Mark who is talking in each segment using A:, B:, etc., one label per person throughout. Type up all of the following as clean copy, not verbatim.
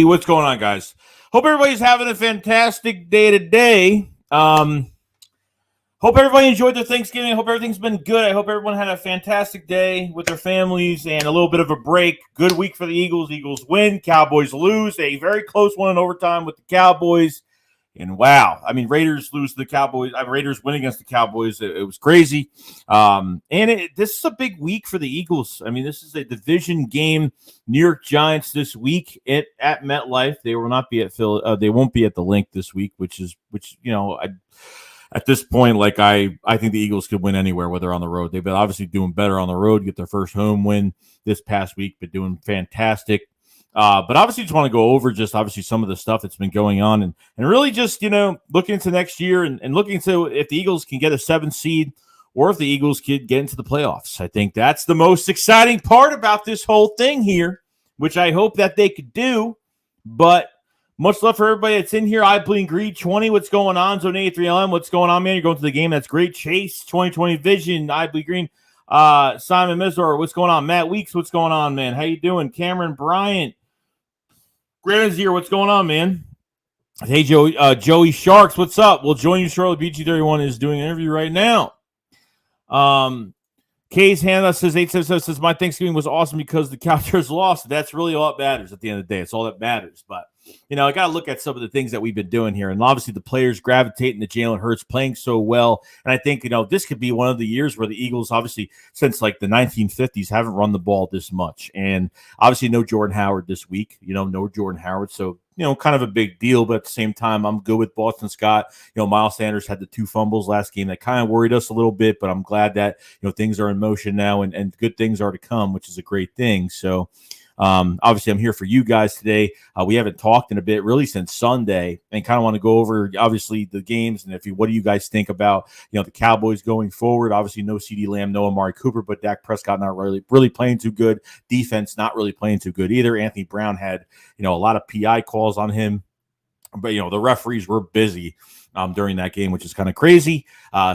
A: what's going on, guys? Hope everybody's having a fantastic day today. Hope everybody enjoyed their Thanksgiving. I hope everything's been good. I hope everyone had a fantastic day with their families and a little bit of a break. Good week for the Eagles. Eagles win. Cowboys lose. A very close one in overtime with the Cowboys. And wow, I mean, Raiders lose to the Cowboys. Raiders win against the Cowboys. It was crazy. This is a big week for the Eagles. I mean, this is a division game. New York Giants this week at MetLife. They will not be at Phil. They won't be at the Link this week, which at this point, like I think the Eagles could win anywhere, whether on the road. They've been obviously doing better on the road, get their first home win this past week, but doing fantastic. But obviously just want to go over just obviously some of the stuff that's been going on and really just, looking into next year and looking into if the Eagles can get a 7 seed or if the Eagles could get into the playoffs. I think that's the most exciting part about this whole thing here, which I hope that they could do. But much love for everybody that's in here. I Bleeding Greed 20. What's going on? Zone 83LM. What's going on, man? You're going to the game. That's great. Chase 2020 Vision. I Bleed Green. Simon Mizor. What's going on? Matt Weeks. What's going on, man? How you doing? Cameron Bryant. Granazir, what's going on, man? Hey, Joey Sharks, what's up? We'll join you shortly. BG31 is doing an interview right now. Kay's Hannah says 877 says my Thanksgiving was awesome because the Cowboys lost. That's really all that matters at the end of the day. It's all that matters. But I got to look at some of the things that we've been doing here, and obviously the players gravitating to Jalen Hurts playing so well. And I think this could be one of the years where the Eagles, obviously since like the 1950s, haven't run the ball this much. And obviously no Jordan Howard this week. No Jordan Howard, so kind of a big deal, but at the same time, I'm good with Boston Scott. Miles Sanders had the 2 fumbles last game that kind of worried us a little bit, but I'm glad that, things are in motion now and good things are to come, which is a great thing. So, obviously I'm here for you guys today. We haven't talked in a bit really since Sunday and kind of want to go over obviously the games and what do you guys think about, the Cowboys going forward. Obviously no CeeDee Lamb, no Amari Cooper, but Dak Prescott not really playing too good. Defense not really playing too good either. Anthony Brown had, a lot of PI calls on him, but the referees were busy during that game, which is kind of crazy.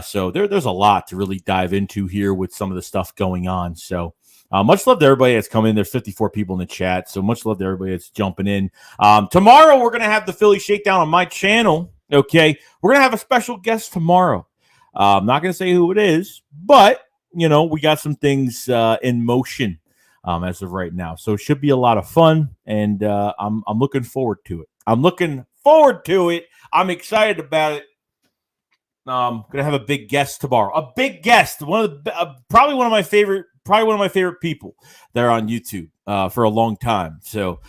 A: So there's a lot to really dive into here with some of the stuff going on. So much love to everybody that's coming in. There's 54 people in the chat, so much love to everybody that's jumping in. Tomorrow, we're going to have the Philly Shakedown on my channel, okay? We're going to have a special guest tomorrow. I'm not going to say who it is, but, we got some things in motion as of right now. So it should be a lot of fun, and I'm looking forward to it. I'm excited about it. I'm going to have a big guest tomorrow. A big guest, probably one of my favorite people there on YouTube for a long time. So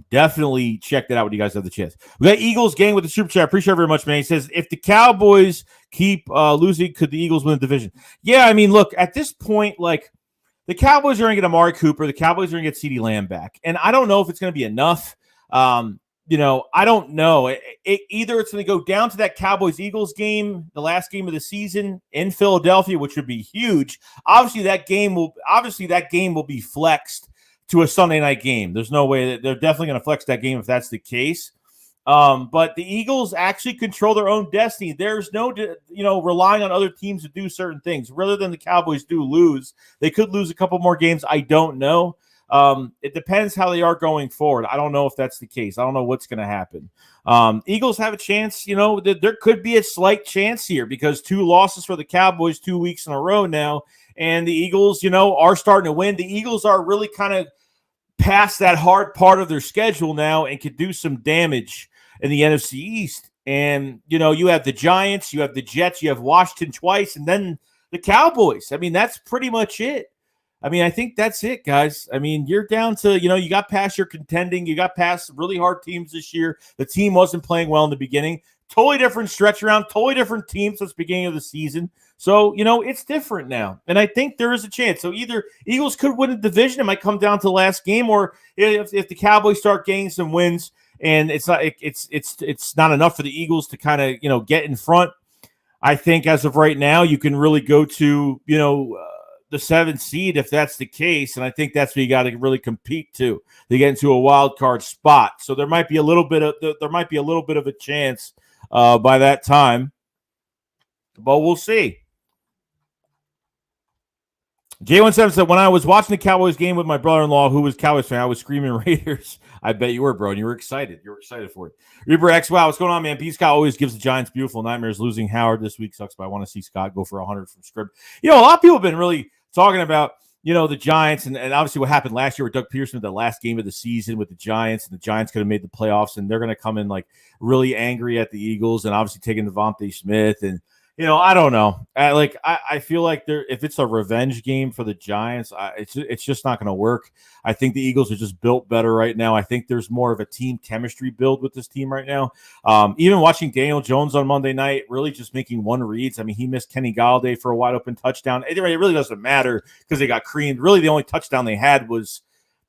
A: definitely check that out when you guys have the chance. We got Eagles game with the super chat. I appreciate it very much, man. He says, if the Cowboys keep losing, could the Eagles win the division? Yeah, I mean, look, at this point, like, the Cowboys are going to get Amari Cooper. The Cowboys are going to get CeeDee Lamb back. And I don't know if it's going to be enough. I don't know. Either it's going to go down to that Cowboys-Eagles game, the last game of the season in Philadelphia, which would be huge. Obviously, that game will be flexed to a Sunday night game. There's no way that they're definitely going to flex that game if that's the case. But the Eagles actually control their own destiny. There's no, relying on other teams to do certain things. Rather than the Cowboys do lose, they could lose a couple more games. I don't know. It depends how they are going forward. I don't know if that's the case. I don't know what's going to happen. Eagles have a chance, there could be a slight chance here because 2 losses for the Cowboys 2 weeks in a row now. And the Eagles, are starting to win. The Eagles are really kind of past that hard part of their schedule now and could do some damage in the NFC East. And, you have the Giants, you have the Jets, you have Washington twice, and then the Cowboys. I mean, that's pretty much it. I mean, I think that's it, guys. I mean, you're down to, you got past your contending. You got past really hard teams this year. The team wasn't playing well in the beginning. Totally different stretch around, totally different teams since the beginning of the season. So, it's different now. And I think there is a chance. So either Eagles could win a division. It might come down to the last game, or if the Cowboys start getting some wins and it's not enough for the Eagles to kind of, get in front. I think as of right now, you can really go to, the 7th seed if that's the case, and I think that's what you got to really compete to get into a wild card spot. So there might be a little bit of a chance by that time, but we'll see. J17 said, when I was watching the Cowboys game with my brother-in-law, who was Cowboys fan, I was screaming Raiders. I bet you were, bro, and you were excited. You were excited for it. Reaper X, wow, what's going on, man? B. Scott always gives the Giants beautiful nightmares. Losing Howard this week sucks, but I want to see Scott go for 100 from script. A lot of people have been really talking about, the Giants and obviously what happened last year with Doug Peterson, the last game of the season with the Giants, and the Giants could have made the playoffs, and they're going to come in like really angry at the Eagles and obviously taking Devontae Smith and I don't know. I feel like if it's a revenge game for the Giants, it's just not going to work. I think the Eagles are just built better right now. I think there's more of a team chemistry build with this team right now. Even watching Daniel Jones on Monday night, really just making one reads. I mean, he missed Kenny Galladay for a wide open touchdown. It really doesn't matter because they got creamed. Really, the only touchdown they had was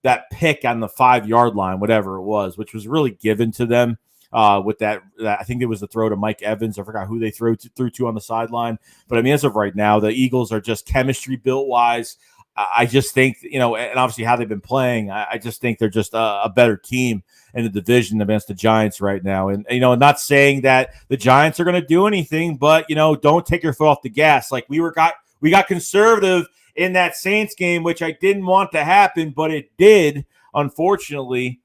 A: that pick on the 5-yard line, whatever it was, which was really given to them. With that, I think it was the throw to Mike Evans. I forgot who they threw to on the sideline. But I mean, as of right now, the Eagles are just chemistry built wise. I just think, and obviously how they've been playing, I just think they're just a better team in the division against the Giants right now. And, not saying that the Giants are going to do anything, but, don't take your foot off the gas. Like we got conservative in that Saints game, which I didn't want to happen, but it did, unfortunately.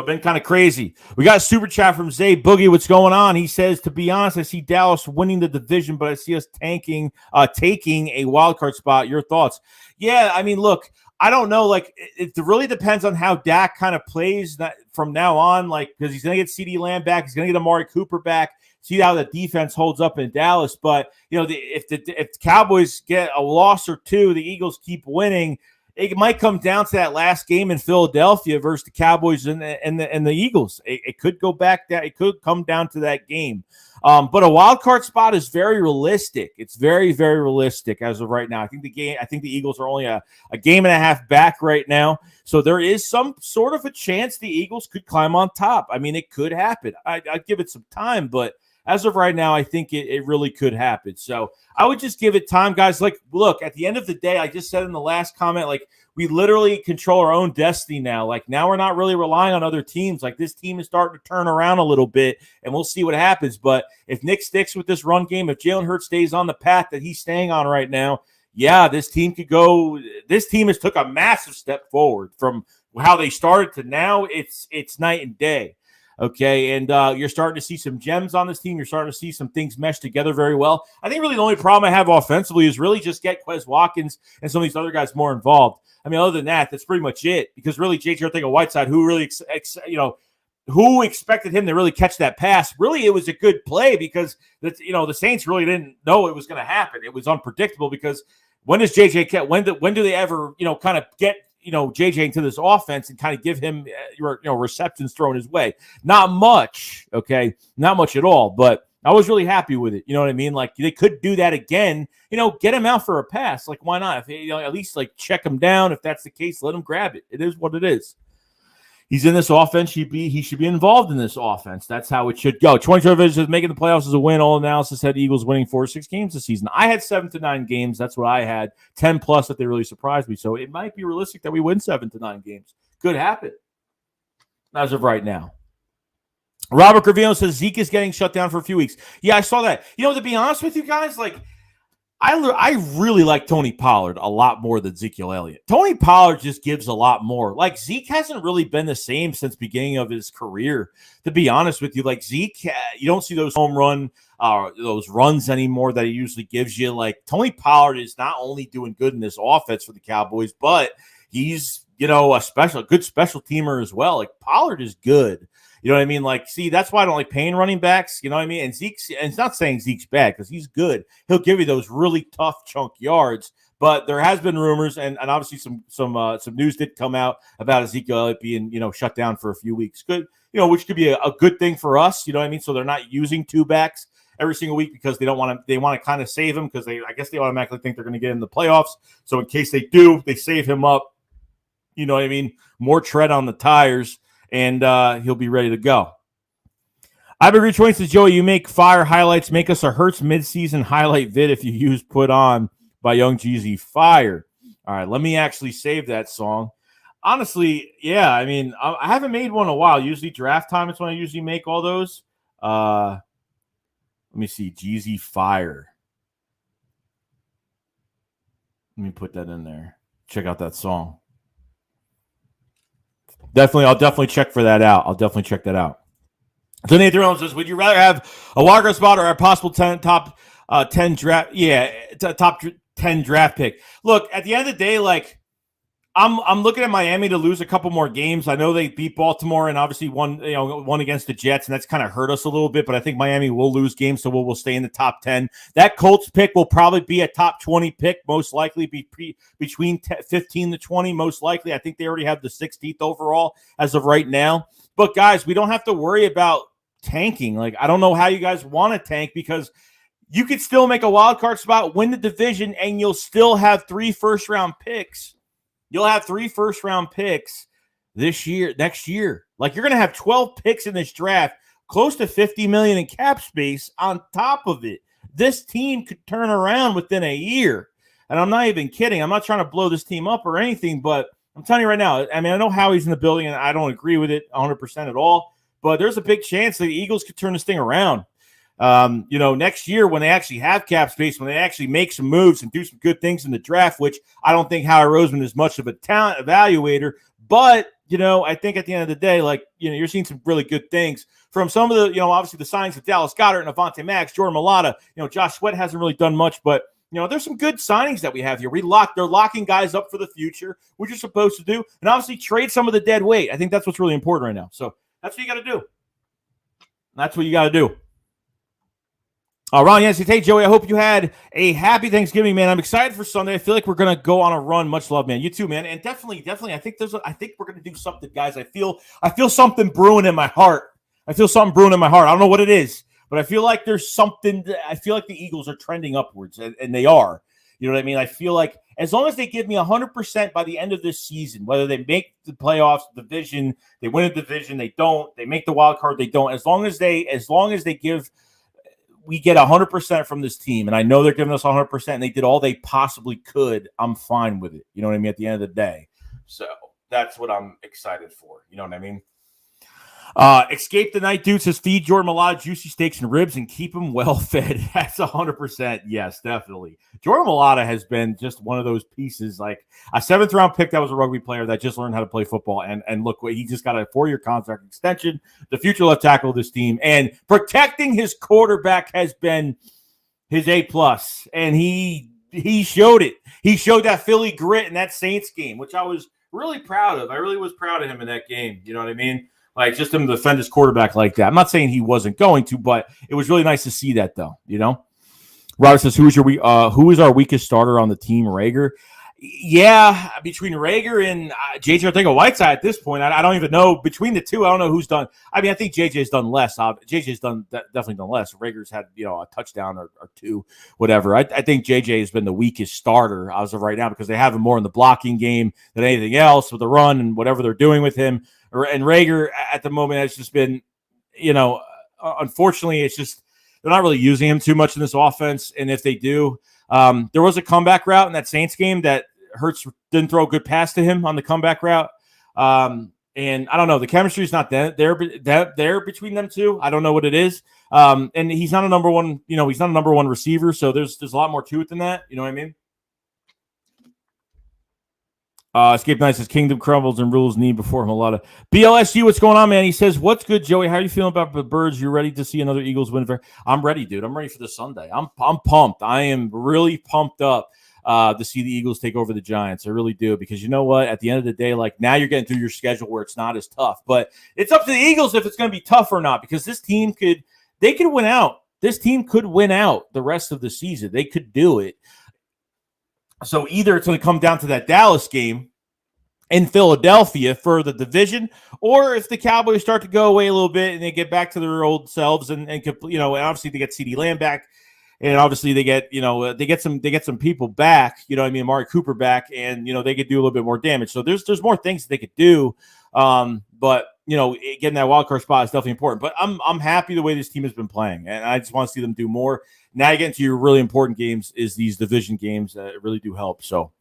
A: Been kind of crazy. We got a super chat from Zay Boogie. What's going on? He says, to be honest, I see Dallas winning the division, but I see us taking a wild card spot. Your thoughts? Yeah, I mean, look, I don't know. Like, it really depends on how Dak kind of plays from now on. Like, because he's going to get CeeDee Lamb back, he's going to get Amari Cooper back. See how the defense holds up in Dallas. But if the Cowboys get a loss or two, the Eagles keep winning. It might come down to that last game in Philadelphia versus the Cowboys and the Eagles. It could go back down. It could come down to that game. But a wild card spot is very realistic. It's very, very realistic as of right now. I think the Eagles are only a game and a half back right now. So there is some sort of a chance the Eagles could climb on top. I mean, it could happen. I'd give it some time, but as of right now, I think it really could happen. So I would just give it time, guys. Like, look, at the end of the day, I just said in the last comment, like, we literally control our own destiny now. Like, now we're not really relying on other teams. Like, this team is starting to turn around a little bit, and we'll see what happens. But if Nick sticks with this run game, if Jalen Hurts stays on the path that he's staying on right now, yeah, this team could go. This team has took a massive step forward from how they started to now. It's night and day. Okay, and you're starting to see some gems on this team. You're starting to see some things mesh together very well. I think really the only problem I have offensively is really just get Quez Watkins and some of these other guys more involved. I mean, other than that, that's pretty much it. Because really, J.J. Arcega-Whiteside, who really, who expected him to really catch that pass? Really, it was a good play because the Saints really didn't know it was going to happen. It was unpredictable because when does J.J. when do they ever kind of get JJ into this offense and kind of give him receptions thrown his way? Not much, okay? Not much at all, but I was really happy with it. You know what I mean? Like, they could do that again, get him out for a pass. Like, why not? If at least like check him down. If that's the case, let him grab it. It is what it is. He's in this offense. He should be involved in this offense. That's how it should go. 22 says making the playoffs is a win. All analysis had Eagles winning 4 or 6 games this season. I had 7 to 9 games. That's what I had. 10 plus that they really surprised me. So it might be realistic that we win 7 to 9 games. Could happen as of right now. Robert Gravino says Zeke is getting shut down for a few weeks. Yeah, I saw that. To be honest with you guys, like, I really like Tony Pollard a lot more than Ezekiel Elliott. Tony Pollard just gives a lot more. Like, Zeke hasn't really been the same since the beginning of his career, to be honest with you. Like, Zeke, you don't see those home run, those runs anymore that he usually gives you. Like, Tony Pollard is not only doing good in this offense for the Cowboys, but he's, a good special teamer as well. Like, Pollard is good. You know what I mean? Like, see, that's why I don't like paying running backs. You know what I mean? And it's not saying Zeke's bad because he's good. He'll give you those really tough chunk yards. But there has been rumors, and obviously some news did come out about Ezekiel Elliott being, shut down for a few weeks. Good, which could be a good thing for us. You know what I mean? So they're not using 2 backs every single week because they want to kind of save him because I guess they automatically think they're going to get in the playoffs. So in case they do, they save him up. You know what I mean? More tread on the tires. And he'll be ready to go. I've agreed. Twain says, Joey, you make fire highlights. Make us a Hurts midseason highlight vid if you use Put On by Young Jeezy. Fire. All right, let me actually save that song. Honestly, yeah, I mean, I haven't made one in a while. Usually draft time is when I usually make all those. Let me see. Jeezy Fire. Let me put that in there. Check out that song. I'll definitely check for that out. I'll definitely check that out. So Nathan Reynolds says, would you rather have a wildcard spot or a possible top 10 draft? Yeah, top 10 draft pick. Look, at the end of the day, like I'm looking at Miami to lose a couple more games. I know they beat Baltimore and obviously won against the Jets, and that's kind of hurt us a little bit. But I think Miami will lose games, so we'll stay in the top 10. That Colts pick will probably be a top 20 pick, most likely between 15 to 20, most likely. I think they already have the 16th overall as of right now. But guys, we don't have to worry about tanking. Like, I don't know how you guys want to tank, because you could still make a wild card spot, win the division, and you'll still have 3 first-round picks. You'll have 3 first-round picks next year. Like, you're going to have 12 picks in this draft, close to $50 million in cap space on top of it. This team could turn around within a year. And I'm not even kidding. I'm not trying to blow this team up or anything, but I'm telling you right now, I mean, I know Howie's in the building, and I don't agree with it 100% at all, but there's a big chance that the Eagles could turn this thing around. Next year when they actually have cap space, when they actually make some moves and do some good things in the draft, which I don't think Howie Roseman is much of a talent evaluator, but, I think at the end of the day, like, you're seeing some really good things from some of the, obviously the signings of Dallas Goedert and Avonte Max, Jordan Mailata, Josh Sweat hasn't really done much, but, there's some good signings that we have here. They're locking guys up for the future, which you're supposed to do, and obviously trade some of the dead weight. I think that's what's really important right now. So that's what you got to do. That's what you got to do. Ron Yancey, hey, Joey, I hope you had a happy Thanksgiving, man. I'm excited for Sunday. I feel like we're going to go on a run. Much love, man. You too, man. And definitely, I think we're going to do something, guys. I feel something brewing in my heart. I don't know what it is, but I feel like there's something. I feel like the Eagles are trending upwards, and they are. You know what I mean? I feel like as long as they give me 100% by the end of this season, whether they make the playoffs, division, they win a division, they don't, they make the wild card, they don't. As long as they give, we get 100% from this team, and I know they're giving us 100%, and they did all they possibly could. I'm fine with it. You know what I mean? At the end of the day, so that's what I'm excited for. You know what I mean? Escape the Night Dude says, feed Jordan Mailata juicy steaks and ribs and keep him well fed. That's 100%. Yes, definitely. Jordan Mailata has been just one of those pieces, like a 7th round pick that was a rugby player that just learned how to play football. And look, he just got a 4-year contract extension, the future left tackle of this team. And protecting his quarterback has been his A+. And he showed it. He showed that Philly grit in that Saints game, which I was really proud of. I really was proud of him in that game. You know what I mean? Like, just him to defend his quarterback like that. I'm not saying he wasn't going to, but it was really nice to see that, though. Robert says, who is our weakest starter on the team? Rager. Yeah, between Rager and JJ Arcega-Whiteside at this point, I don't even know. Between the two, I don't know who's done. I mean, I think JJ's done less. JJ's definitely done less. Rager's had a touchdown or 2, whatever. I think JJ has been the weakest starter as of right now, because they have him more in the blocking game than anything else with the run and whatever they're doing with him. And Rager at the moment has just been, unfortunately, it's just they're not really using him too much in this offense. And if they do, there was a comeback route in that Saints game that Hurts didn't throw a good pass to him on the comeback route. And I don't know, the chemistry is not there between them two. I don't know what it is. And he's not a number one, he's not a number one receiver. So there's a lot more to it than that. You know what I mean? Escape Night says, Kingdom crumbles and rules need before him a lot of BLSU. What's going on, man? He says, what's good, Joey? How are you feeling about the Birds? You ready to see another Eagles win? I'm ready, dude. I'm ready for this Sunday. I'm pumped. I am really pumped up to see the Eagles take over the Giants. I really do, because you know what? At the end of the day, like, now you're getting through your schedule where it's not as tough. But it's up to the Eagles if it's going to be tough or not, because this team could win out. This team could win out the rest of the season. They could do it. So either it's going to come down to that Dallas game in Philadelphia for the division, or if the Cowboys start to go away a little bit and they get back to their old selves and obviously they get CeeDee Lamb back, and obviously they get some people back, Amari Cooper back, and they could do a little bit more damage. So there's more things that they could do, but getting that wild card spot is definitely important. But I'm happy the way this team has been playing, and I just want to see them do more. Now you get into your really important games, is these division games that really do help. So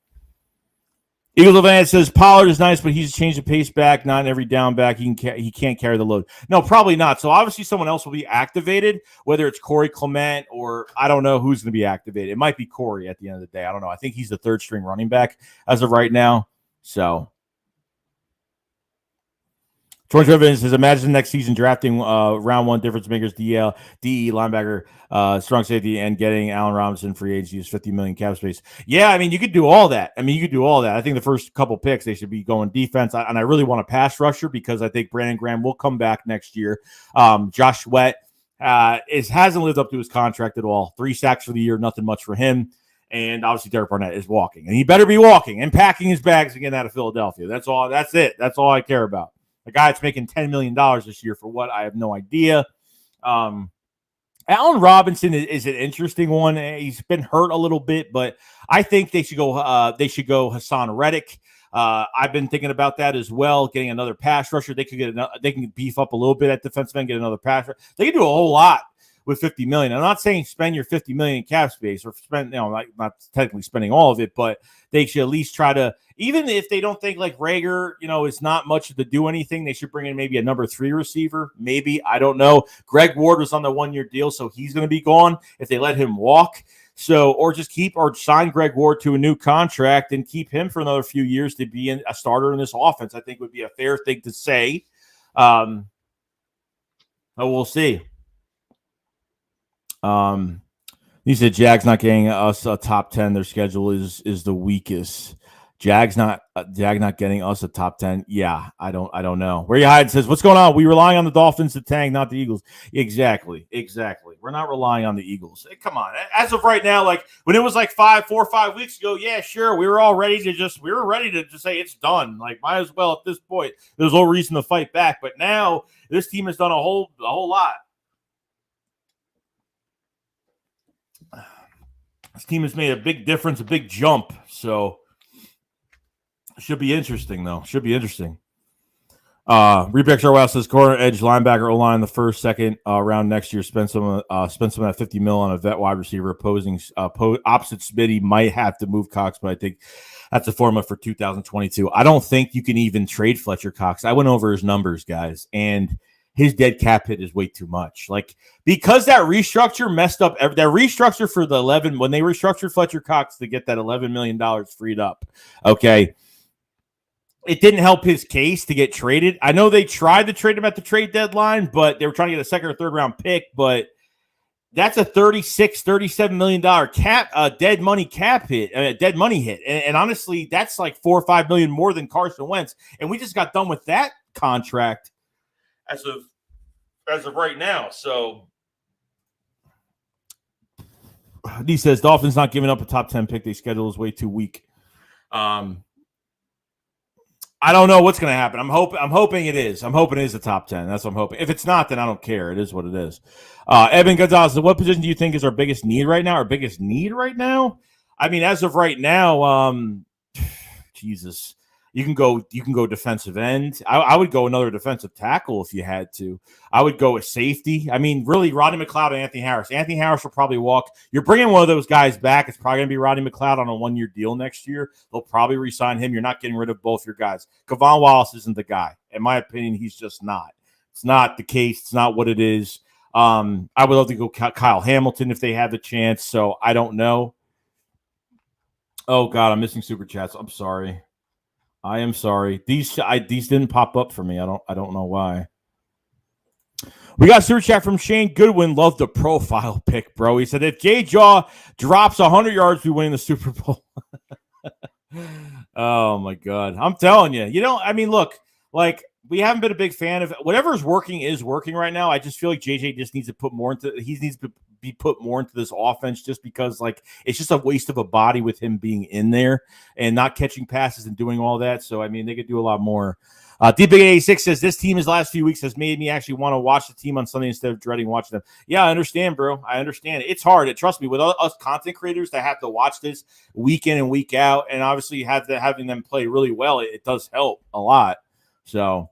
A: Eagles of Van says Pollard is nice, but he's changed the pace back, not in every down back. He can't carry the load. No, probably not. So obviously someone else will be activated, whether it's Corey Clement or I don't know who's going to be activated. It might be Corey at the end of the day. I don't know. I think he's the third string running back as of right now. So George Evans says, imagine next season drafting round one difference makers, DE, linebacker, strong safety, and getting Allen Robinson free agency is $50 million cap space. Yeah, I mean, you could do all that. I think the first couple picks, they should be going defense. And I really want a pass rusher because I think Brandon Graham will come back next year. Josh Sweat hasn't lived up to his contract at all. 3 sacks for the year, nothing much for him. And obviously Derek Barnett is walking. And he better be walking and packing his bags and getting out of Philadelphia. That's all. That's it. That's all I care about. A guy that's making $10 million this year for what? I have no idea. Allen Robinson is an interesting one. He's been hurt a little bit, but I think they should go. They should go Hassan Reddick. I've been thinking about that as well. Getting another pass rusher. They could get. They can beef up a little bit at defensive end. Get another pass rusher. They can do a whole lot with $50 million. I'm not saying spend your $50 million in cap space or spend, not technically spending all of it, but they should at least try to, even if they don't think like Rager, is not much to do anything, they should bring in maybe a number 3 receiver. Maybe, I don't know. Greg Ward was on the 1-year deal, so he's going to be gone if they let him walk. So, or just sign Greg Ward to a new contract and keep him for another few years to be a starter in this offense. I think would be a fair thing to say. But we'll see. He said Jags not getting us a top 10. Their schedule is the weakest. Jag not getting us a top 10. Yeah, I don't know. Where you hide says, what's going on? We relying on the Dolphins to tank, not the Eagles. Exactly. We're not relying on the Eagles. Hey, come on. As of right now, like when it was like 4 or 5 weeks ago, yeah, sure. We were all ready to just say it's done. Like might as well at this point. There's no reason to fight back. But now this team has done a whole lot. This team has made a big difference, a big jump. So should be interesting, though. Rebex Arwell says corner, edge, linebacker, O-line the first, second round next year. Spend some of that $50 million on a vet wide receiver. Opposite Smitty might have to move Cox, but I think that's a formula for 2022. I don't think you can even trade Fletcher Cox. I went over his numbers, guys, and his dead cap hit is way too much. Like, because that restructure messed up that restructure for the 11, when they restructured Fletcher Cox to get that $11 million freed up. Okay. It didn't help his case to get traded. I know they tried to trade him at the trade deadline, but they were trying to get a second or third round pick, but that's a $37 million cap, dead money cap hit, dead money hit. And honestly, that's like $4 or $5 million more than Carson Wentz. And we just got done with that contract as of right now. So he says Dolphins not giving up a top 10 pick. Their schedule is way too weak. I don't know what's going to happen. I'm hoping it is. I'm hoping it is a top 10. That's what I'm hoping. If it's not, then I don't care. It is what it is. Evan Gonzalez, what position do you think is our biggest need right now? Our biggest need right now? I mean, as of right now, Jesus. You can go defensive end. I would go another defensive tackle if you had to. I would go with safety. I mean, really, Rodney McLeod and Anthony Harris. Anthony Harris will probably walk. You're bringing one of those guys back. It's probably going to be Rodney McLeod on a 1-year deal next year. They'll probably re-sign him. You're not getting rid of both your guys. Kevon Wallace isn't the guy. In my opinion, he's just not. It's not the case. It's not what it is. I would love to go Kyle Hamilton if they had the chance. So I don't know. Oh, God, I'm missing super chats. I'm sorry. I am sorry. These didn't pop up for me. I don't know why. We got a super chat from Shane Goodwin. Love the profile pick, bro. He said, if Jay Jaw drops 100 yards, we win the Super Bowl. Oh, my God. I'm telling you. I mean, look, like, we haven't been a big fan of whatever is working right now. I just feel like JJ just needs to put more into. He needs to be put more into this offense, just because like it's just a waste of a body with him being in there and not catching passes and doing all that. So I mean, they could do a lot more. D Big 86 says this team his last few weeks has made me actually want to watch the team on Sunday instead of dreading watching them. Yeah, I understand, bro. I understand. It's hard. Trust me, with us content creators that have to watch this week in and week out, and obviously having them play really well, it does help a lot. So.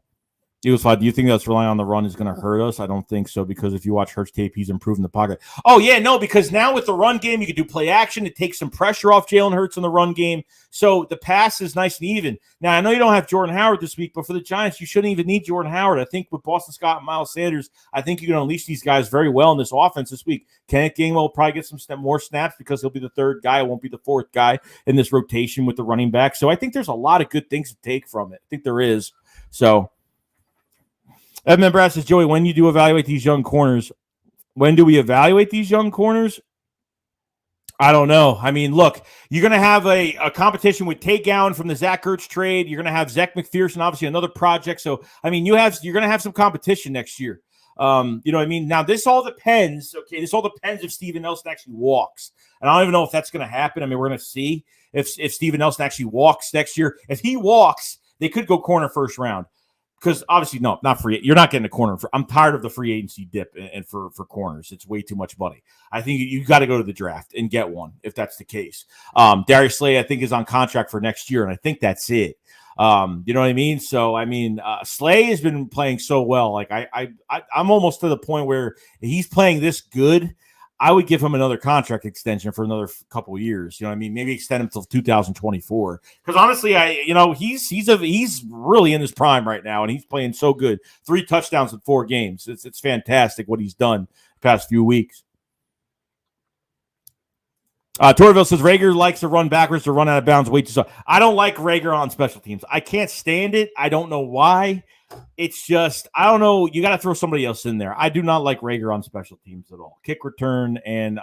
A: Eagles 5, do you think that's relying on the run is going to hurt us? I don't think so, because if you watch Hurts tape, he's improving the pocket. Oh, yeah, no, because now with the run game, you can do play action. It takes some pressure off Jalen Hurts in the run game. So the pass is nice and even. Now, I know you don't have Jordan Howard this week, but for the Giants, you shouldn't even need Jordan Howard. I think with Boston Scott and Miles Sanders, I think you can unleash these guys very well in this offense this week. Kenneth Gainwell will probably get some more snaps because he'll be the third guy. It won't be the fourth guy in this rotation with the running back. So I think there's a lot of good things to take from it. I think there is. So Edmund Brass says, Joey, when you do evaluate these young corners, when do we evaluate these young corners? I don't know. I mean, look, you're going to have a competition with Tay Gowan from the Zach Ertz trade. You're going to have Zach McPherson, obviously another project. So, I mean, you're going to have some competition next year. You know what I mean? Now, this all depends. Okay, this all depends if Steven Nelson actually walks. And I don't even know if that's going to happen. I mean, we're going to see if Steven Nelson actually walks next year. If he walks, they could go corner first round. Because obviously, no, not free. You're not getting a corner. I'm tired of the free agency dip and for corners. It's way too much money. I think you got to go to the draft and get one if that's the case. Darius Slay, I think, is on contract for next year, and I think that's it. You know what I mean? So, I mean, Slay has been playing so well. Like I'm almost to the point where he's playing this good. I would give him another contract extension for another couple of years. You know what I mean? Maybe extend him till 2024. Because honestly, he's really in his prime right now, and he's playing so good. 3 touchdowns in 4 games. It's fantastic what he's done the past few weeks. Torville says Rager likes to run backwards to run out of bounds way too soft. I don't like Rager on special teams. I can't stand it. I don't know why. It's just, I don't know. You got to throw somebody else in there. I do not like Rager on special teams at all. Kick return and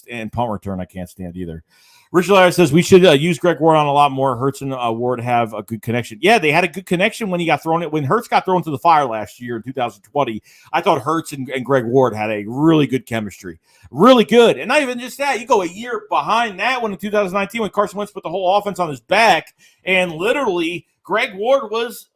A: and punt return, I can't stand either. Richard Larry says we should use Greg Ward on a lot more. Hurts and Ward have a good connection. Yeah, they had a good connection when he got thrown. When Hurts got thrown to the fire last year in 2020, I thought Hurts and Greg Ward had a really good chemistry. Really good. And not even just that. You go a year behind that one in 2019 when Carson Wentz put the whole offense on his back, and literally Greg Ward was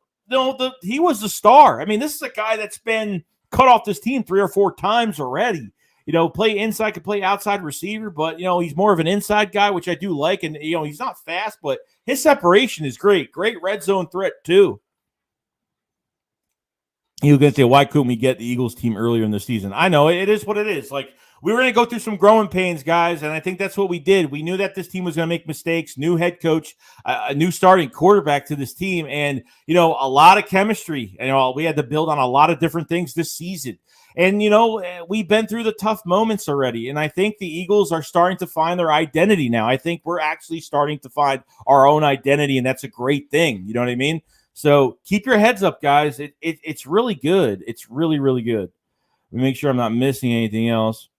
A: he was the star. I mean, this is a guy that's been cut off this team 3 or 4 times already. You know, play inside, could play outside receiver, but, you know, he's more of an inside guy, which I do like. And, you know, he's not fast, but his separation is great. Great red zone threat, too. You were going to say, why couldn't we get the Eagles team earlier in the season? I know, it is what it is. Like, we were going to go through some growing pains, guys, and I think that's what we did. We knew that this team was going to make mistakes, new head coach, a new starting quarterback to this team, and, you know, a lot of chemistry. You know, we had to build on a lot of different things this season. And, you know, we've been through the tough moments already, and I think the Eagles are starting to find their identity now. I think we're actually starting to find our own identity, and that's a great thing. You know what I mean? So keep your heads up, guys. It's really good. It's really, really good. Let me make sure I'm not missing anything else.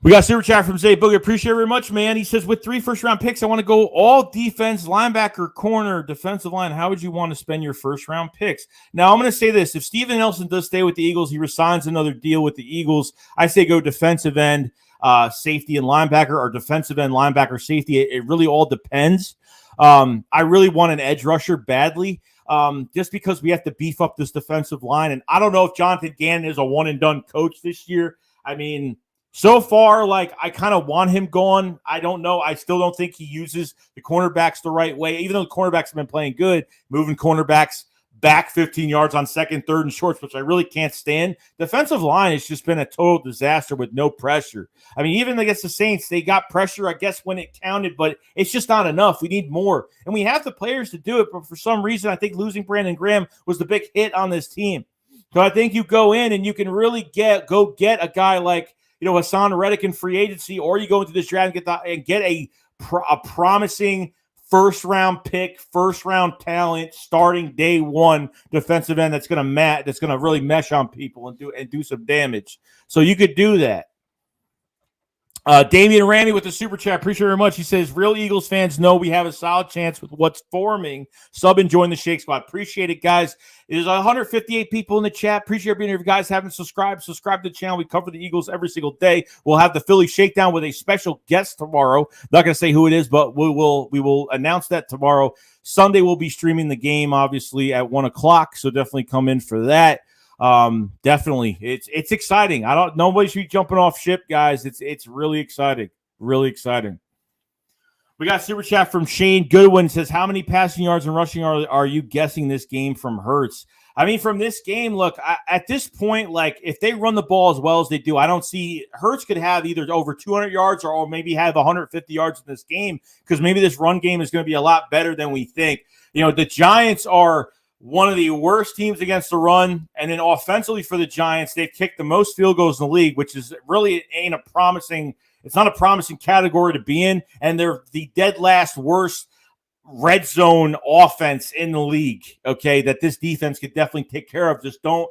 A: We got super chat from Zay Boogie. Appreciate it very much, man. He says, with 3 first-round picks, I want to go all defense, linebacker, corner, defensive line. How would you want to spend your first-round picks? Now, I'm going to say this. If Steven Nelson does stay with the Eagles, he resigns another deal with the Eagles, I say go defensive end, safety, and linebacker, or defensive end, linebacker, safety. It really all depends. I really want an edge rusher badly, just because we have to beef up this defensive line. And I don't know if Jonathan Gannon is a one-and-done coach this year. I mean, so far, like, I kind of want him gone. I don't know. I still don't think he uses the cornerbacks the right way, even though the cornerbacks have been playing good, moving cornerbacks back 15 yards on second, third, and shorts, which I really can't stand. Defensive line has just been a total disaster with no pressure. I mean, even against the Saints, they got pressure, I guess, when it counted, but it's just not enough. We need more. And we have the players to do it, but for some reason, I think losing Brandon Graham was the big hit on this team. So I think you go in and you can really go get a guy like, you know, Hassan Reddick in free agency, or you go into this draft and get a promising first-round pick, first-round talent, starting day one defensive end that's going to really mesh on people and do some damage. So you could do that. Damian Ramey with the super chat. Appreciate it very much. He says, real Eagles fans know we have a solid chance with what's forming. Sub and join the Shake Squad. Appreciate it, guys. There's 158 people in the chat. Appreciate being here. If you guys haven't subscribed to the channel. We cover the Eagles every single day. We'll have the Philly Shakedown with a special guest tomorrow. Not going to say who it is, but we will announce that tomorrow. Sunday, we'll be streaming the game, obviously, at 1 o'clock. So definitely come in for that. Definitely it's exciting. Nobody should be jumping off ship, guys. It's really exciting. We got super chat from Shane Goodwin. Says, how many passing yards and rushing are you guessing this game from Hurts? I mean, from this game, look, at this point, like if they run the ball as well as they do, I don't see Hurts could have either over 200 yards or maybe have 150 yards in this game because maybe this run game is going to be a lot better than we think. You know, the Giants are one of the worst teams against the run, and then offensively for the Giants, they've kicked the most field goals in the league, which is really ain't a promising. It's not a promising category to be in, and they're the dead last worst red zone offense in the league, okay, that this defense could definitely take care of. Just don't,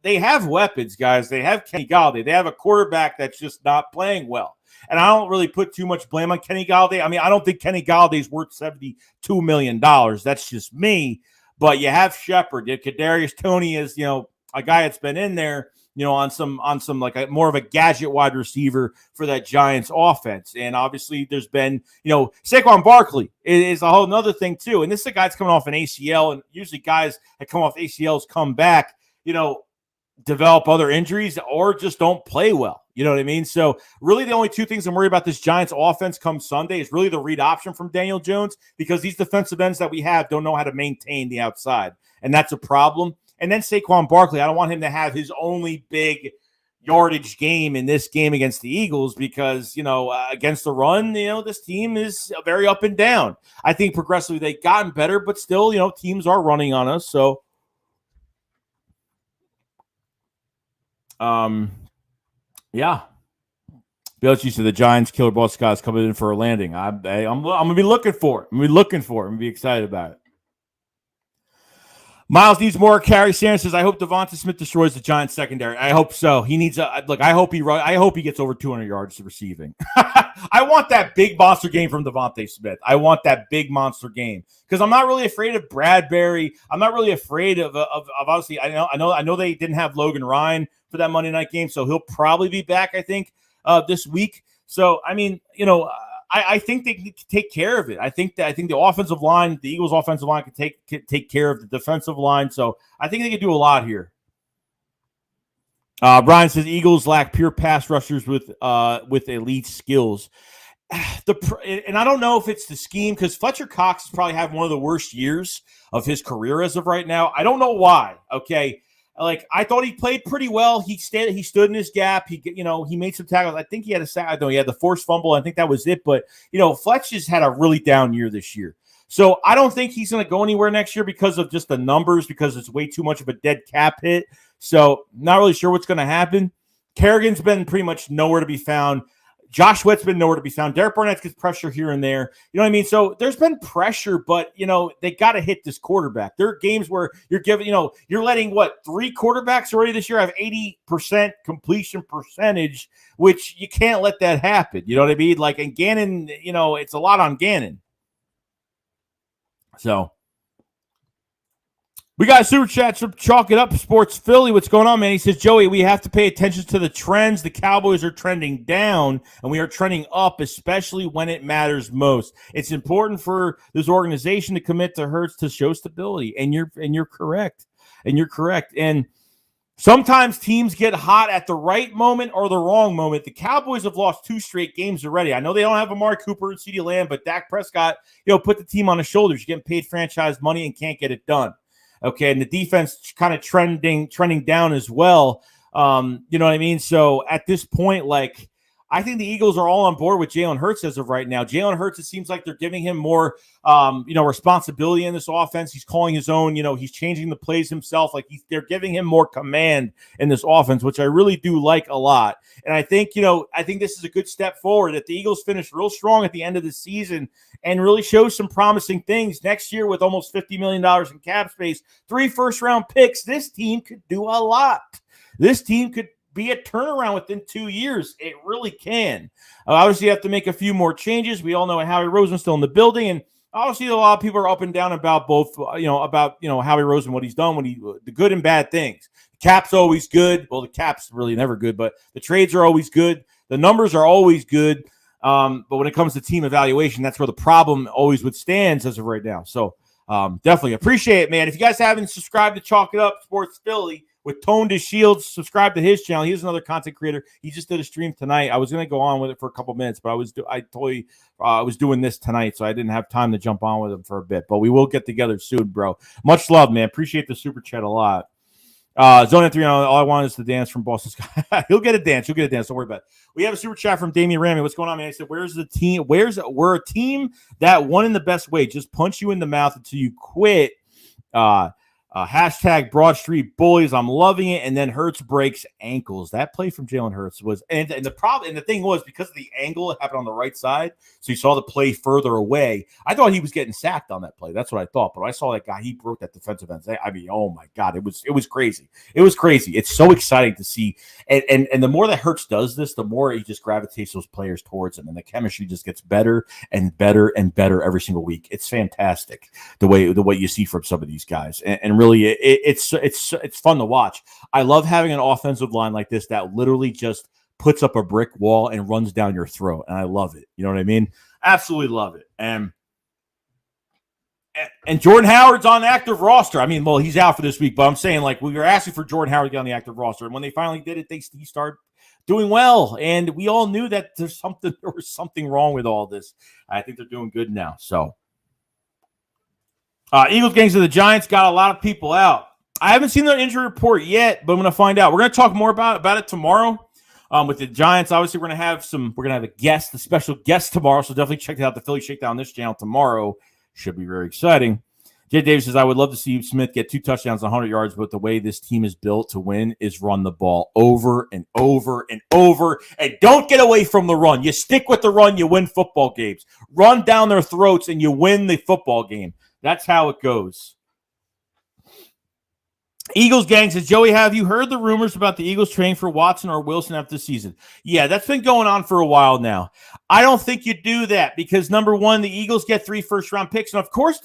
A: they have weapons, guys. They have Kenny Golladay. They have a quarterback that's just not playing well. And I don't really put too much blame on Kenny Golladay. I mean, I don't think Kenny Golladay is worth $72 million. That's just me. But you have Shepard. Kadarius Toney is, a guy that's been in there, on some like more of a gadget wide receiver for that Giants offense. And obviously there's been, Saquon Barkley is a whole nother thing too. And this is a guy that's coming off an ACL, and usually guys that come off ACLs come back, develop other injuries or just don't play well. You know what I mean? So really the only two things I'm worried about this Giants offense come Sunday is really the read option from Daniel Jones, because these defensive ends that we have don't know how to maintain the outside. And that's a problem. And then Saquon Barkley, I don't want him to have his only big yardage game in this game against the Eagles because, against the run, this team is very up and down. I think progressively they've gotten better, but still, teams are running on us. So, yeah. Belichick said the Giants killer ball Scott's coming in for a landing. I'm going to be looking for it. I'm going to be excited about it. Miles needs more carry. Sanders says, I hope Devonta Smith destroys the Giants secondary. I hope so. He needs I hope he gets over 200 yards receiving. I want that big monster game from Devonta Smith. I want that big monster game because I'm not really afraid of Bradbury. I'm not really afraid of obviously. I know they didn't have Logan Ryan for that Monday night game, so he'll probably be back, I think, this week. So I mean, I think they can take care of it. I think the offensive line, the Eagles' offensive line, can take care of the defensive line. So I think they can do a lot here. Brian says Eagles lack pure pass rushers with elite skills. And I don't know if it's the scheme because Fletcher Cox is probably having one of the worst years of his career as of right now. I don't know why. Okay. Like I thought he played pretty well. He stood in his gap. He made some tackles. I think he had he had the forced fumble. I think that was it. But Fletch has had a really down year this year. So I don't think he's going to go anywhere next year because of just the numbers, because it's way too much of a dead cap hit. So not really sure what's going to happen. Kerrigan's been pretty much nowhere to be found. Josh Sweat's been nowhere to be found. Derek Barnett gets pressure here and there. You know what I mean? So there's been pressure, but, they got to hit this quarterback. There are games where you're giving, you're letting, 3 quarterbacks already this year have 80% completion percentage, which you can't let that happen. You know what I mean? Like, and Gannon, it's a lot on Gannon. So we got super chats from Chalk It Up Sports Philly. What's going on, man? He says, Joey, we have to pay attention to the trends. The Cowboys are trending down, and we are trending up, especially when it matters most. It's important for this organization to commit to Hurts to show stability, and you're correct. And sometimes teams get hot at the right moment or the wrong moment. The Cowboys have lost 2 straight games already. I know they don't have Amari Cooper and CeeDee Lamb, but Dak Prescott, put the team on his shoulders. You're getting paid franchise money and can't get it done. Okay, and the defense kind of trending down as well. You know what I mean? So at this point, I think the Eagles are all on board with Jalen Hurts as of right now. Jalen Hurts, it seems like they're giving him more, responsibility in this offense. He's calling his own, he's changing the plays himself. They're giving him more command in this offense, which I really do like a lot. And I think, this is a good step forward that the Eagles finish real strong at the end of the season and really show some promising things next year with almost $50 million in cap space, 3 first-round picks. This team could do a lot. This team could be a turnaround within 2 years. It really can. Obviously, you have to make a few more changes. We all know Howie Roseman's still in the building, and obviously a lot of people are up and down about both, Howie Roseman, what he's done, the good and bad things. The cap's always good. Well, the cap's really never good, but the trades are always good. The numbers are always good. But when it comes to team evaluation, that's where the problem always withstands as of right now. So definitely appreciate it, man. If you guys haven't subscribed to Chalk It Up Sports Philly, with Tone to Shields. Subscribe to his channel. He's another content creator. He just did a stream tonight. I was going to go on with it for a couple minutes, but I was doing this tonight, so I didn't have time to jump on with him for a bit. But we will get together soon, bro. Much love, man. Appreciate the super chat a lot. Zone 3, all I want is the dance from Boston Scott. He'll get a dance. Don't worry about it. We have a super chat from Damian Ramy. What's going on, man? He said, where's the team? We're a team that won in the best way. Just punch you in the mouth until you quit. Hashtag Broad Street Bullies. I'm loving it. And then Hurts breaks ankles. That play from Jalen Hurts was, and the thing was, because of the angle, it happened on the right side. So you saw the play further away. I thought he was getting sacked on that play. That's what I thought. But I saw that guy, he broke that defensive end. I mean, oh my God, it was crazy. It was crazy. It's so exciting to see. And the more that Hurts does this, the more he just gravitates those players towards him. And the chemistry just gets better and better and better every single week. It's fantastic the way you see from some of these guys. And really, it's fun to watch. I love having an offensive line like this that literally just puts up a brick wall and runs down your throat, and I love it. You know what I mean? Absolutely love it. And Jordan Howard's on the active roster. I mean, well, he's out for this week, but I'm saying, like, we were asking for Jordan Howard to get on the active roster, and when they finally did it, he started doing well, and we all knew that there was something wrong with all this. I think they're doing good now. So. Eagles gangs of the Giants got a lot of people out. I haven't seen their injury report yet, but I'm going to find out. We're going to talk more about it tomorrow with the Giants. Obviously, we're going to have a special guest tomorrow, so definitely check out the Philly Shakedown on this channel tomorrow. Should be very exciting. Jay Davis says, I would love to see Smith get 2 touchdowns, 100 yards, but the way this team is built to win is run the ball over and over and over, and don't get away from the run. You stick with the run, you win football games. Run down their throats, and you win the football game. That's how it goes. Eagles gang says, Joey, have you heard the rumors about the Eagles training for Watson or Wilson after the season? Yeah, that's been going on for a while now. I don't think you do that because, number one, the Eagles get 3 first-round picks. And, of course,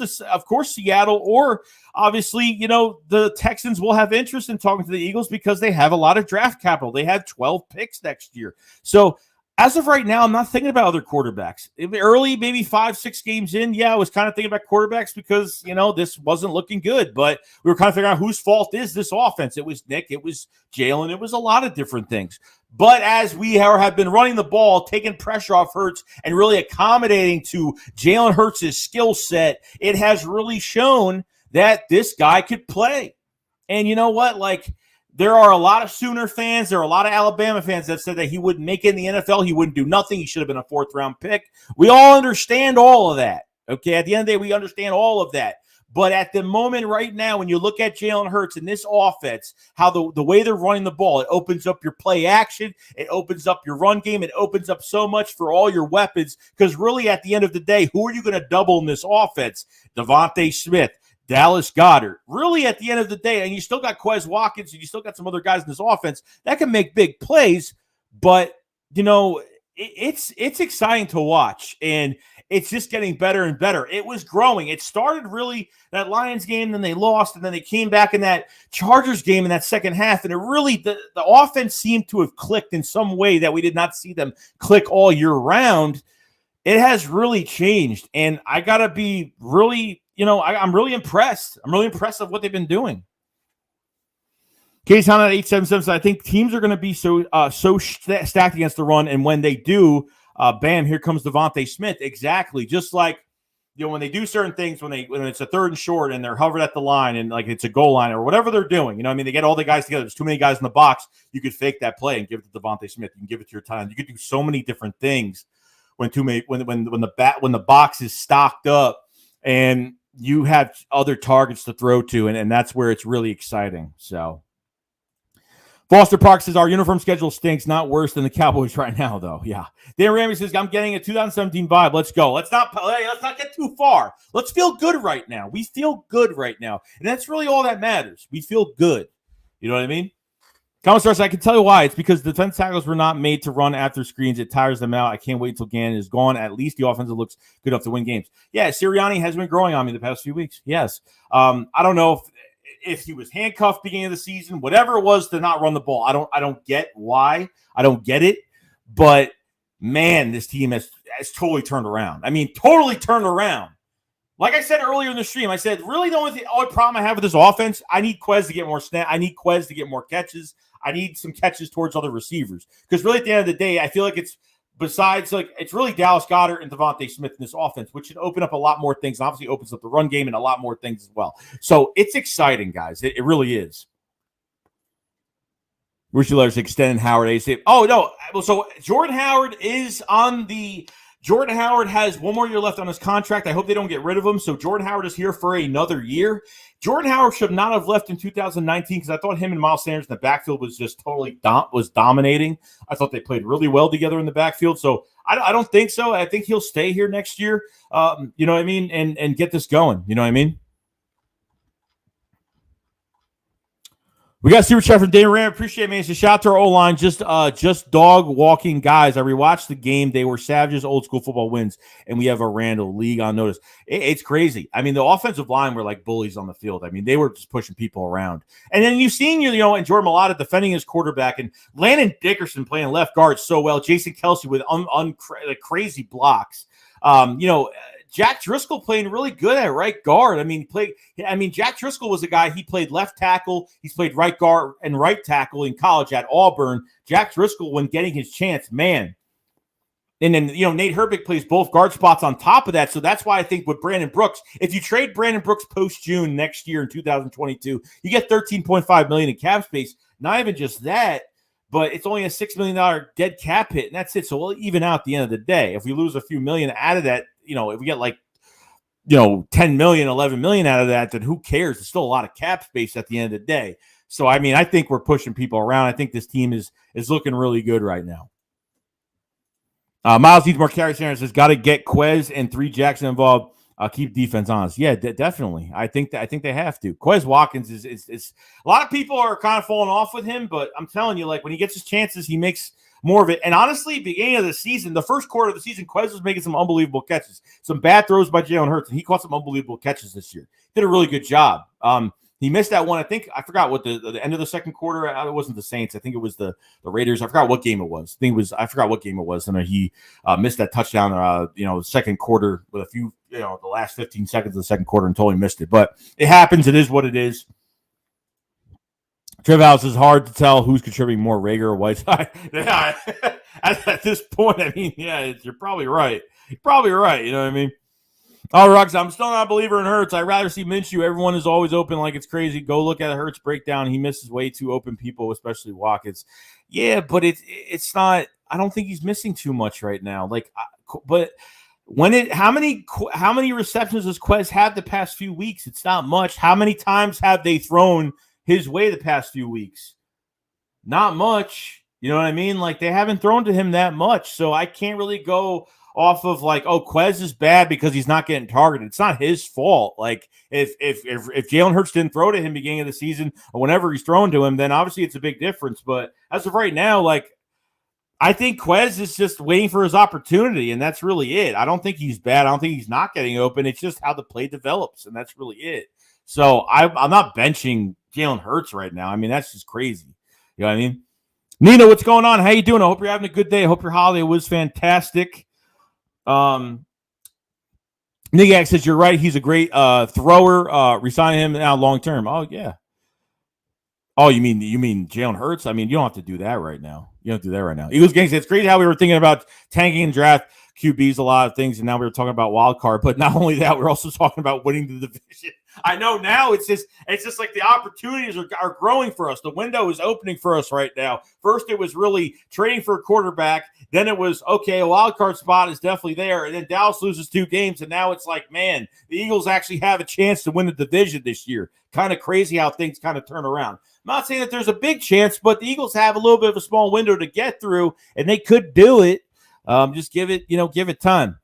A: Seattle or, obviously, the Texans will have interest in talking to the Eagles because they have a lot of draft capital. They have 12 picks next year. So, as of right now, I'm not thinking about other quarterbacks. Early, maybe 5-6 games in, I was kind of thinking about quarterbacks because, this wasn't looking good. But we were kind of figuring out whose fault is this offense. It was Nick. It was Jalen. It was a lot of different things. But as we have been running the ball, taking pressure off Hurts, and really accommodating to Jalen Hurts' skill set, it has really shown that this guy could play. And you know what? There are a lot of Sooner fans. There are a lot of Alabama fans that said that he wouldn't make it in the NFL. He wouldn't do nothing. He should have been a 4th-round pick. We all understand all of that. Okay, at the end of the day, we understand all of that. But at the moment right now, when you look at Jalen Hurts and this offense, how the way they're running the ball, it opens up your play action. It opens up your run game. It opens up so much for all your weapons because really at the end of the day, who are you going to double in this offense? Devontae Smith. Dallas Goedert. Really, at the end of the day, and you still got Quez Watkins, and you still got some other guys in this offense that can make big plays, but, it's exciting to watch, and it's just getting better and better. It was growing. It started really that Lions game, then they lost, and then they came back in that Chargers game in that second half, and it really, the offense seemed to have clicked in some way that we did not see them click all year round. It has really changed, and I got to be really I'm really impressed. I'm really impressed with what they've been doing. Case Hound at 877 says, I think teams are going to be so stacked against the run, and when they do, bam, here comes Devontae Smith. Exactly. Just like, when they do certain things, when it's a 3rd and short and they're hovered at the line and it's a goal line or whatever they're doing, they get all the guys together. There's too many guys in the box. You could fake that play and give it to Devontae Smith. You can give it to your time. You could do so many different things when the box is stocked up and you have other targets to throw to, and that's where it's really exciting. So Foster Park says, our uniform schedule stinks, not worse than the Cowboys right now, though. Yeah. Dan Ramey says, I'm getting a 2017 vibe. Let's go. Let's not get too far. Let's feel good right now. We feel good right now. And that's really all that matters. We feel good. You know what I mean? Commissar, I can tell you why. It's because the defense tackles were not made to run after screens. It tires them out. I can't wait until Gannon is gone. At least the offensive looks good enough to win games. Yeah, Sirianni has been growing on me the past few weeks. Yes. I don't know if he was handcuffed beginning of the season, whatever it was to not run the ball. I don't get why. I don't get it. But, man, this team has totally turned around. I mean, totally turned around. Like I said earlier in the stream, I said, really the only problem I have with this offense, I need Quez to get more snap. I need Quez to get more catches. I need some catches towards other receivers. Because really at the end of the day, I feel like it's really Dallas Goedert and Devontae Smith in this offense, which should open up a lot more things. And obviously opens up the run game and a lot more things as well. So it's exciting, guys. It really is. Richie Letters extending Howard ASAP. Oh, no. Well, so Jordan Howard is on the – Jordan Howard has one more year left on his contract. I hope they don't get rid of him. So Jordan Howard is here for another year. Jordan Howard should not have left in 2019 because I thought him and Miles Sanders in the backfield was just totally dominating. I thought they played really well together in the backfield. So I don't think so. I think he'll stay here next year, you know what I mean, and get this going. You know what I mean? We got super chat from Dave Ram. Appreciate it, man. It's a shout to our O-line. Just dog walking guys. I rewatched the game. They were savages. Old school football wins, and we have a Randall league on notice. It's crazy. I mean, the offensive line were like bullies on the field. I mean, they were just pushing people around. And then you've seen, and Jordan Mailata defending his quarterback, and Landon Dickerson playing left guard so well. Jason Kelsey with crazy blocks. Jack Driscoll playing really good at right guard. I mean, Jack Driscoll was a guy, he played left tackle. He's played right guard and right tackle in college at Auburn. Jack Driscoll, when getting his chance, man. And then, Nate Herbig plays both guard spots on top of that. So that's why I think with Brandon Brooks, if you trade Brandon Brooks post-June next year in 2022, you get $13.5 million in cap space. Not even just that, but it's only a $6 million dead cap hit, and that's it. So we'll even out at the end of the day. If we lose a few million out of that, if we get 10 million, 11 million out of that, then who cares? There's still a lot of cap space at the end of the day. So, I mean, I think we're pushing people around. I think this team is looking really good right now. Miles needs more carries. Says, got to get Quez and 3 Jackson involved. Keep defense honest. Yeah, definitely. I think they have to. Quez Watkins is a lot of people are kind of falling off with him, but I'm telling you, when he gets his chances, he makes more of it. And honestly, beginning of the season, the first quarter of the season, Quez was making some unbelievable catches. Some bad throws by Jalen Hurts, and he caught some unbelievable catches this year. Did a really good job. He missed that one. I forgot what the end of the second quarter. It wasn't the Saints. I think it was the Raiders. I forgot what game it was. I forgot what game it was. And he missed that touchdown. The second quarter with a few, the last 15 seconds of the second quarter, and totally missed it. But it happens. It is what it is. Trev House is hard to tell who's contributing more, Rager or Whiteside. Yeah, at this point, I mean, yeah, you're probably right. You're probably right. You know what I mean? Oh, Ruggs, I'm still not a believer in Hurts. I'd rather see Minshew. Everyone is always open like it's crazy. Go look at a Hurts breakdown. He misses way too open people, especially Watkins. Yeah, but it's not. I don't think he's missing too much right now. But how many receptions does Quez have the past few weeks? It's not much. How many times have they thrown his way the past few weeks? Not much. You know what I mean? They haven't thrown to him that much. So I can't really go off of Quez is bad because he's not getting targeted. It's not his fault. If Jalen Hurts didn't throw to him beginning of the season or whenever he's thrown to him, then obviously it's a big difference. But as of right now, I think Quez is just waiting for his opportunity, and that's really it. I don't think he's bad. I don't think he's not getting open. It's just how the play develops, and that's really it. So I'm not benching Jalen Hurts right now. I mean, that's just crazy. You know what I mean? Nina, what's going on? How you doing? I hope you're having a good day. I hope your holiday was fantastic. Nigak says you're right. He's a great thrower. Resigning him now long term. Oh yeah. Oh, you mean Jalen Hurts? I mean, you don't have to do that right now. You don't do that right now. Eagles gang says it's great how we were thinking about tanking and draft QBs, a lot of things, and now we're talking about wild card. But not only that, we're also talking about winning the division. I know now it's just like the opportunities are growing for us. The window is opening for us right now. First, it was really trading for a quarterback. Then it was, okay, a wild card spot is definitely there. And then Dallas loses 2 games, and now it's like, man, the Eagles actually have a chance to win the division this year. Kind of crazy how things kind of turn around. I'm not saying that there's a big chance, but the Eagles have a little bit of a small window to get through, and they could do it. Just give it time.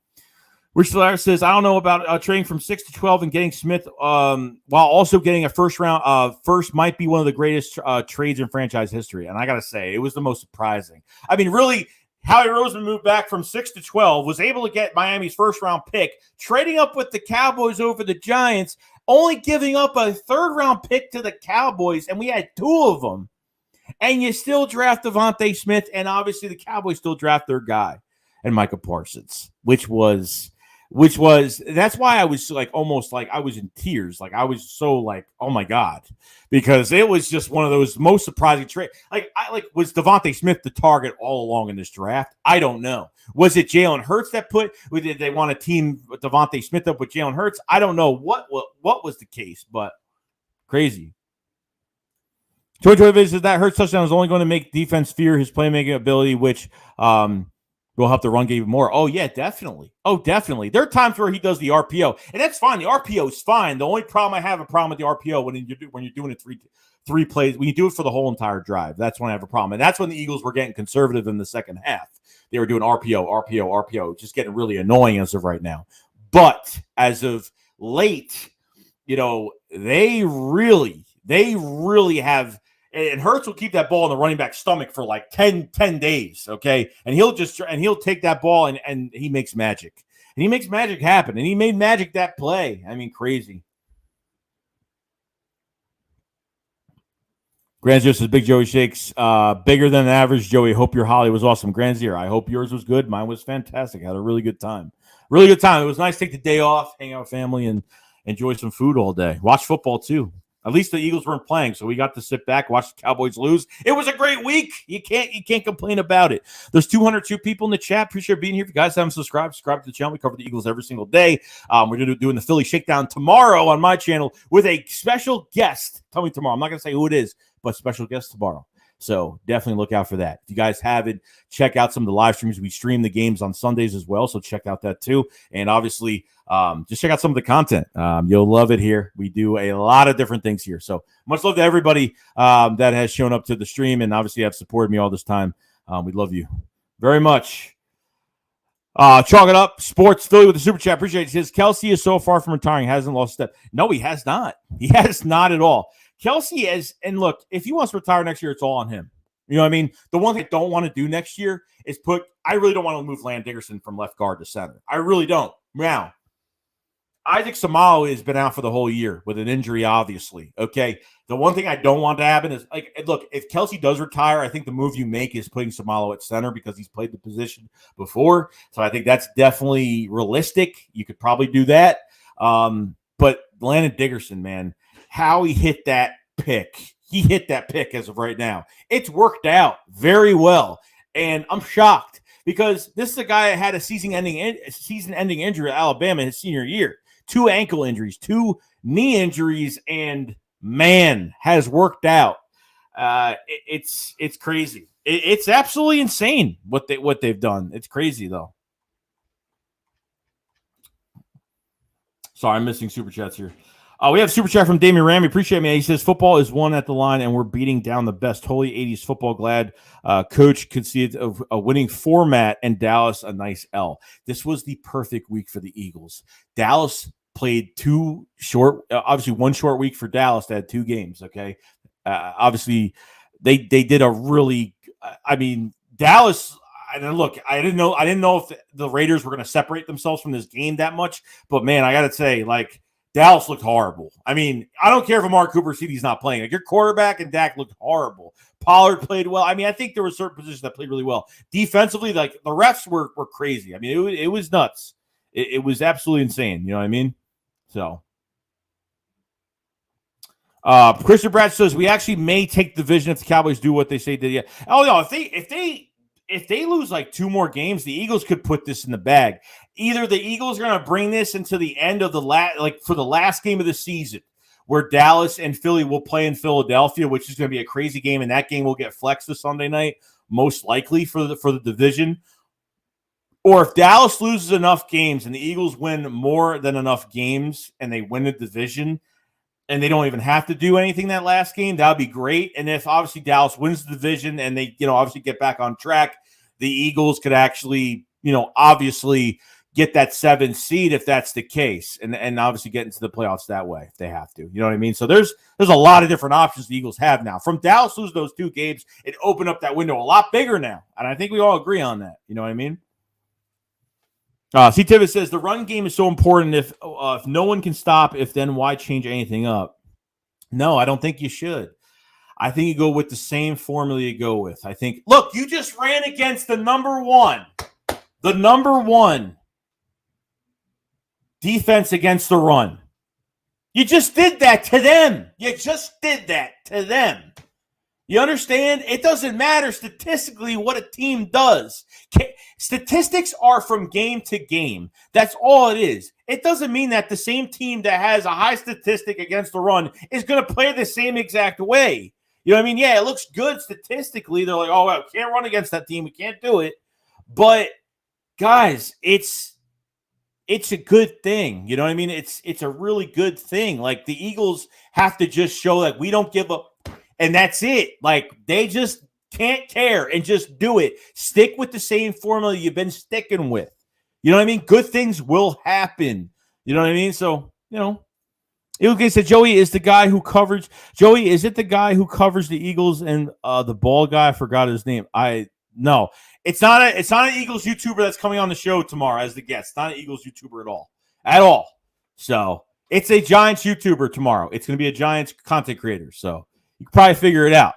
A: Rich Lair says, I don't know about trading from 6 to 12 and getting Smith while also getting a first round. First might be one of the greatest trades in franchise history. And I got to say, it was the most surprising. I mean, really, Howie Roseman moved back from 6 to 12, was able to get Miami's first round pick, trading up with the Cowboys over the Giants, only giving up a third round pick to the Cowboys. And we had 2 of them. And you still draft Devontae Smith. And obviously the Cowboys still draft their guy and Micah Parsons, which was that's why I was like almost like I was in tears. Like I was so like, oh my God, because it was just one of those most surprising trades. Was Devontae Smith the target all along in this draft? I don't know. Was it Jalen Hurts that did they want to team Devontae Smith up with Jalen Hurts? I don't know what was the case, but crazy. 2020 says that Hurts touchdown is only going to make defense fear his playmaking ability, which will help the run game even more. Oh, yeah, definitely. Oh, definitely. There are times where he does the RPO, and that's fine. The RPO is fine. The only problem I have a problem with the RPO when you're doing it three plays, when you do it for the whole entire drive, that's when I have a problem. And that's when the Eagles were getting conservative in the second half. They were doing RPO, just getting really annoying as of right now. But as of late, they really have. And Hurts will keep that ball in the running back's stomach for like 10 days, okay? And he'll take that ball and he makes magic. And he makes magic happen. And he made magic that play. I mean, crazy. Granzier says, Big Joey Shakes, bigger than average, Joey. Hope your holiday was awesome. Granzier, I hope yours was good. Mine was fantastic. I had a really good time. Really good time. It was nice to take the day off, hang out with family, and enjoy some food all day. Watch football, too. At least the Eagles weren't playing, so we got to sit back, watch the Cowboys lose. It was a great week. You can't complain about it. There's 202 people in the chat. Appreciate being here. If you guys haven't subscribe to the channel. We cover the Eagles every single day. We're doing the Philly Shakedown tomorrow on my channel with a special guest. Tell me tomorrow. I'm not going to say who it is, but special guest tomorrow. So definitely look out for that. If you guys haven't, check out some of the live streams. We stream the games on Sundays as well, so check out that too. And obviously, just check out some of the content. You'll love it here. We do a lot of different things here. So much love to everybody that has shown up to the stream and obviously have supported me all this time. We love you very much. Chalk it up. Sports Philly with the super chat. Appreciate it. He says Kelsey is so far from retiring, hasn't lost a step. No, he has not. He has not at all. Kelsey is, and look, if he wants to retire next year, it's all on him. You know what I mean? The one thing I don't want to do next year is I really don't want to move Landon Dickerson from left guard to center. I really don't. Now, Isaac Samalo has been out for the whole year with an injury, obviously. Okay. The one thing I don't want to happen is, look, if Kelsey does retire, I think the move you make is putting Samalo at center because he's played the position before. So I think that's definitely realistic. You could probably do that. But Landon Dickerson, man, how he hit that pick. He hit that pick as of right now. It's worked out very well. And I'm shocked because this is a guy that had a season-ending injury at Alabama his senior year. 2 ankle injuries, 2 knee injuries, and man, has worked out. It's crazy. It's absolutely insane what they've done. It's crazy though. Sorry, I'm missing super chats here. We have super chat from Damian Ramey. Appreciate me. He says football is won at the line, and we're beating down the best. Holy 80s football. Glad coach conceded of a winning format and Dallas a nice L. This was the perfect week for the Eagles. Dallas played obviously one short week for Dallas. They had 2 games. Okay, obviously they did a really. I mean, Dallas. And look, I didn't know if the Raiders were going to separate themselves from this game that much, but man, I got to say, Dallas looked horrible. I mean, I don't care if Amari Cooper CD's not playing. Your quarterback and Dak looked horrible. Pollard played well. I mean, I think there were certain positions that played really well. Defensively, the refs were crazy. I mean, it was nuts. It was absolutely insane. You know what I mean? So, Christian Brad says we actually may take the division if the Cowboys do what they say they did. Oh no, if they lose 2 more games, the Eagles could put this in the bag. Either the Eagles are going to bring this into the end of for the last game of the season, where Dallas and Philly will play in Philadelphia, which is going to be a crazy game, and that game will get flexed to Sunday night, most likely for the division. Or if Dallas loses enough games and the Eagles win more than enough games and they win the division, and they don't even have to do anything that last game, that would be great. And if obviously Dallas wins the division and they, obviously get back on track, the Eagles could actually, obviously get that 7th seed if that's the case, and obviously get into the playoffs that way if they have to. You know what I mean? So there's a lot of different options the Eagles have now. From Dallas losing those 2 games, it opened up that window a lot bigger now, and I think we all agree on that. You know what I mean? C. Tibbet says the run game is so important. If no one can stop, then why change anything up? No, I don't think you should. I think you go with the same formula you go with. I think, look, you just ran against the number one defense against the run. You just did that to them. You just did that to them. You understand? It doesn't matter statistically what a team does. Statistics are from game to game. That's all it is. It doesn't mean that the same team that has a high statistic against the run is going to play the same exact way. You know what I mean? Yeah, it looks good statistically. They're like, oh, well, we can't run against that team. We can't do it. But, guys, it's a good thing. You know what I mean? It's a really good thing. Like, the Eagles have to just show that we don't give up. And that's it. Like, they just can't care and just do it. Stick with the same formula you've been sticking with. You know what I mean? Good things will happen. You know what I mean? So, you know, Eagles said Joey is the guy who covers. Joey, is it the guy who covers the Eagles and the bald guy? I forgot his name. No. It's not an Eagles YouTuber that's coming on the show tomorrow as the guest. It's not an Eagles YouTuber at all. At all. So, it's a Giants YouTuber tomorrow. It's going to be a Giants content creator. So, you can probably figure it out.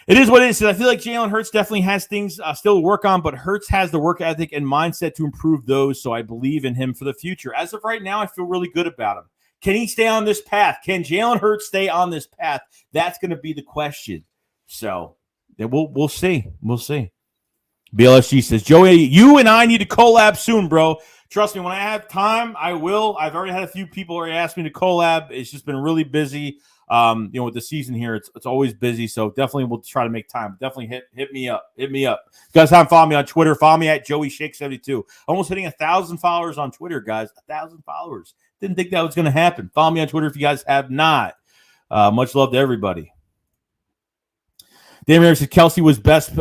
A: It is what it is. I feel like Jalen Hurts definitely has things still to work on, but Hurts has the work ethic and mindset to improve those, so I believe in him for the future. As of right now, I feel really good about him. Can he stay on this path? Can Jalen Hurts stay on this path? That's going to be the question. So we'll see. We'll see. BLSG says, Joey, you and I need to collab soon, bro. Trust me, when I have time, I will. I've already had a few people already ask me to collab. It's just been really busy. With the season here, it's always busy. So definitely we'll try to make time. Definitely hit me up. Hit me up. If you guys haven't followed me on Twitter, follow me at JoeyShake72. Almost hitting 1,000 followers on Twitter, guys. 1,000 followers. Didn't think that was going to happen. Follow me on Twitter if you guys have not. Much love to everybody. Damien said Kelsey was best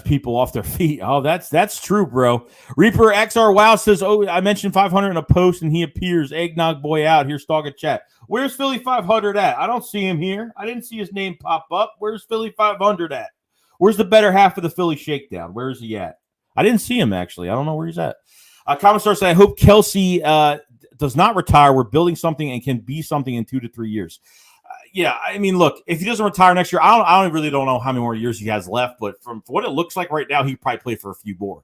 A: people off their feet. Oh, that's true, bro. Reaper XR Wow says, oh, I mentioned 500 in a post and he appears. Eggnog boy out. Here's Stalker Chat. Where's Philly 500 at? I don't see him here. I didn't see his name pop up. Where's Philly 500 at? Where's the better half of the Philly Shakedown? Where is he at? I didn't see him, actually. I don't know where he's at. Commissar said, I hope Kelsey does not retire. We're building something and can be something in 2 to 3 years. Yeah, I mean, look, if he doesn't retire next year, I really don't know how many more years he has left, but from what it looks like right now, he probably play for a few more.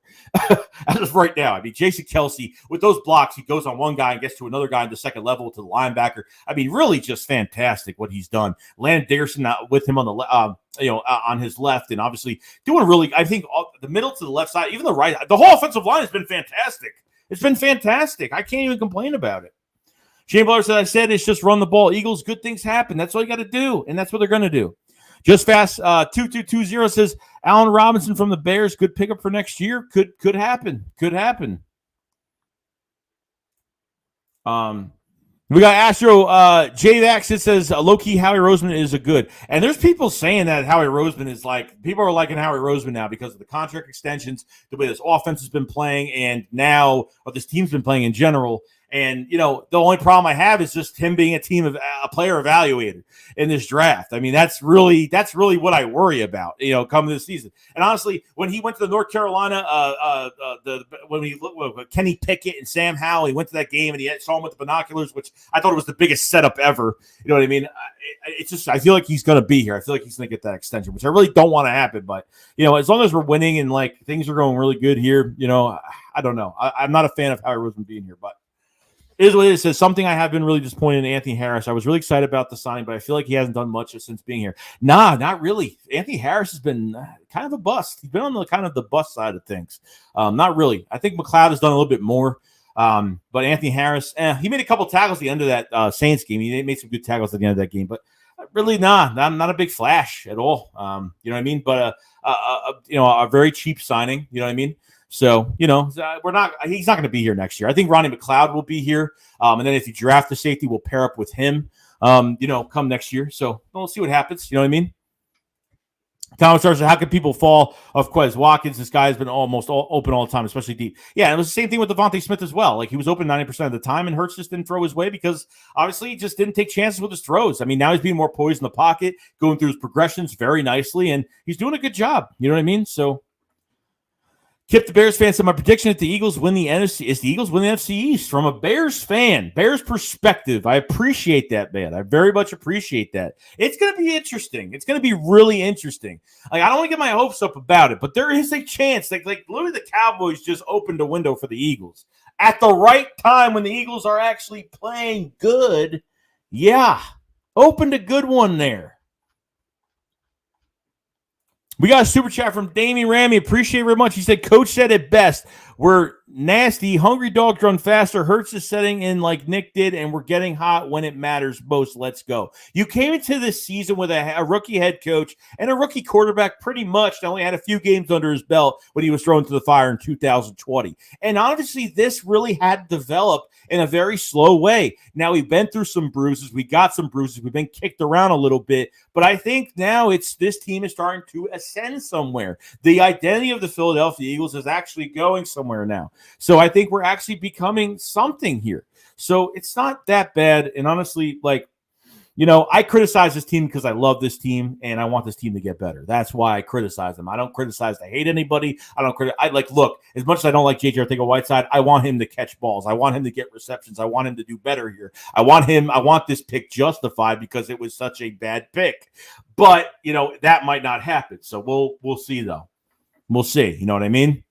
A: As of right now, I mean, Jason Kelsey, with those blocks, he goes on one guy and gets to another guy in the second level to the linebacker. I mean, really just fantastic what he's done. Landon Dickerson with him on the on his left, and obviously doing really, I think, the middle to the left side, even the right, the whole offensive line has been fantastic. It's been fantastic. I can't even complain about it. Shane Butler said, I said it's just run the ball. Eagles, good things happen. That's all you got to do, and that's what they're going to do. Just Fast 2220 says, Allen Robinson from the Bears, good pickup for next year. Could happen. Could happen. We got Astro J Vax. It says low-key Howie Roseman is a good. And there's people saying that Howie Roseman is like, people are liking Howie Roseman now because of the contract extensions, the way this offense has been playing, and now what this team's been playing in general. And, you know, the only problem I have is just him being a player evaluator in this draft. I mean, that's really what I worry about, you know, coming this season. And honestly, when he went to the North Carolina, when we looked with Kenny Pickett and Sam Howell, he went to that game and he saw him with the binoculars, which I thought it was the biggest setup ever. You know what I mean? It's just, I feel like he's going to be here. I feel like he's going to get that extension, which I really don't want to happen. But, you know, as long as we're winning and like things are going really good here, you know, I don't know. I'm not a fan of Howie Roseman being here, but it is what it is. It says something I have been really disappointed in Anthony Harris. I was really excited about the signing, but I feel like he hasn't done much since being here. Nah, not really. Anthony Harris has been kind of a bust. He's been on the kind of the bust side of things. Not really. I think McLeod has done a little bit more. But Anthony Harris, he made a couple tackles at the end of that Saints game. He made some good tackles at the end of that game, but really not a big flash at all. You know what I mean? But a very cheap signing. You know what I mean? So, you know, he's not going to be here next year. I think Ronnie McLeod will be here. And then if you draft the safety, we'll pair up with him, come next year. So we'll see what happens. You know what I mean? Thomas starts, how can people fall of Quez Watkins? This guy has been almost open all the time, especially deep. Yeah, and it was the same thing with Devontae Smith as well. Like, he was open 90% of the time, and Hurts just didn't throw his way because, obviously, he just didn't take chances with his throws. I mean, now he's being more poised in the pocket, going through his progressions very nicely, and he's doing a good job. You know what I mean? So, Kip, the Bears fan, said my prediction that the Eagles win the NFC is the Eagles win the NFC East. From a Bears fan, Bears perspective, I appreciate that, man. I very much appreciate that. It's going to be interesting. It's going to be really interesting. Like, I don't want to get my hopes up about it, but there is a chance. Like literally, the Cowboys just opened a window for the Eagles. at the right time when the Eagles are actually playing good. Yeah, opened a good one there. We got a super chat from Damien Ramey. Appreciate it very much. He said, Coach said it best. We're nasty. Hungry dogs run faster. Hurts is setting in like Nick did, and we're getting hot when it matters most. Let's go. You came into this season with a rookie head coach and a rookie quarterback pretty much. Only had a few games under his belt when he was thrown to the fire in 2020. And obviously, this really had developed in a very slow way. Now, we've been through some bruises. We got some bruises. We've been kicked around a little bit. But I think now this team is starting to ascend somewhere. The identity of the Philadelphia Eagles is actually going somewhere now. So I think we're actually becoming something here. So it's not that bad. And honestly, I criticize this team because I love this team and I want this team to get better. That's why I criticize them. I don't criticize to hate anybody. Look, as much as I don't like JJ Arcega-Whiteside, I want him to catch balls. I want him to get receptions. I want him to do better here. I want this pick justified because it was such a bad pick. But, that might not happen. So we'll see though. We'll see. You know what I mean?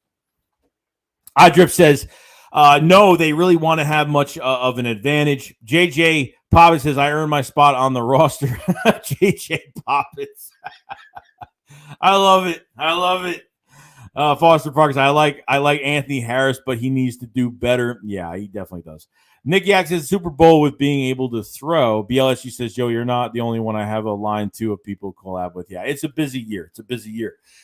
A: Idrip says, no, they really want to have much of an advantage. JJ Poppins says, I earned my spot on the roster. JJ Poppins. I love it. Foster Parks, I like Anthony Harris, but he needs to do better. Yeah, he definitely does. Nick Yak says Super Bowl with being able to throw. BLSU says, Joe, you're not the only one I have a line to of people collab with. Yeah, it's a busy year.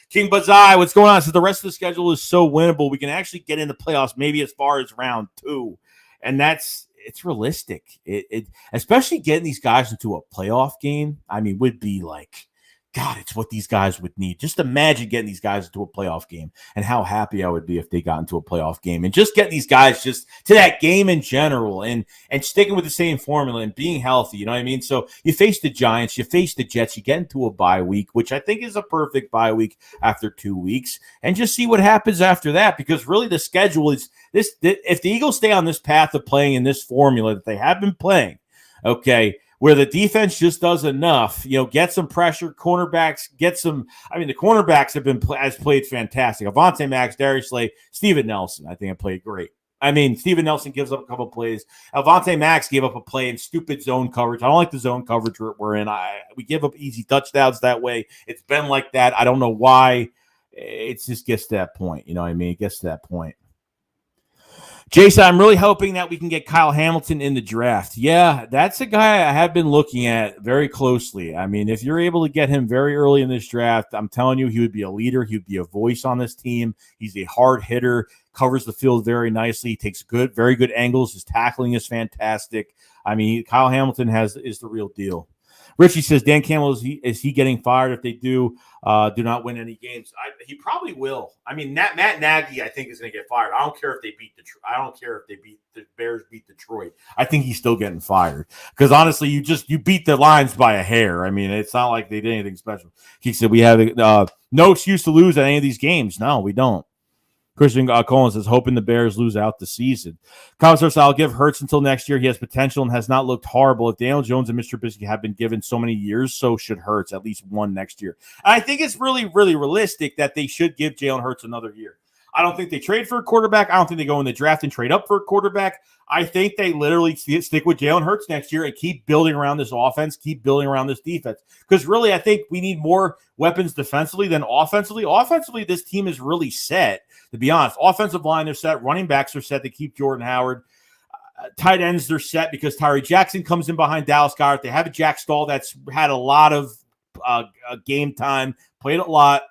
A: King Bazai, what's going on? So the rest of the schedule is so winnable. We can actually get in the playoffs maybe as far as round 2. And it's realistic. It especially getting these guys into a playoff game, would be like, God, it's what these guys would need. Just imagine getting these guys into a playoff game and how happy I would be if they got into a playoff game and just get these guys just to that game in general and sticking with the same formula and being healthy. You know what I mean? So you face the Giants, you face the Jets, you get into a bye week, which I think is a perfect bye week after 2 weeks, and just see what happens after that, because really the schedule is this. If the Eagles stay on this path of playing in this formula that they have been playing, okay, where the defense just does enough, get some pressure, cornerbacks, the cornerbacks have played fantastic. Avonte Max, Darius Slay, Steven Nelson, I think have played great. Steven Nelson gives up a couple plays. Avonte Max gave up a play in stupid zone coverage. I don't like the zone coverage we're in. We give up easy touchdowns that way. It's been like that. I don't know why. It just gets to that point. You know what I mean? It gets to that point. Jason, I'm really hoping that we can get Kyle Hamilton in the draft. Yeah, that's a guy I have been looking at very closely. If you're able to get him very early in this draft, I'm telling you, he would be a leader. He would be a voice on this team. He's a hard hitter, covers the field very nicely. He takes very good angles. His tackling is fantastic. Kyle Hamilton is the real deal. Richie says, Dan Campbell, is he getting fired if they do not win any games? He probably will. Matt Nagy, I think, is going to get fired. I don't care if they beat the Bears beat Detroit. I think he's still getting fired because honestly, you beat the Lions by a hair. It's not like they did anything special. He said we have no excuse to lose at any of these games. No, we don't. Christian Collins says, hoping the Bears lose out the season. Comments, I'll give Hurts until next year. He has potential and has not looked horrible. If Daniel Jones and Mr. Trubisky have been given so many years, so should Hurts, at least one next year. And I think it's really, really realistic that they should give Jalen Hurts another year. I don't think they trade for a quarterback. I don't think they go in the draft and trade up for a quarterback. I think they literally stick with Jalen Hurts next year and keep building around this offense, keep building around this defense. Because really, I think we need more weapons defensively than offensively. Offensively, this team is really set, to be honest. Offensive line, they're set. Running backs are set to keep Jordan Howard. Tight ends, they're set because Tyree Jackson comes in behind Dallas Goedert. They have a Jack Stahl that's had a lot of game time, played a lot.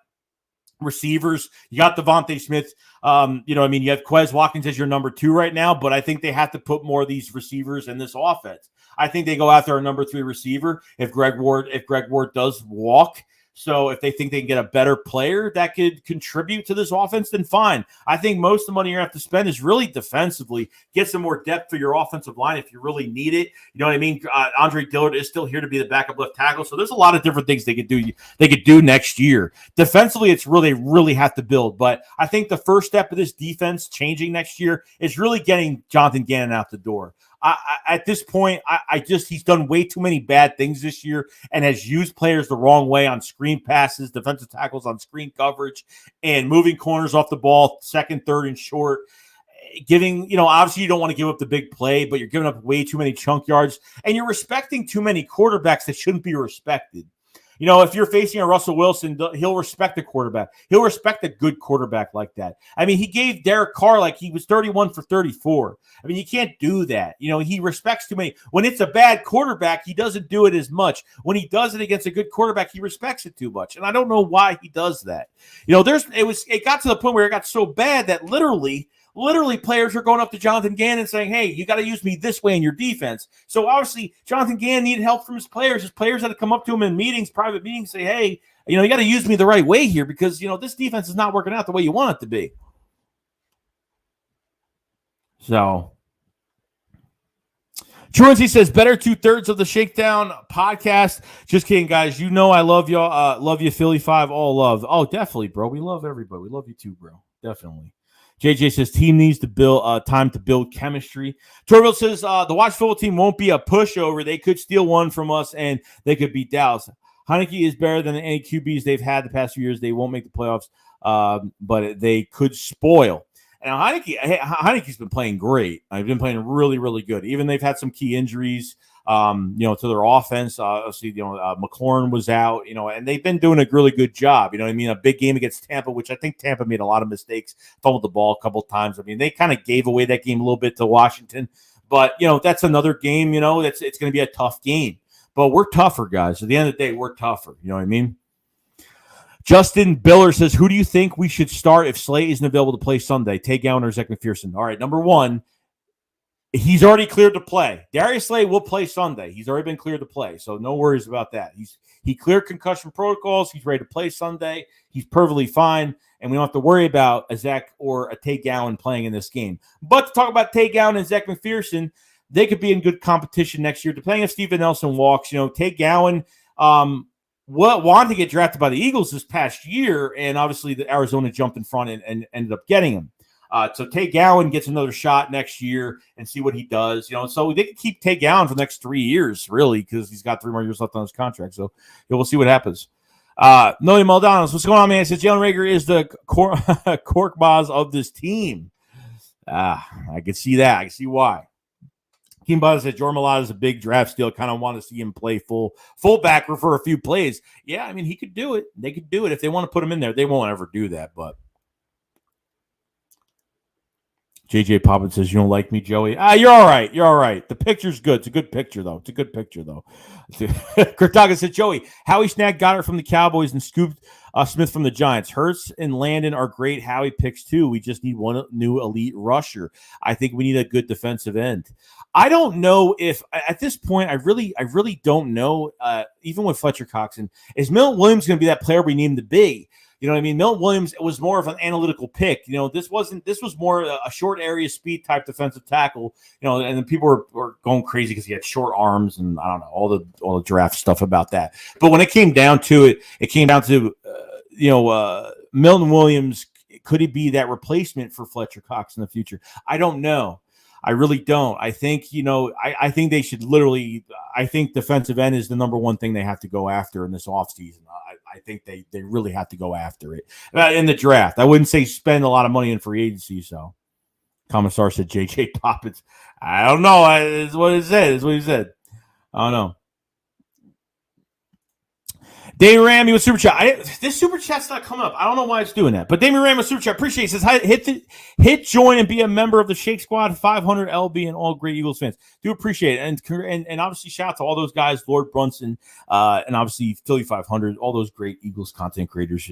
A: Receivers, you got Devontae Smith. You have Quez Watkins as your number 2 right now, but I think they have to put more of these receivers in this offense. I think they go after a number 3 receiver if Greg Ward does walk. So if they think they can get a better player that could contribute to this offense, then fine. I think most of the money you're going to have to spend is really defensively. Get some more depth for your offensive line if you really need it. You know what I mean? Andre Dillard is still here to be the backup left tackle. So there's a lot of different things they could do. They could do next year. Defensively, it's really have to build. But I think the first step of this defense changing next year is really getting Jonathan Gannon out the door. At this point, he's done way too many bad things this year and has used players the wrong way on screen passes, defensive tackles on screen coverage, and moving corners off the ball, second, third, and short. giving, obviously you don't want to give up the big play, but you're giving up way too many chunk yards, and you're respecting too many quarterbacks that shouldn't be respected. If you're facing a Russell Wilson, he'll respect a quarterback. He'll respect a good quarterback like that. I mean, he gave Derek Carr like he was 31 for 34. I mean, you can't do that. He respects too many. When it's a bad quarterback, he doesn't do it as much. When he does it against a good quarterback, he respects it too much. And I don't know why he does that. It got to the point where it got so bad that literally players are going up to Jonathan Gannon saying, hey, you got to use me this way in your defense. So obviously Jonathan Gannon needed help from his players. His players had to come up to him in private meetings, say, hey, you got to use me the right way here because, this defense is not working out the way you want it to be. So Truancy says, better 2/3 of the Shakedown podcast. Just kidding, guys. I love y'all. Love you, Philly 5. All love. Oh, definitely, bro. We love everybody. We love you too, bro. Definitely. JJ says team needs to build time to build chemistry. Torville says the Watch football team won't be a pushover. They could steal one from us and they could beat Dallas. Heineke is better than any QBs they've had the past few years. They won't make the playoffs, but they could spoil. And Heineke's been playing great. He's been playing really, really good. Even they've had some key injuries, to their offense. Obviously, McLaurin was out, and they've been doing a really good job. A big game against Tampa, which I think Tampa made a lot of mistakes, fumbled the ball a couple of times. I mean, they kind of gave away that game a little bit to Washington, but that's another game. It's going to be a tough game, but we're tougher, guys. At the end of the day, we're tougher. You know what I mean? Justin Biller says, who do you think we should start if Slay isn't available to play Sunday? Tay Gowan or Zach McPherson? All right, number one, he's already cleared to play. Darius Slay will play Sunday. He's already been cleared to play, so no worries about that. He cleared concussion protocols. He's ready to play Sunday. He's perfectly fine, and we don't have to worry about a Zach or a Tay Gowan playing in this game. But to talk about Tay Gowan and Zach McPherson, they could be in good competition next year, depending if Steven Nelson walks. Tay Gowan wanted to get drafted by the Eagles this past year, and obviously the Arizona jumped in front and ended up getting him. So Tay Gowan gets another shot next year and see what he does. So they can keep Tay Gowan for the next 3 years, really, because he's got 3 more years left on his contract. So we'll see what happens. Noe Maldona's, what's going on, man? It says Jalen Reagor is the cork boss of this team. I can see that. I can see why. Keem Buzz said Jordan Mailata is a big draft steal. Kind of want to see him play fullback for a few plays. Yeah, I mean, he could do it. They could do it if they want to put him in there. They won't ever do that, but JJ Poppins says, you don't like me, Joey? You're all right. You're all right. The picture's good. It's a good picture, though. Kurtaga says, Joey, Howie snagged Goddard from the Cowboys and scooped Smith from the Giants. Hurts and Landon are great Howie picks, too. We just need one new elite rusher. I think we need a good defensive end. I don't know if, at this point, I really don't know, even with Fletcher Cox, and is Milton Williams going to be that player we need him to be? You know what I mean? Milton Williams was more of an analytical pick. This was more a short area speed type defensive tackle, and then people were going crazy because he had short arms and I don't know, all the draft stuff about that. But when it came down to it, Milton Williams, could he be that replacement for Fletcher Cox in the future? I don't know. I really don't. I think, I think they should I think defensive end is the number one thing they have to go after in this offseason. I think they really have to go after it in the draft. I wouldn't say spend a lot of money in free agency. So Commissar said JJ Poppins. I don't know. It's what he said. I don't know. Damien Ramey with Super Chat. This Super Chat's not coming up. I don't know why it's doing that. But Damien Ramey with Super Chat. Appreciate it. Says, hit join and be a member of the Shake Squad, 500 LB, and all great Eagles fans. Do appreciate it. And obviously, shout out to all those guys, Lord Brunson, and obviously Philly 500, all those great Eagles content creators,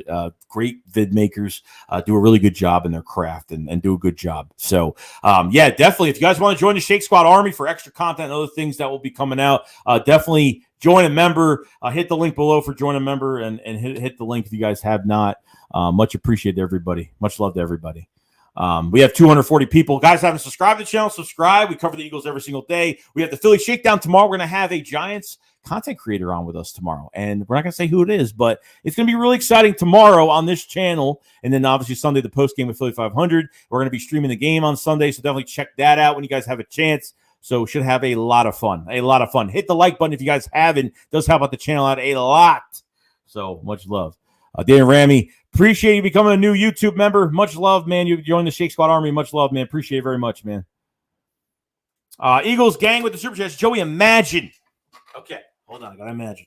A: great vid makers, do a really good job in their craft and do a good job. So, yeah, definitely. If you guys want to join the Shake Squad Army for extra content and other things that will be coming out, definitely join a member. Hit the link below for join a member and hit the link if you guys have not. Much appreciated, everybody. Much love to everybody. We have 240 people. Guys haven't subscribed to the channel, subscribe. We cover the Eagles every single day. We have the Philly Shakedown tomorrow. We're going to have a Giants content creator on with us tomorrow. And we're not going to say who it is, but it's going to be really exciting tomorrow on this channel. And then obviously Sunday, the post game with Philly 500. We're going to be streaming the game on Sunday, so definitely check that out when you guys have a chance. So should have a lot of fun. Hit the like button if you guys haven't. It does help out the channel out a lot. So much love. Dan Ramey, Appreciate you becoming a new YouTube member. Much love, man. You joined the Shake Squad Army. Much love, man. Appreciate it very much, man. Eagles gang with the Super Chats. Joey, imagine. Okay, hold on. I gotta imagine.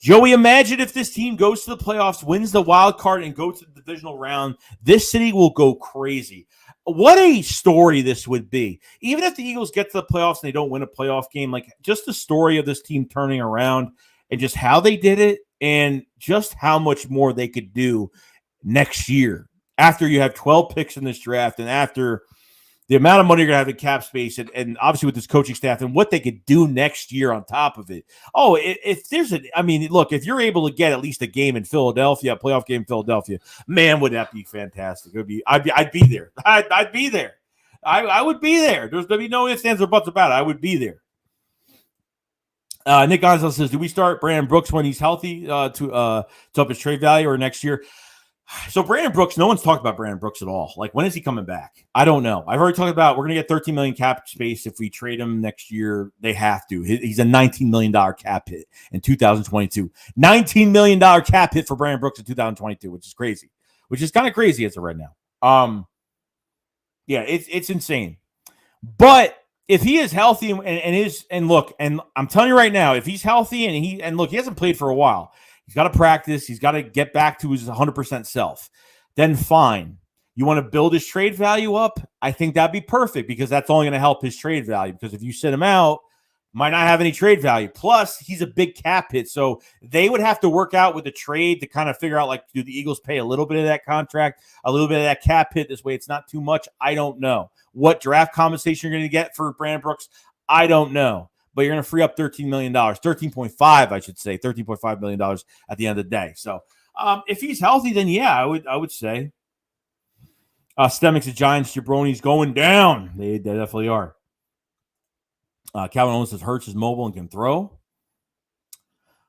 A: Joey, imagine if this team goes to the playoffs, wins the wild card, and goes to the divisional round. This city will go crazy. What a story this would be. Even if the Eagles get to the playoffs and they don't win a playoff game, like just the story of this team turning around and just how they did it and just how much more they could do next year after you have 12 picks in this draft and after the amount of money you're going to have in cap space and obviously with this coaching staff and what they could do next year on top of it. Oh, if there's look, if you're able to get at least a game in Philadelphia, a playoff game in Philadelphia, man, would that be fantastic. It would be, I'd be there. I'd be there. I would be there. There's going to be no ifs, ands, or buts about it. I would be there. Nick Gonzalez says, do we start Brandon Brooks when he's healthy to up his trade value or next year? So Brandon Brooks, no one's talked about Brandon Brooks at all. Like, when is he coming back? I don't know. I've already talked about we're going to get $13 million cap space if we trade him next year. They have to. He's a $19 million cap hit in 2022. $19 million cap hit for Brandon Brooks in 2022, which is crazy. Which is kind of crazy as of right now. Yeah, it's insane. But if he is healthy and look, and I'm telling you right now, if he's healthy and look, he hasn't played for a while. He's got to practice. He's got to get back to his 100% self. Then fine. You want to build his trade value up? I think that'd be perfect because that's only going to help his trade value. Because if you sit him out, might not have any trade value. Plus, he's a big cap hit. So they would have to work out with the trade to kind of figure out, like, do the Eagles pay a little bit of that contract, a little bit of that cap hit? This way it's not too much. I don't know. What draft compensation you're going to get for Brandon Brooks? I don't know. But you're going to free up $13 million, 13.5, I should say, $13.5 million at the end of the day. So if he's healthy, then yeah, I would say. Stemmings, the Giants, jabronis going down. They definitely are. Calvin Owens says Hurts is mobile and can throw.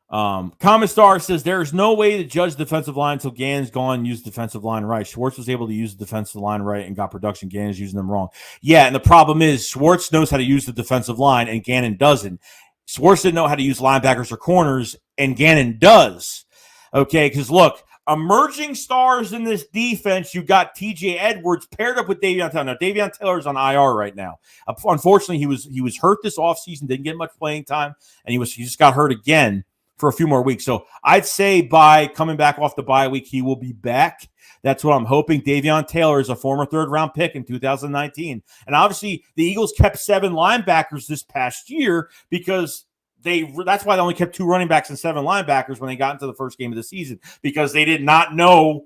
A: Common Star says there's no way to judge defensive line until Gannon's gone and used defensive line right. Schwartz was able to use the defensive line right and got production. Gannon's using them wrong. Yeah, and the problem is Schwartz knows how to use the defensive line and Gannon doesn't. Schwartz didn't know how to use linebackers or corners, and Gannon does. Okay, because look, emerging stars in this defense, you got TJ Edwards paired up with Davion Taylor. Now, Davion Taylor's on IR right now. Unfortunately, he was hurt this offseason, didn't get much playing time, and he just got hurt again for a few more weeks. So I'd say by coming back off the bye week, he will be back. That's what I'm hoping. Davion Taylor is a former third-round pick in 2019. And obviously, the Eagles kept 7 linebackers this past year because that's why they only kept 2 running backs and 7 linebackers when they got into the first game of the season, because they did not know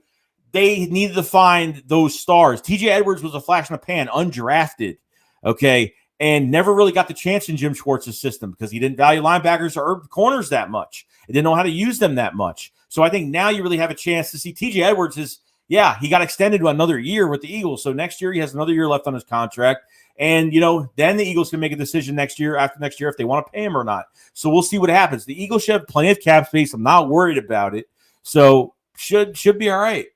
A: they needed to find those stars. TJ Edwards was a flash in the pan, undrafted, okay, and never really got the chance in Jim Schwartz's system because he didn't value linebackers or corners that much. He didn't know how to use them that much. So I think now you really have a chance to see TJ Edwards he got extended to another year with the Eagles. So next year he has another year left on his contract. And, then the Eagles can make a decision after next year if they want to pay him or not. So we'll see what happens. The Eagles should have plenty of cap space. I'm not worried about it. So should be all right.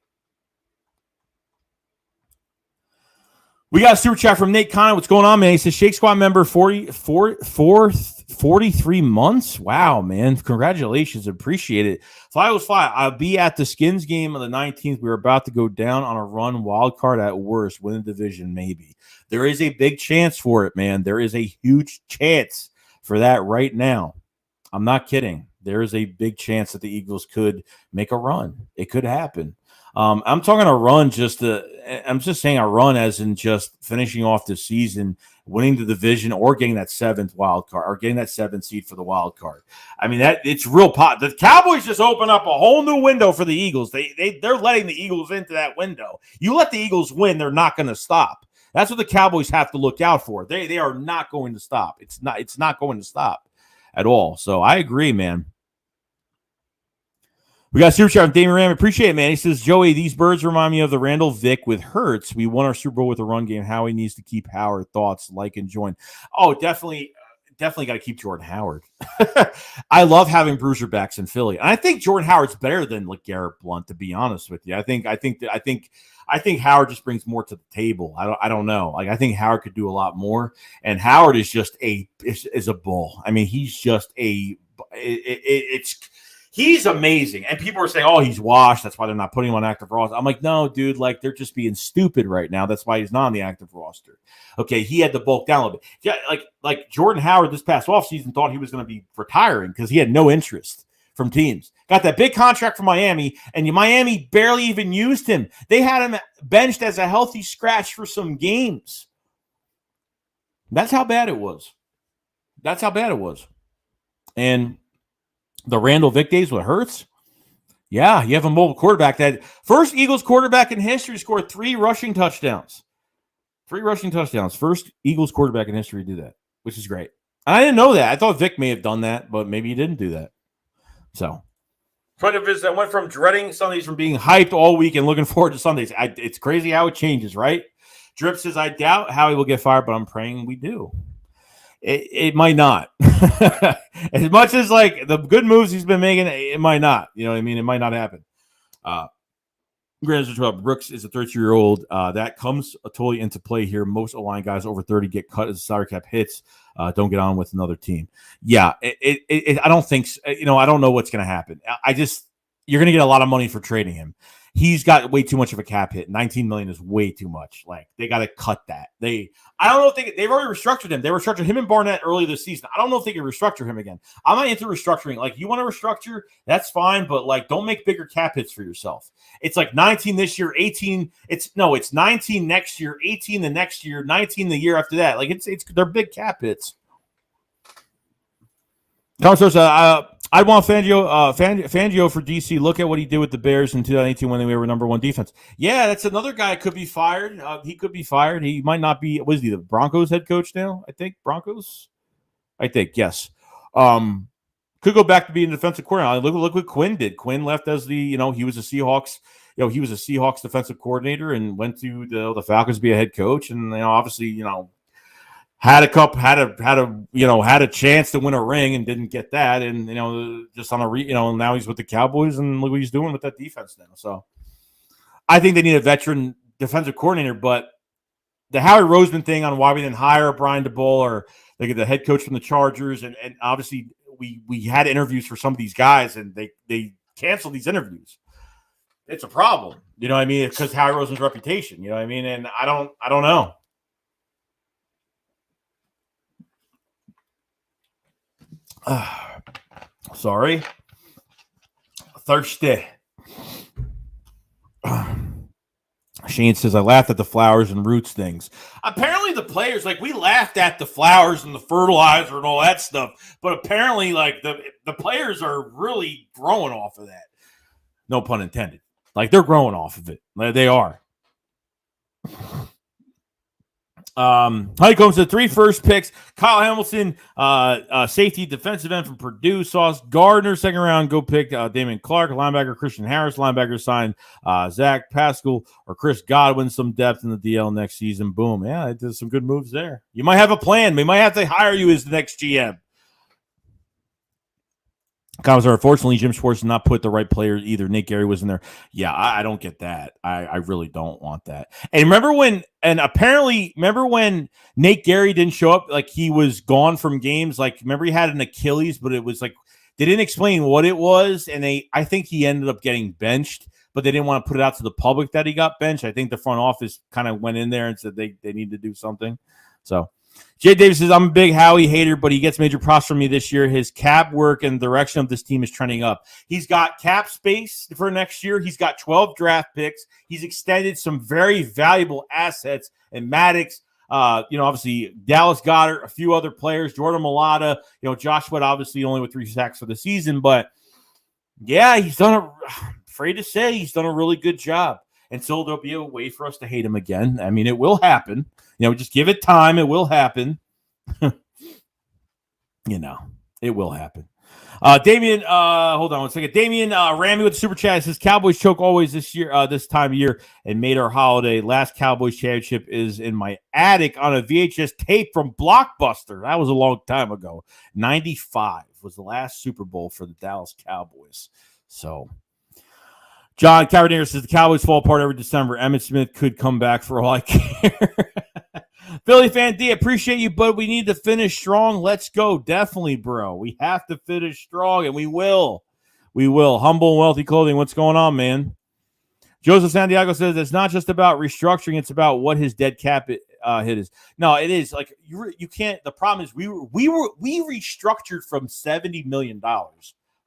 A: We got a super chat from Nate Conn. What's going on, man? He says, Shake Squad member 43 months. Wow, man. Congratulations. Appreciate it. Fly was fly. I'll be at the Skins game on the 19th. We're about to go down on a run, wild card at worst, win the division, maybe. There is a big chance for it, man. There is a huge chance for that right now. I'm not kidding. There is a big chance that the Eagles could make a run. It could happen. I'm talking a run I'm just saying a run as in just finishing off the season, winning the division, or getting that 7th wild card, or getting that 7th seed for the wild card. I mean, it's real pot. The Cowboys just open up a whole new window for the Eagles. They're letting the Eagles into that window. You let the Eagles win, they're not going to stop. That's what the Cowboys have to look out for. They are not going to stop. It's not going to stop at all. So I agree, man. We got a super chat from Damien Ram. Appreciate it, man. He says, Joey, these birds remind me of the Randall Vick with Hurts. We won our Super Bowl with a run game. Howie needs to keep Howard. Thoughts, like, and join. Oh, definitely got to keep Jordan Howard. I love having bruiser backs in Philly. And I think Jordan Howard's better than Garrett Blount, to be honest with you. I think Howard just brings more to the table. I don't know. Like, I think Howard could do a lot more. And Howard is just is a bull. I mean, he's just He's amazing. And people are saying, oh, he's washed. That's why they're not putting him on active roster. I'm like, no, dude, like they're just being stupid right now. That's why he's not on the active roster. Okay, he had to bulk down a little bit. Yeah, like Jordan Howard this past offseason thought he was going to be retiring because he had no interest from teams. Got that big contract from Miami, and Miami barely even used him. They had him benched as a healthy scratch for some games. That's how bad it was. That's how bad it was. And the Randall Vick days with Hurts, yeah, you have a mobile quarterback. That first Eagles quarterback in history scored 3 rushing touchdowns. 3 rushing touchdowns. First Eagles quarterback in history to do that, which is great. And I didn't know that. I thought Vick may have done that, but maybe he didn't do that. So, trying to visit. I went from dreading Sundays from being hyped all week and looking forward to Sundays. It's crazy how it changes, right? Drip says, I doubt Howie will get fired, but I'm praying we do. It might not. As much as like the good moves he's been making, it might not. You know what I mean? It might not happen. Brooks is a 32-year-old. That comes totally into play here. Most O-line guys over 30 get cut as the salary cap hits. Don't get on with another team. Yeah, I don't think so. I don't know what's going to happen. You're going to get a lot of money for trading him. He's got way too much of a cap hit. $19 million is way too much. Like they got to cut that. I don't know if they've already restructured him. They restructured him and Barnett early this season. I don't know if they can restructure him again. I'm not into restructuring. Like you want to restructure, that's fine, but like don't make bigger cap hits for yourself. It's like 19 this year, 18. It's 19 next year, 18 the next year, 19 the year after that. Like they're big cap hits. I want Fangio for DC. Look at what he did with the Bears in 2018 when they were number 1 defense. Yeah, that's another guy could be fired. He could be fired. He might not be. Was he the Broncos head coach now? I think Broncos. I think yes. Could go back to being defensive coordinator. Look what Quinn did. Quinn left as the he was a Seahawks. He was a Seahawks defensive coordinator and went to the Falcons to be a head coach. And obviously had a chance to win a ring and didn't get that, and just on now he's with the Cowboys and look what he's doing with that defense now. So I think they need a veteran defensive coordinator, but the Howie Roseman thing on why we didn't hire Brian DeBoer or the head coach from the Chargers, and obviously we had interviews for some of these guys and they canceled these interviews. It's a problem, you know what I mean? It's because Howie Roseman's reputation, you know what I mean? And I don't know. Sorry. Thirsty. Shane says, I laughed at the flowers and roots things. Apparently the players, we laughed at the flowers and the fertilizer and all that stuff, but apparently, the players are really growing off of that. No pun intended. They're growing off of it. They are. Honeycombs, the 3 first picks. Kyle Hamilton, safety, defensive end from Purdue. Sauce Gardner, second round. Go pick Damon Clark. Linebacker Christian Harris. Linebacker signed Zach Pascal or Chris Godwin. Some depth in the DL next season. Boom. Yeah, it did some good moves there. You might have a plan. We might have to hire you as the next GM. Comments are, unfortunately, Jim Schwartz did not put the right players either. Nate Gary was in there. Yeah, I don't get that. I really don't want that. And remember when Nate Gary didn't show up, he was gone from games. Remember he had an Achilles, but it was they didn't explain what it was. And I think he ended up getting benched, but they didn't want to put it out to the public that he got benched. I think the front office kind of went in there and said they need to do something. So Jay Davis says, I'm a big Howie hater, but he gets major props from me this year. His cap work and the direction of this team is trending up. He's got cap space for next year. He's got 12 draft picks. He's extended some very valuable assets and Maddox, obviously Dallas Goedert, a few other players, Jordan Mailata, Josh Sweat, obviously only with 3 sacks for the season. But yeah, he's done he's done a really good job. And so there'll be a way for us to hate him again. I mean, it will happen. Just give it time. It will happen. It will happen. Damian, hold on one second. Damian Ramy with the super chat says, Cowboys choke always this year, this time of year, and made our holiday. Last Cowboys championship is in my attic on a VHS tape from Blockbuster. That was a long time ago. 95 was the last Super Bowl for the Dallas Cowboys. So John Cavalier says the Cowboys fall apart every December. Emmitt Smith could come back for all I care. Philly fan D, appreciate you, but we need to finish strong. Let's go. Definitely, bro. We have to finish strong, and we will. We will. Humble and Wealthy Clothing. What's going on, man? Joseph Santiago says it's not just about restructuring; it's about what his dead cap hit is. No, it is like you can't. The problem is we restructured from $70 million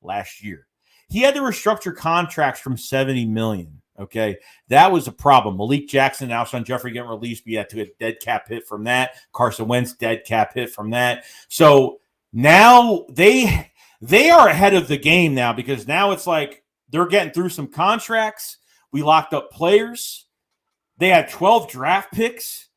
A: last year. He had to restructure contracts from $70 million. Okay, that was a problem. Malik Jackson, Alshon Jeffrey getting released. We had to get dead cap hit from that. Carson Wentz dead cap hit from that. So now they are ahead of the game now because now it's like they're getting through some contracts. We locked up players. They had 12 draft picks.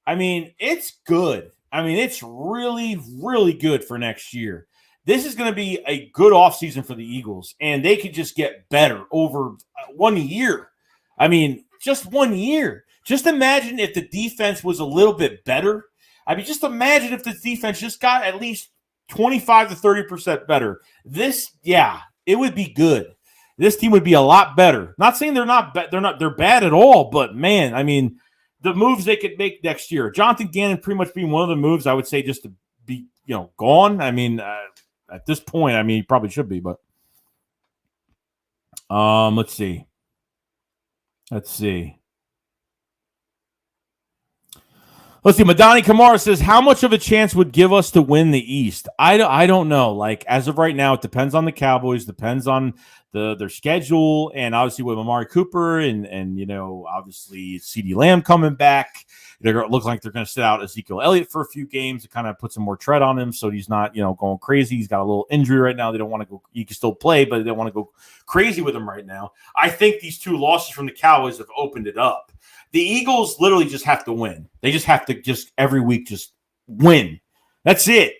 A: I mean, it's good. I mean, it's really, really good for next year. This is going to be a good offseason for the Eagles, and they could just get better over 1 year. I mean, just 1 year. Just imagine if the defense was a little bit better. I mean, just imagine if the defense just got at least 25 to 30% better. It would be good. This team would be a lot better. Not saying they're bad at all, but man, I mean, the moves they could make next year. Jonathan Gannon pretty much being one of the moves, I would say, just to be, gone. I mean, at this point, I mean, he probably should be, but let's see. Madani Kamara says, how much of a chance would give us to win the East? I don't know. Like, as of right now, it depends on the Cowboys, depends on their schedule, and obviously with Amari Cooper and obviously CeeDee Lamb coming back, they're going to look like they're going to sit out Ezekiel Elliott for a few games to kind of put some more tread on him so he's not, going crazy. He's got a little injury right now. They don't want to go – he can still play, but they don't want to go crazy with him right now. I think these two losses from the Cowboys have opened it up. The Eagles literally just have to win. They just have to every week just win. That's it.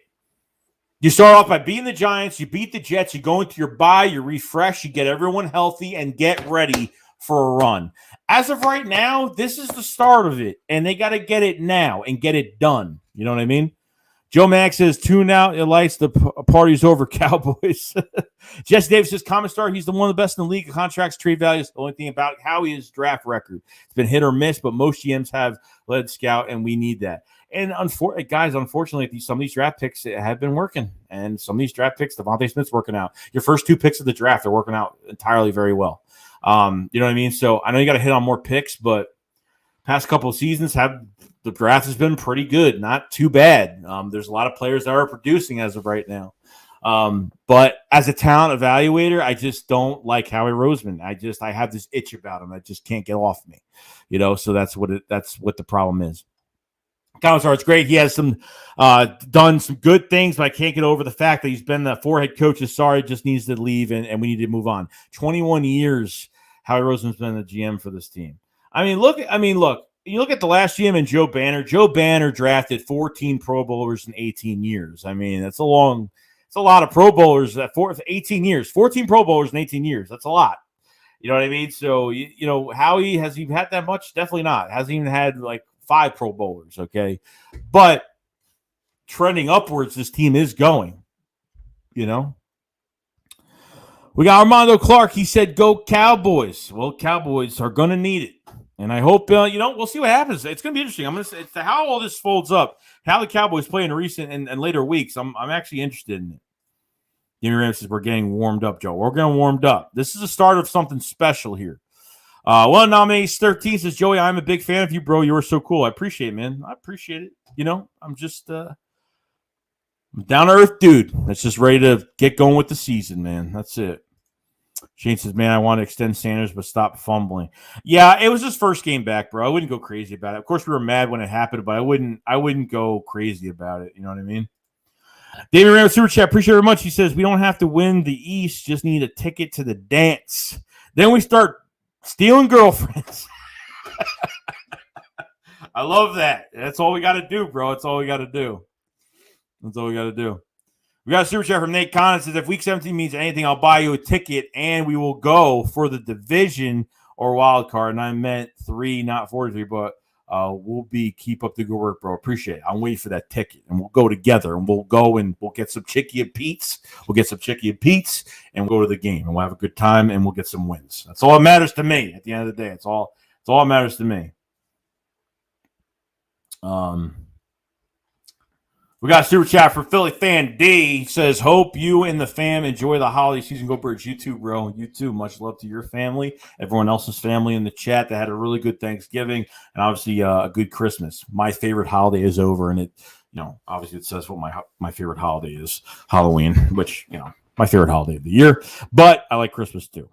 A: You start off by beating the Giants, you beat the Jets, you go into your bye, you refresh, you get everyone healthy, and get ready for a run. As of right now, this is the start of it, and they got to get it now and get it done. You know what I mean? Joe Mack says, tune out, it lights, the party's over, Cowboys. Jesse Davis says, common star, he's one of the best in the league. Contracts, trade values, the only thing about how he is draft record. It's been hit or miss, but most GMs have led scout, and we need that. And unfortunately, some of these draft picks have been working. And some of these draft picks, Devontae Smith's working out. Your first two picks of the draft are working out entirely very well. You know what I mean? So I know you got to hit on more picks, but past couple of seasons the draft has been pretty good. Not too bad. There's a lot of players that are producing as of right now. But as a talent evaluator, I just don't like Howie Roseman. I have this itch about him. I just can't get off me, so that's what the problem is. It's great. He has done some good things, but I can't get over the fact that he's been the four-head coach. Sorry, just needs to leave, and we need to move on. 21 years, Howie Roseman's been the GM for this team. Look. You look at the last GM and Joe Banner. Joe Banner drafted 14 Pro Bowlers in 18 years. It's a lot of Pro Bowlers for 18 years. 14 Pro Bowlers in 18 years. That's a lot. You know what I mean? So, Howie, has he had that much? Definitely not. Hasn't even had like 5 Pro Bowlers, okay? But trending upwards, this team is going, We got Armando Clark. He said, go Cowboys. Well, Cowboys are going to need it. And I hope, we'll see what happens. It's going to be interesting. It's how all this folds up, how the Cowboys play in recent and later weeks. I'm actually interested in it. Jimmy Ram says, we're getting warmed up, Joe. We're getting warmed up. This is the start of something special here. Nominates 13 says, Joey, I'm a big fan of you, bro. You were so cool. I appreciate it, man. I appreciate it. I'm just I'm down to earth dude. That's just ready to get going with the season, man. That's it. Shane says, man, I want to extend Sanders, but stop fumbling. Yeah, it was his first game back, bro. I wouldn't go crazy about it. Of course, we were mad when it happened, but I wouldn't go crazy about it. You know what I mean? David Ramos Super Chat, appreciate it very much. He says, we don't have to win the East, just need a ticket to the dance. Then we start stealing girlfriends. I love that. That's all we got to do, bro. That's all we got to do. We got a super chat from Nate Conn. It says, if week 17 means anything, I'll buy you a ticket and we will go for the division or wild card. And I meant 3, not 43, but we'll keep up the good work, bro. Appreciate it. I'm waiting for that ticket and we'll go together and we'll go and we'll get some Chicky and Pete's. And we'll go to the game and we'll have a good time and we'll get some wins. That's all that matters to me at the end of the day. It's all that matters to me. We got a super chat for Philly fan D. He says, hope you and the fam enjoy the holiday season. Go Birds. You too, bro. You too. Much love to your family, everyone else's family in the chat that had a really good Thanksgiving and obviously a good Christmas. My favorite holiday is over, and it, obviously it says what my favorite holiday is, Halloween, which, my favorite holiday of the year, but I like Christmas too.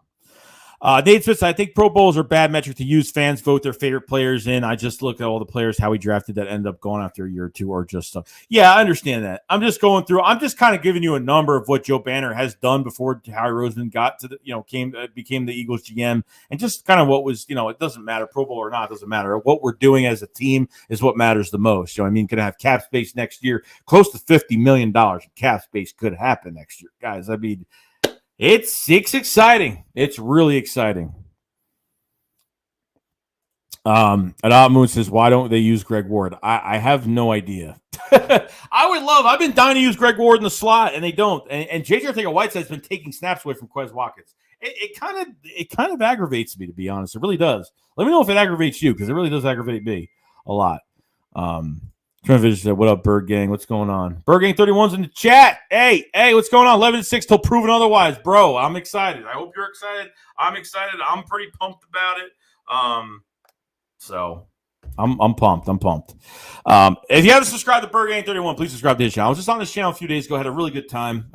A: Nate Smith, I think Pro Bowls are a bad metric to use. Fans vote their favorite players in. I just look at all the players, how we drafted that ended up going after a year or two, or just yeah, I understand that. I'm just going through. I'm just kind of giving you a number of what Joe Banner has done before Howie Roseman got to the became the Eagles GM, and just kind of what was it doesn't matter, Pro Bowl or not, it doesn't matter. What we're doing as a team is what matters the most. Going to have cap space next year, close to $50 million in cap space could happen next year, guys. I mean. It's exciting. It's really exciting. Adab Moon says, why don't they use Greg Ward? I have no idea. I've been dying to use Greg Ward in the slot, and they don't. And JJ Ortega-Whiteside has been taking snaps away from Quez Watkins. It kind of aggravates me, to be honest. It really does. Let me know if it aggravates you, because it really does aggravate me a lot. Trevor said, what up, Bird Gang? What's going on? Bird Gang 31's in the chat. Hey, what's going on? 11-6 till proven otherwise. Bro, I'm excited. I hope you're excited. I'm excited. I'm pretty pumped about it. So I'm pumped. If you haven't subscribed to Bird Gang 31, please subscribe to his channel. I was just on this channel a few days ago. Had a really good time.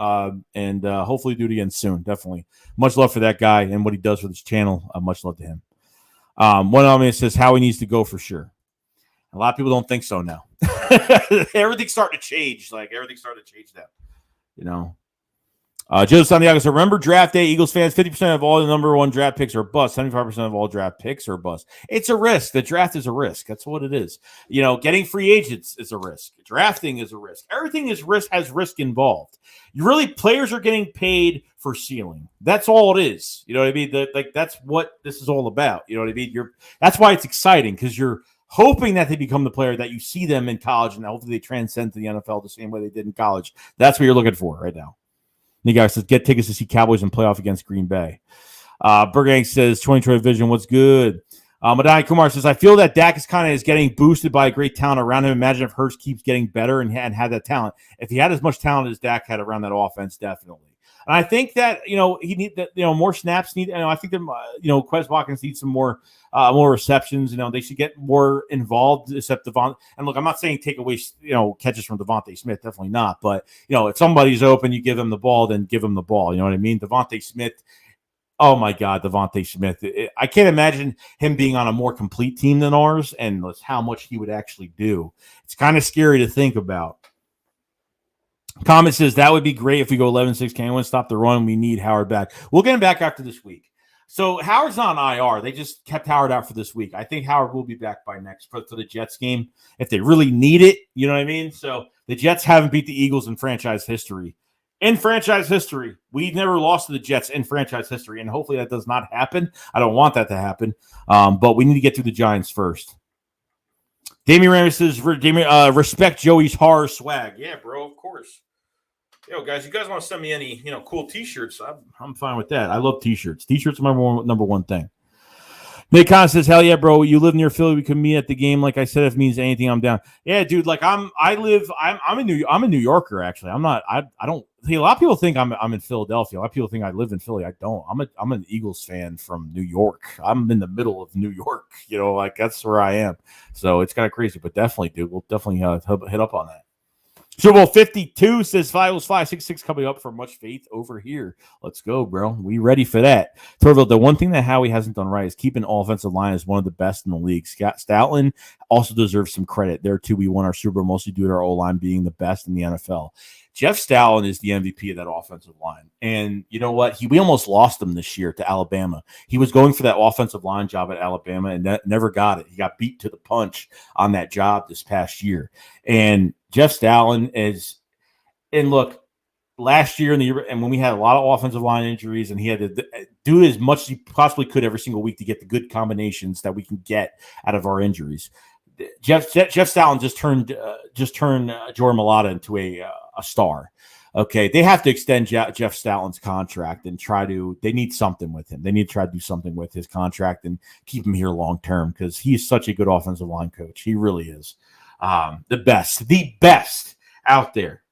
A: And hopefully do it again soon. Definitely. Much love for that guy and what he does for this channel. Much love to him. One of them says how he needs to go for sure. A lot of people don't think so now. Everything's starting to change. Everything's starting to change now. Joe Santiago said, remember draft day, Eagles fans, 50% of all the number one draft picks are bust. 75% of all draft picks are bust. It's a risk. The draft is a risk. That's what it is. Getting free agents is a risk. Drafting is a risk. Everything is risk, has risk involved. Players are getting paid for ceiling. That's all it is. You know what I mean? That's what this is all about. You know what I mean? That's why it's exciting, because you're hoping that they become the player that you see them in college, and hopefully they transcend to the NFL the same way they did in college. That's what you're looking for right now. Nick guy says, get tickets to see Cowboys and playoff against Green Bay. Bergang says, 2020 vision, what's good? Madani Kumar says, I feel that Dak is getting boosted by a great talent around him. Imagine if Hurts keeps getting better and had that talent. If he had as much talent as Dak had around that offense, definitely. And I think that, he need that, more snaps need, I think that, Quez Watkins needs some more receptions. They should get more involved, except Devon. And look, I'm not saying take away, catches from Devontae Smith, definitely not. But, if somebody's open, you give him the ball, then give him the ball. You know what I mean? Devontae Smith. Oh my God, Devontae Smith. I can't imagine him being on a more complete team than ours and how much he would actually do. It's kind of scary to think about. Comment says, that would be great if we go 11-6. Can anyone stop the run? We need Howard back. We'll get him back after this week. So Howard's on IR. They just kept Howard out for this week. I think Howard will be back by next for the Jets game if they really need it. You know what I mean? So the Jets haven't beat the Eagles in franchise history. In franchise history, we've never lost to the Jets in franchise history, and hopefully that does not happen. I don't want that to happen, but we need to get through the Giants first. Damian Ramos says, respect Joey's horror swag. Yeah, bro, of course. Yo, guys, you guys want to send me any, cool T-shirts? I'm fine with that. I love T-shirts. T-shirts are my number one thing. Nick Khan says, hell yeah, bro. You live near Philly. We can meet at the game. Like I said, if it means anything, I'm down. Yeah, dude. I'm a New Yorker, actually. I'm not. I don't. See, a lot of people think I'm in Philadelphia. A lot of people think I live in Philly. I don't. I'm an Eagles fan from New York. I'm in the middle of New York. That's where I am. So it's kind of crazy, but definitely, dude. We'll definitely hit up on that. Super Bowl 52 says 50566 coming up for much faith over here. Let's go, bro. We ready for that. Torville, the one thing that Howie hasn't done right is keeping offensive line as one of the best in the league. Scott Stoutland also deserves some credit. There, too, we won our Super Bowl mostly due to our O-line being the best in the NFL. Jeff Stoutland is the MVP of that offensive line. And you know what? We almost lost him this year to Alabama. He was going for that offensive line job at Alabama and never got it. He got beat to the punch on that job this past year. And Jeff Stoutland is – and look, last year and when we had a lot of offensive line injuries and he had to do as much as he possibly could every single week to get the good combinations that we can get out of our injuries. Jeff Stoutland just turned Jordan Mailata into a star. Okay, they have to extend Jeff Stoutland's contract and they need something with him. They need to try to do something with his contract and keep him here long term because he's such a good offensive line coach. He really is the best out there.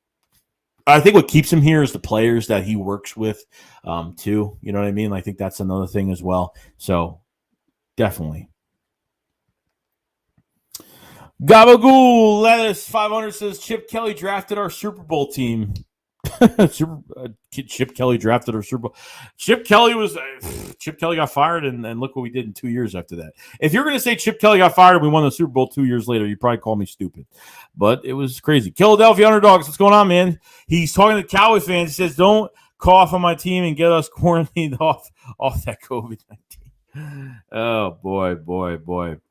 A: I think what keeps him here is the players that he works with, too. You know what I mean? I think that's another thing as well. So definitely. Gabagool Lettuce 500 says Chip Kelly drafted our Super Bowl team. Chip Kelly drafted our Super Bowl. Chip Kelly got fired, and look what we did in 2 years after that. If you're going to say Chip Kelly got fired and we won the Super Bowl 2 years later, you probably call me stupid. But it was crazy. Philadelphia Underdogs, what's going on, man? He's talking to Cowboy fans. He says, "Don't cough on my team and get us quarantined off that COVID-19." Oh boy.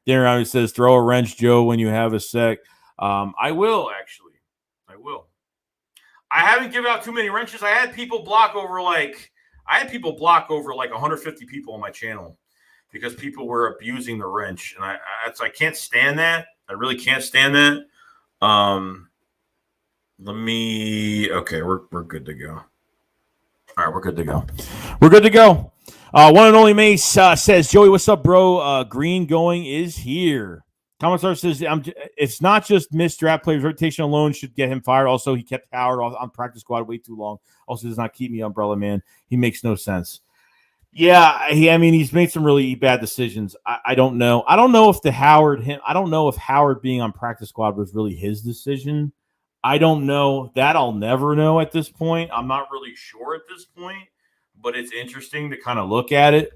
A: Dan Round says, "Throw a wrench, Joe, when you have a sec." I will actually. I haven't given out too many wrenches. I had people block over like 150 people on my channel because people were abusing the wrench, and I can't stand that. I really can't stand that. We're good to go. All right, we're good to go. One and only Mace says, "Joey, what's up, bro? Green going is here." Commissar says, "It's not just missed draft players. Rotation alone should get him fired. Also, he kept Howard on practice squad way too long. Also, does not keep me umbrella man. He makes no sense." Yeah, he's made some really bad decisions. I don't know. I don't know if I don't know if Howard being on practice squad was really his decision. I don't know. That I'll never know at this point. I'm not really sure at this point, but it's interesting to kind of look at it.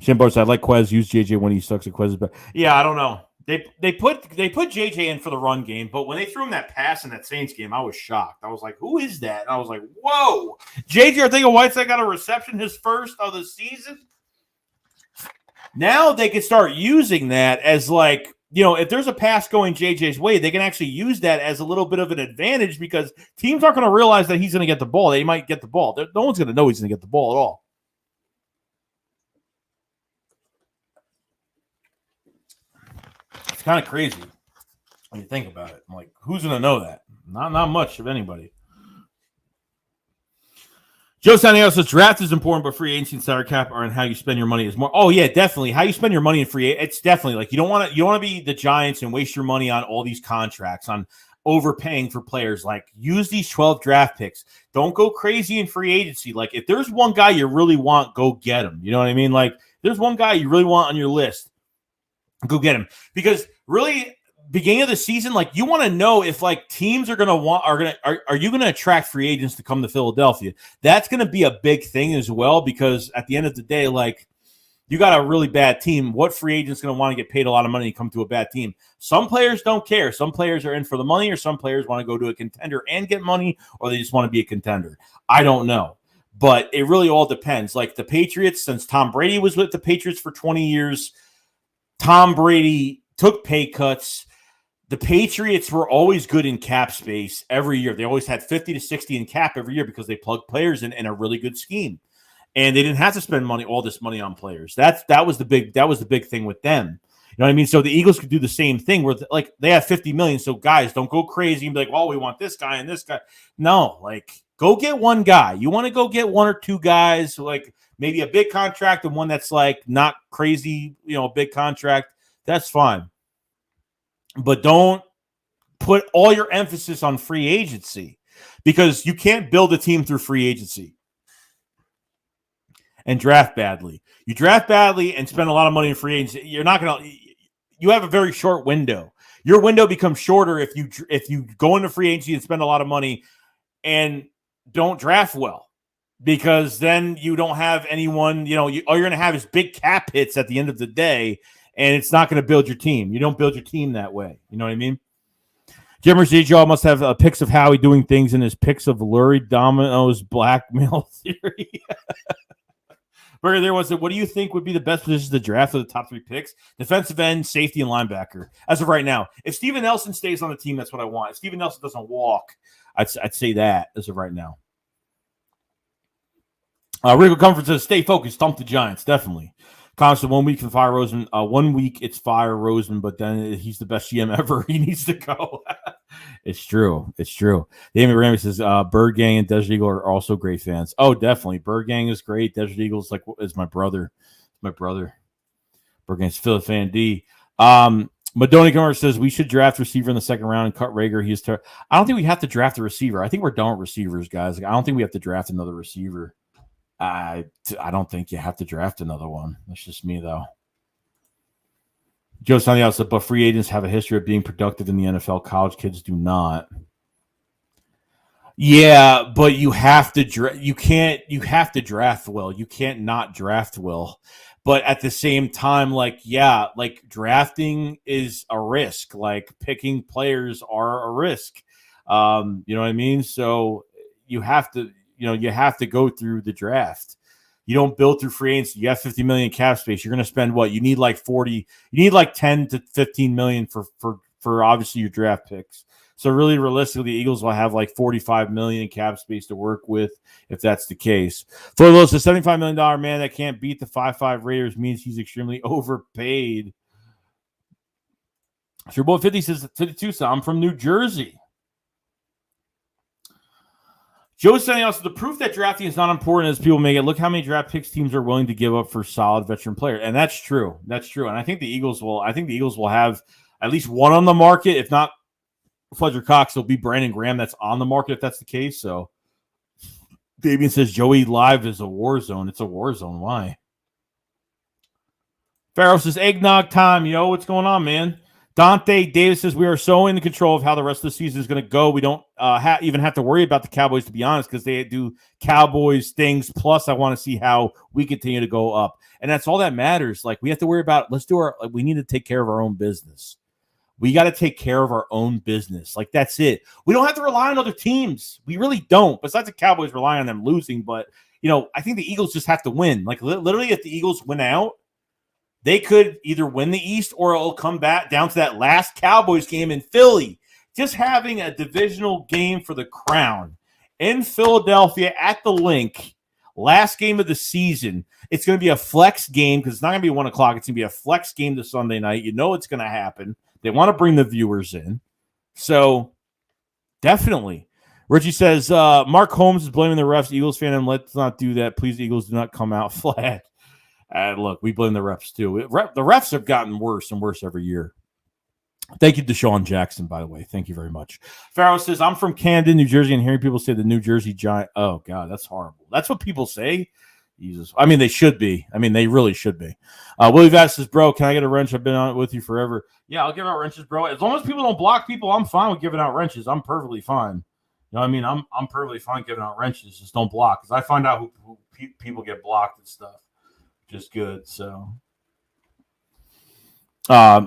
A: Shimbar said, "I like Quez. Use JJ when he sucks at Quez." But yeah, I don't know. They put JJ in for the run game, but when they threw him that pass in that Saints game, I was shocked. I was like, "Who is that?" And I was like, "Whoa, JJ Arcega-Whiteside got a reception, his first of the season." Now they can start using that as like, if there's a pass going JJ's way, they can actually use that as a little bit of an advantage because teams aren't going to realize that he's going to get the ball. They might get the ball. No one's going to know he's going to get the ball at all. It's kind of crazy when you think about it. I'm like, who's going to know that? Not much of anybody. Joe Santiago says draft is important, but free agency and salary cap are in how you spend your money is more. Oh yeah, definitely. How you spend your money in free, it's definitely like you don't want to be the Giants and waste your money on all these contracts, on overpaying for players. Like use these 12 draft picks. Don't go crazy in free agency. Like if there's one guy you really want, go get him. You know what I mean? Like there's one guy you really want on your list, go get him. Because really, beginning of the season, like you want to know if like teams are you going to attract free agents to come to Philadelphia? That's going to be a big thing as well, because at the end of the day, like you got a really bad team. What free agent's going to want to get paid a lot of money to come to a bad team? Some players don't care. Some players are in for the money, or some players want to go to a contender and get money, or they just want to be a contender. I don't know. But it really all depends. Like the Patriots, since Tom Brady was with the Patriots for 20 years, Tom Brady took pay cuts. The Patriots were always good in cap space every year. They always had 50 to 60 in cap every year because they plugged players in a really good scheme. And they didn't have to spend all this money on players. That was the big thing with them. You know what I mean? So the Eagles could do the same thing where like they have 50 million. So guys, don't go crazy and be like, "Oh, we want this guy and this guy." No, like go get one guy. You want to go get one or two guys, like maybe a big contract and one that's like not crazy, a big contract. That's fine. But don't put all your emphasis on free agency, because you can't build a team through free agency and draft badly. You draft badly and spend a lot of money in free agency. You're not going to. You have a very short window. Your window becomes shorter if you go into free agency and spend a lot of money and don't draft well, because then you don't have anyone. All you're going to have is big cap hits at the end of the day. And it's not going to build your team. You don't build your team that way. You know what I mean? Jim Residual must have pics of Howie doing things in his pics of Lurie Domino's blackmail theory. Burger there was, what do you think would be the best positions to draft for the top 3 picks? Defensive end, safety, and linebacker. As of right now, if Steven Nelson stays on the team, that's what I want. If Steven Nelson doesn't walk, I'd say that as of right now. Rico Comfort says, "Stay focused, thump the Giants." Definitely. Constant 1 week for fire Roseman. 1 week it's fire Roseman, but then he's the best GM ever. He needs to go. It's true. David Ramey says Bird Gang and Desert Eagle are also great fans. Oh, definitely. Bird Gang is great. Desert Eagle is my brother. Bird Gang's Philip Fan D. Madoni Comer says we should draft receiver in the second round and cut Rager. I don't think we have to draft a receiver. I think we're done with receivers, guys. I don't think we have to draft another receiver. I don't think you have to draft another one. That's just me, though. Joe Santiago said, but free agents have a history of being productive in the NFL. College kids do not. Yeah, but you have to you have to draft well. You can't not draft well. But at the same time, like drafting is a risk. Like picking players are a risk. You know what I mean? So you have to go through the draft. You don't build through free agency. You have 50 million cap space. You're going to spend what? You need like 40. You need like 10 to 15 million for obviously your draft picks. So really, realistically, the Eagles will have like 45 million cap space to work with if that's the case. For those, the $75 million man that can't beat the 5-5 Raiders means he's extremely overpaid. Sure, Boy 50 says 52. So I'm from New Jersey. Joe saying also the proof that drafting is not important as people make it. Look how many draft picks teams are willing to give up for solid veteran players, and that's true. That's true. And I think the Eagles will have at least one on the market, if not Fletcher Cox. There'll be Brandon Graham that's on the market if that's the case. So Fabian says Joey Live is a war zone. It's a war zone. Why? Pharaoh says eggnog time. Yo, what's going on, man? Dante Davis says we are so in control of how the rest of the season is going to go. We don't even have to worry about the Cowboys, to be honest, because they do Cowboys things. Plus, I want to see how we continue to go up, and that's all that matters. Like we have to worry about. We need to take care of our own business. We got to take care of our own business. Like that's it. We don't have to rely on other teams. We really don't. Besides the Cowboys rely on them losing, but I think the Eagles just have to win. Like literally, if the Eagles win out, they could either win the East or it'll come back down to that last Cowboys game in Philly. Just having a divisional game for the crown in Philadelphia at the Link, last game of the season. It's going to be a flex game because it's not going to be 1 o'clock. It's going to be a flex game this Sunday night. You know it's going to happen. They want to bring the viewers in. So definitely. Richie says, Mark Holmes is blaming the refs. Eagles fan, and let's not do that. Please, Eagles, do not come out flat. Look, we blame the refs too. The refs have gotten worse and worse every year. Thank you, Deshaun Jackson, by the way. Thank you very much. Pharaoh says, I'm from Camden, New Jersey, and hearing people say the New Jersey Giant. Oh, God, that's horrible. That's what people say? Jesus. I mean, they should be. I mean, they really should be. Willie Vass says, bro, can I get a wrench? I've been on it with you forever. Yeah, I'll give out wrenches, bro. As long as people don't block people, I'm fine with giving out wrenches. I'm perfectly fine. You know what I mean? I'm perfectly fine giving out wrenches. Just don't block. Because I find out who people get blocked and stuff. Just good. So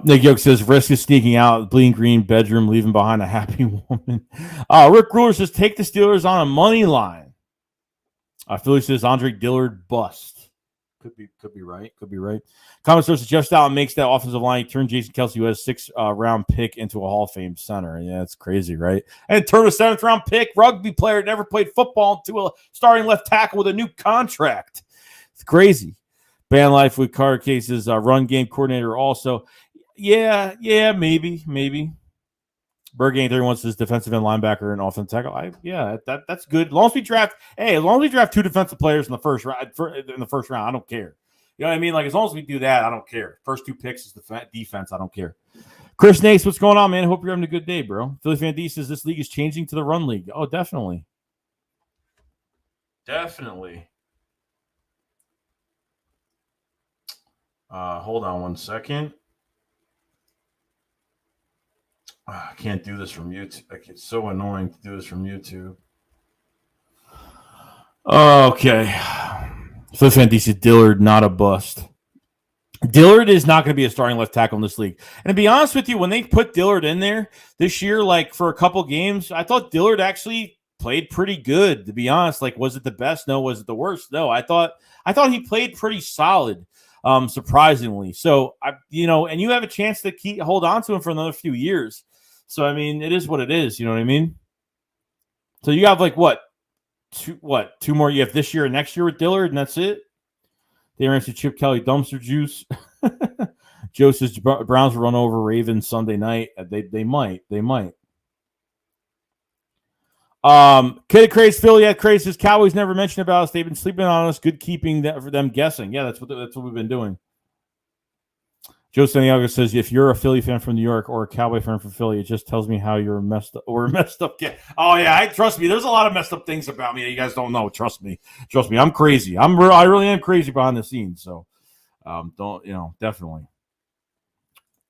A: Nick Yoke says risk is sneaking out, bleeding green bedroom, leaving behind a happy woman. Rick Ruler says take the Steelers on a money line. Philly says Andre Dillard bust. Could be right. Comment source Jeff Stalin makes that offensive line turn Jason Kelce, who has 6th round pick, into a Hall of Fame center. Yeah, it's crazy, right? And turn a 7th round pick, rugby player, never played football, into a starting left tackle with a new contract. It's crazy. Ban life with Carter Case's run game coordinator also. Yeah, maybe. Bergang 31 says defensive end linebacker and offensive tackle. That's good. As long as we draft 2 defensive players in the first round, I don't care. You know what I mean? Like as long as we do that, I don't care. First 2 picks is the defense. I don't care. Chris Nace, what's going on, man? Hope you're having a good day, bro. Philly Fan D says this league is changing to the run league. Oh, definitely. Hold on 1 second. I can't do this from YouTube. It's so annoying to do this from YouTube. Okay. Flip Fan DC Dillard, not a bust. Dillard is not going to be a starting left tackle in this league. And to be honest with you, when they put Dillard in there this year, like for a couple games, I thought Dillard actually played pretty good, to be honest. Like, was it the best? No. Was it the worst? No. I thought he played pretty solid. Surprisingly. So and you have a chance to hold on to him for another few years. So I mean, it is what it is. You know what I mean? So you have like two more? You have this year and next year with Dillard, and that's it. They ran to Chip Kelly dumpster juice. Joe says Browns will run over Ravens Sunday night. They might. Kid Craze Philly at Craze says Cowboys never mentioned about us. They've been sleeping on us. Good keeping that for them guessing. Yeah, that's what we've been doing. Joe Santiago says, if you're a Philly fan from New York or a Cowboy fan from Philly, it just tells me how you're messed up or messed up. Oh, yeah, trust me. There's a lot of messed up things about me that you guys don't know. Trust me. I'm crazy. I really am crazy behind the scenes. So definitely.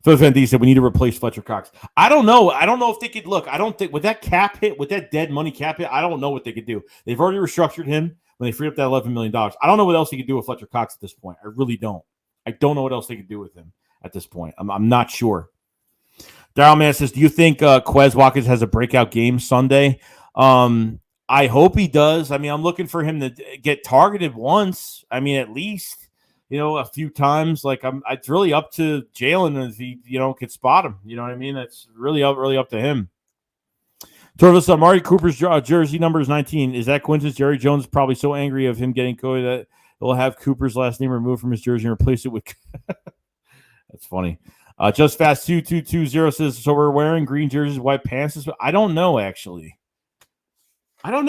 A: Phil Van D said we need to replace Fletcher Cox. I don't know. I don't know if they could look. I don't think with that cap hit, with that dead money cap hit, I don't know what they could do. They've already restructured him when they freed up that $11 million. I don't know what else they could do with Fletcher Cox at this point. I really don't. I don't know what else they could do with him at this point. I'm not sure. Daryl Man says, do you think Quez Watkins has a breakout game Sunday? I hope he does. I mean, I'm looking for him to get targeted once. I mean, at least, a few times. Like it's really up to Jalen if he, could spot him. You know what I mean? It's really up to him. Torvis, Amari Cooper's jersey number is 19. Is that coincidence? Jerry Jones is probably so angry of him getting Cody that he'll have Cooper's last name removed from his jersey and replace it with. That's funny. Just Fast 2220 says, so we're wearing green jerseys, white pants. I don't know, actually. Are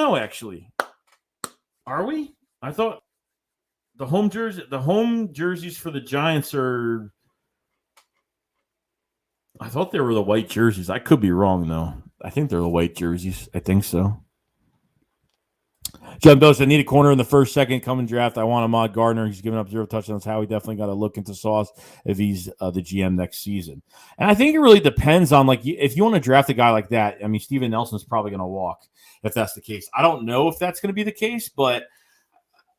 A: we? I thought the home jerseys for the Giants are. I thought they were the white jerseys. I could be wrong, though. I think they're the white jerseys. I think so. John Bell said, I need a corner in the first, second coming draft. I want Ahmad Gardner. He's given up 0 touchdowns. How he definitely got to look into Sauce if he's the GM next season. And I think it really depends on, if you want to draft a guy like that, I mean, Steven Nelson's probably going to walk if that's the case. I don't know if that's going to be the case, but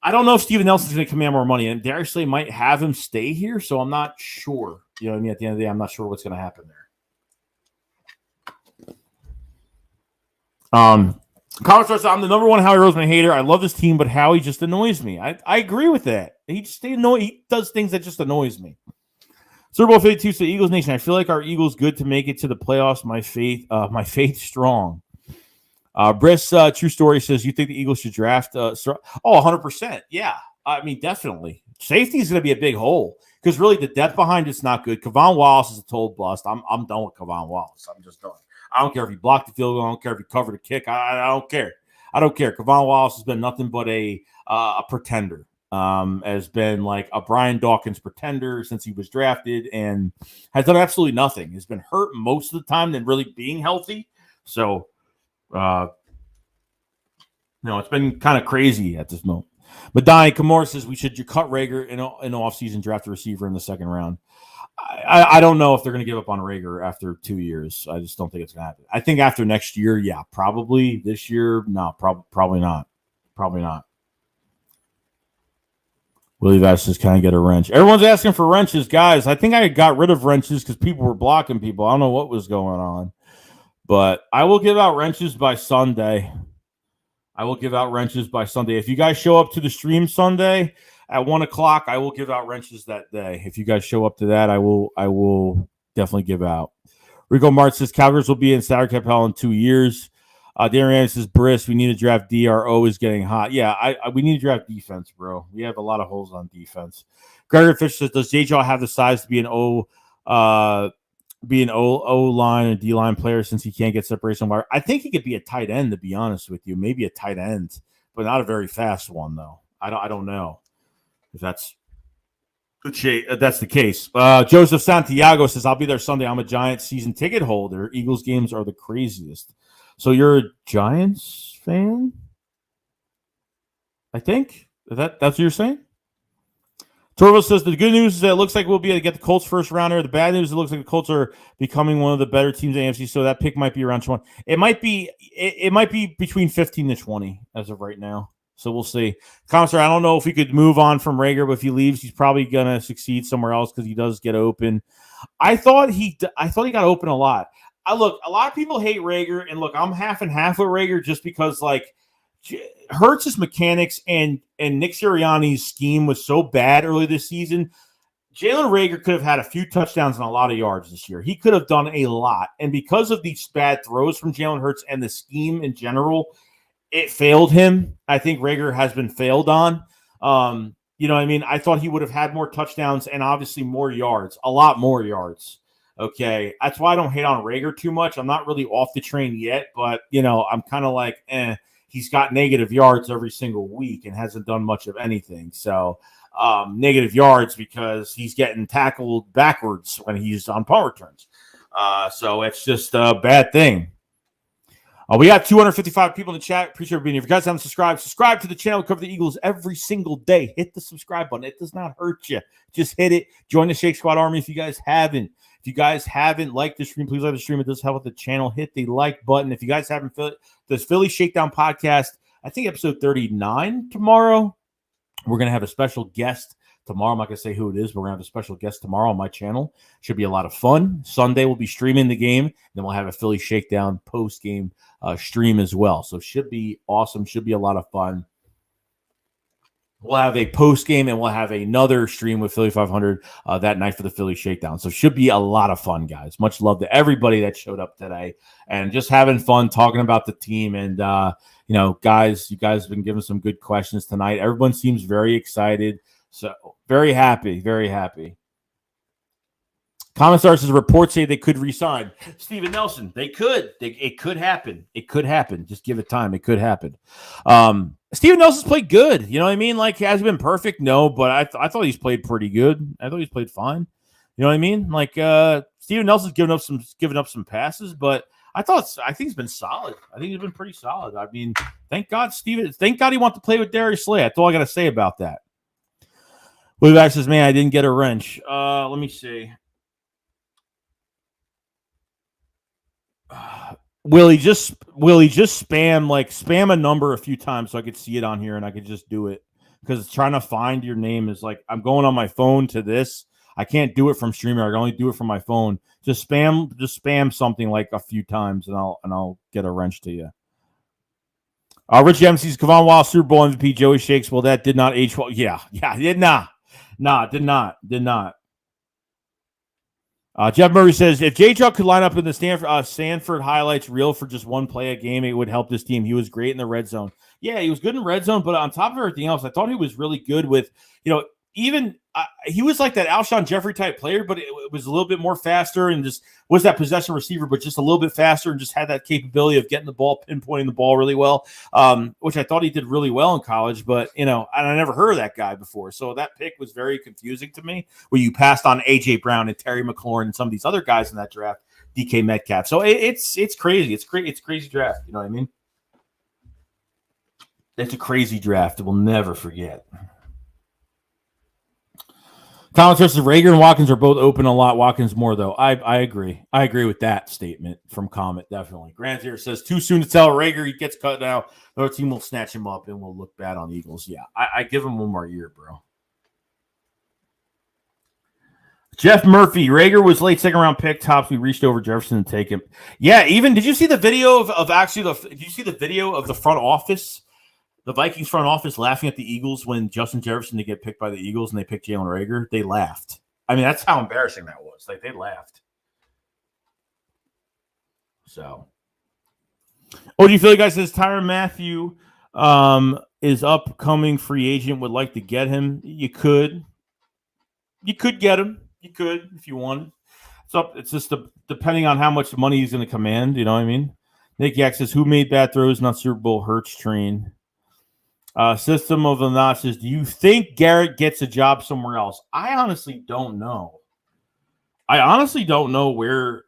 A: I don't know if Steven Nelson's going to command more money. And Darius Slay might have him stay here, so I'm not sure. You know what I mean? At the end of the day, I'm not sure what's going to happen there. College starts, I'm the number one Howie Roseman hater. I love this team, but Howie just annoys me. I agree with that. He does things that just annoys me. Super Bowl 52 to Eagles Nation. I feel like our Eagles good to make it to the playoffs. My faith strong. Briss, true story says, you think the Eagles should draft? 100%. Yeah. I mean, definitely. Safety is going to be a big hole because really the depth behind it's not good. Kevon Wallace is a total bust. I'm done with Kevon Wallace. I'm just done. I don't care if he blocked the field goal. I don't care if he covered a kick. I don't care. I don't care. Kevon Wallace has been nothing but a pretender. Has been like a Brian Dawkins pretender since he was drafted and has done absolutely nothing. Has been hurt most of the time than really being healthy. So, it's been kind of crazy at this moment. Madai Kamora says we should cut Rager in offseason, draft a receiver in the second round. I don't know if they're going to give up on Rager after 2 years. I just don't think it's going to happen. I think after next year, yeah, probably. This year, no, probably not. Probably not. Willie Vass says, can I get a wrench? Everyone's asking for wrenches. Guys, I think I got rid of wrenches because people were blocking people. I don't know what was going on. But I will give out wrenches by Sunday. If you guys show up to the stream Sunday at 1 o'clock, I will give out wrenches that day. If you guys show up to that, I will definitely give out. Rico Mart says Cowgirls will be in Sauer Capel in 2 years. Darian says Briss, we need to draft DRO is getting hot. Yeah, we need to draft defense, bro. We have a lot of holes on defense. Gregory Fisher says, does JJ have the size to be an O line and D line player since he can't get separation wire? I think he could be a tight end, to be honest with you. Maybe a tight end, but not a very fast one though. I don't know if that's the case. Joseph Santiago says, I'll be there Sunday. I'm a Giants season ticket holder. Eagles games are the craziest. So you're a Giants fan? I think that's what you're saying. Torval says the good news is that it looks like we'll be able to get the Colts first rounder. The bad news is it looks like the Colts are becoming one of the better teams in the AFC. So that pick might be around 20. It might be between 15 to 20 as of right now. So we'll see. Commissar, I don't know if we could move on from Rager, but if he leaves, he's probably gonna succeed somewhere else because he does get open. I thought he got open a lot. Look, a lot of people hate Rager, and look, I'm half and half with Rager just because Hurts' mechanics and Nick Sirianni's scheme was so bad early this season. Jalen Rager could have had a few touchdowns and a lot of yards this year. He could have done a lot, and because of these bad throws from Jalen Hurts and the scheme in general, it failed him. I think Rager has been failed on. You know what I mean? I thought he would have had more touchdowns and obviously more yards, a lot more yards. Okay, that's why I don't hate on Rager too much. I'm not really off the train yet, but, I'm kind of like, he's got negative yards every single week and hasn't done much of anything. So negative yards because he's getting tackled backwards when he's on punt returns. So it's just a bad thing. We got 255 people in the chat. Appreciate you being here. If you guys haven't subscribe to the channel. We cover the Eagles every single day. Hit the subscribe button. It does not hurt you. Just hit it. Join the Shake Squad Army if you guys haven't. If you guys haven't liked the stream, please like the stream. It does help with the channel. Hit the like button. If you guys haven't, this Philly Shakedown podcast, I think episode 39 tomorrow. We're going to have a special guest tomorrow. I'm not going to say who it is, but we're going to have a special guest tomorrow on my channel. Should be a lot of fun. Sunday, we'll be streaming the game. Then we'll have a Philly Shakedown post-game stream as well. So should be awesome. Should be a lot of fun. We'll have a post-game and we'll have another stream with Philly 500 that night for the Philly Shakedown. So should be a lot of fun, guys. Much love to everybody that showed up today and just having fun talking about the team. And, guys, you guys have been giving some good questions tonight. Everyone seems very excited. So very happy, very happy. Commissar says reports say they could resign Steven Nelson. They could. It could happen. It could happen. Just give it time. It could happen. Steven Nelson's played good. You know what I mean? Like, has he been perfect? No, but I thought he's played pretty good. I thought he's played fine. You know what I mean? Like, Steven Nelson's given up some passes, but I think he's been solid. I think he's been pretty solid. I mean, thank God he wants to play with Darius Slay. That's all I got to say about that. Willie Back says, man, I didn't get a wrench. Let me see. Willie, just spam a number a few times so I could see it on here and I could just do it. Because trying to find your name is like, I'm going on my phone to this. I can't do it from Streamer. I can only do it from my phone. Just spam something like a few times and I'll get a wrench to you. Rich MC's Kevon Wild Super Bowl MVP Joey Shakes. Well, that did not age well. Yeah, did not. Did not. Jeff Murray says, if J. Chuck could line up in the Stanford highlights reel for just one play a game, it would help this team. He was great in the red zone. Yeah, he was good in red zone, but on top of everything else, I thought he was really good with, even he was like that Alshon Jeffrey type player, but it was a little bit more faster and just was that possession receiver, but just a little bit faster and just had that capability of getting the ball, pinpointing the ball really well, which I thought he did really well in college. But, and I never heard of that guy before. So that pick was very confusing to me where you passed on A.J. Brown and Terry McLaurin and some of these other guys in that draft, DK Metcalf. So it's crazy. It's crazy draft. You know what I mean? It's a crazy draft. We'll never forget. Collins versus Rager and Watkins are both open a lot. Watkins more, though. I agree. I agree with that statement from Comet, definitely. Grant here says, too soon to tell Rager he gets cut now. The other team will snatch him up and will look bad on the Eagles. Yeah, I give him one more year, bro. Jeff Murphy, Rager was late second round pick. Tops, we reached over Jefferson to take him. Yeah, even, did you see the video did you see the video of the front office? The Vikings front office laughing at the Eagles when Justin Jefferson did get picked by the Eagles and they picked Jalen Rager. They laughed. I mean, that's how embarrassing that was. Like, they laughed. So. Oh, do you feel like, guys, says Tyrann Mathieu is upcoming free agent, would like to get him? You could. You could get him. You could if you wanted. It's just depending on how much money he's going to command. You know what I mean? Nick Yak says, who made bad throws, not Super Bowl Hurts train? System of the Knot says, do you think Garrett gets a job somewhere else? I honestly don't know. I don't know where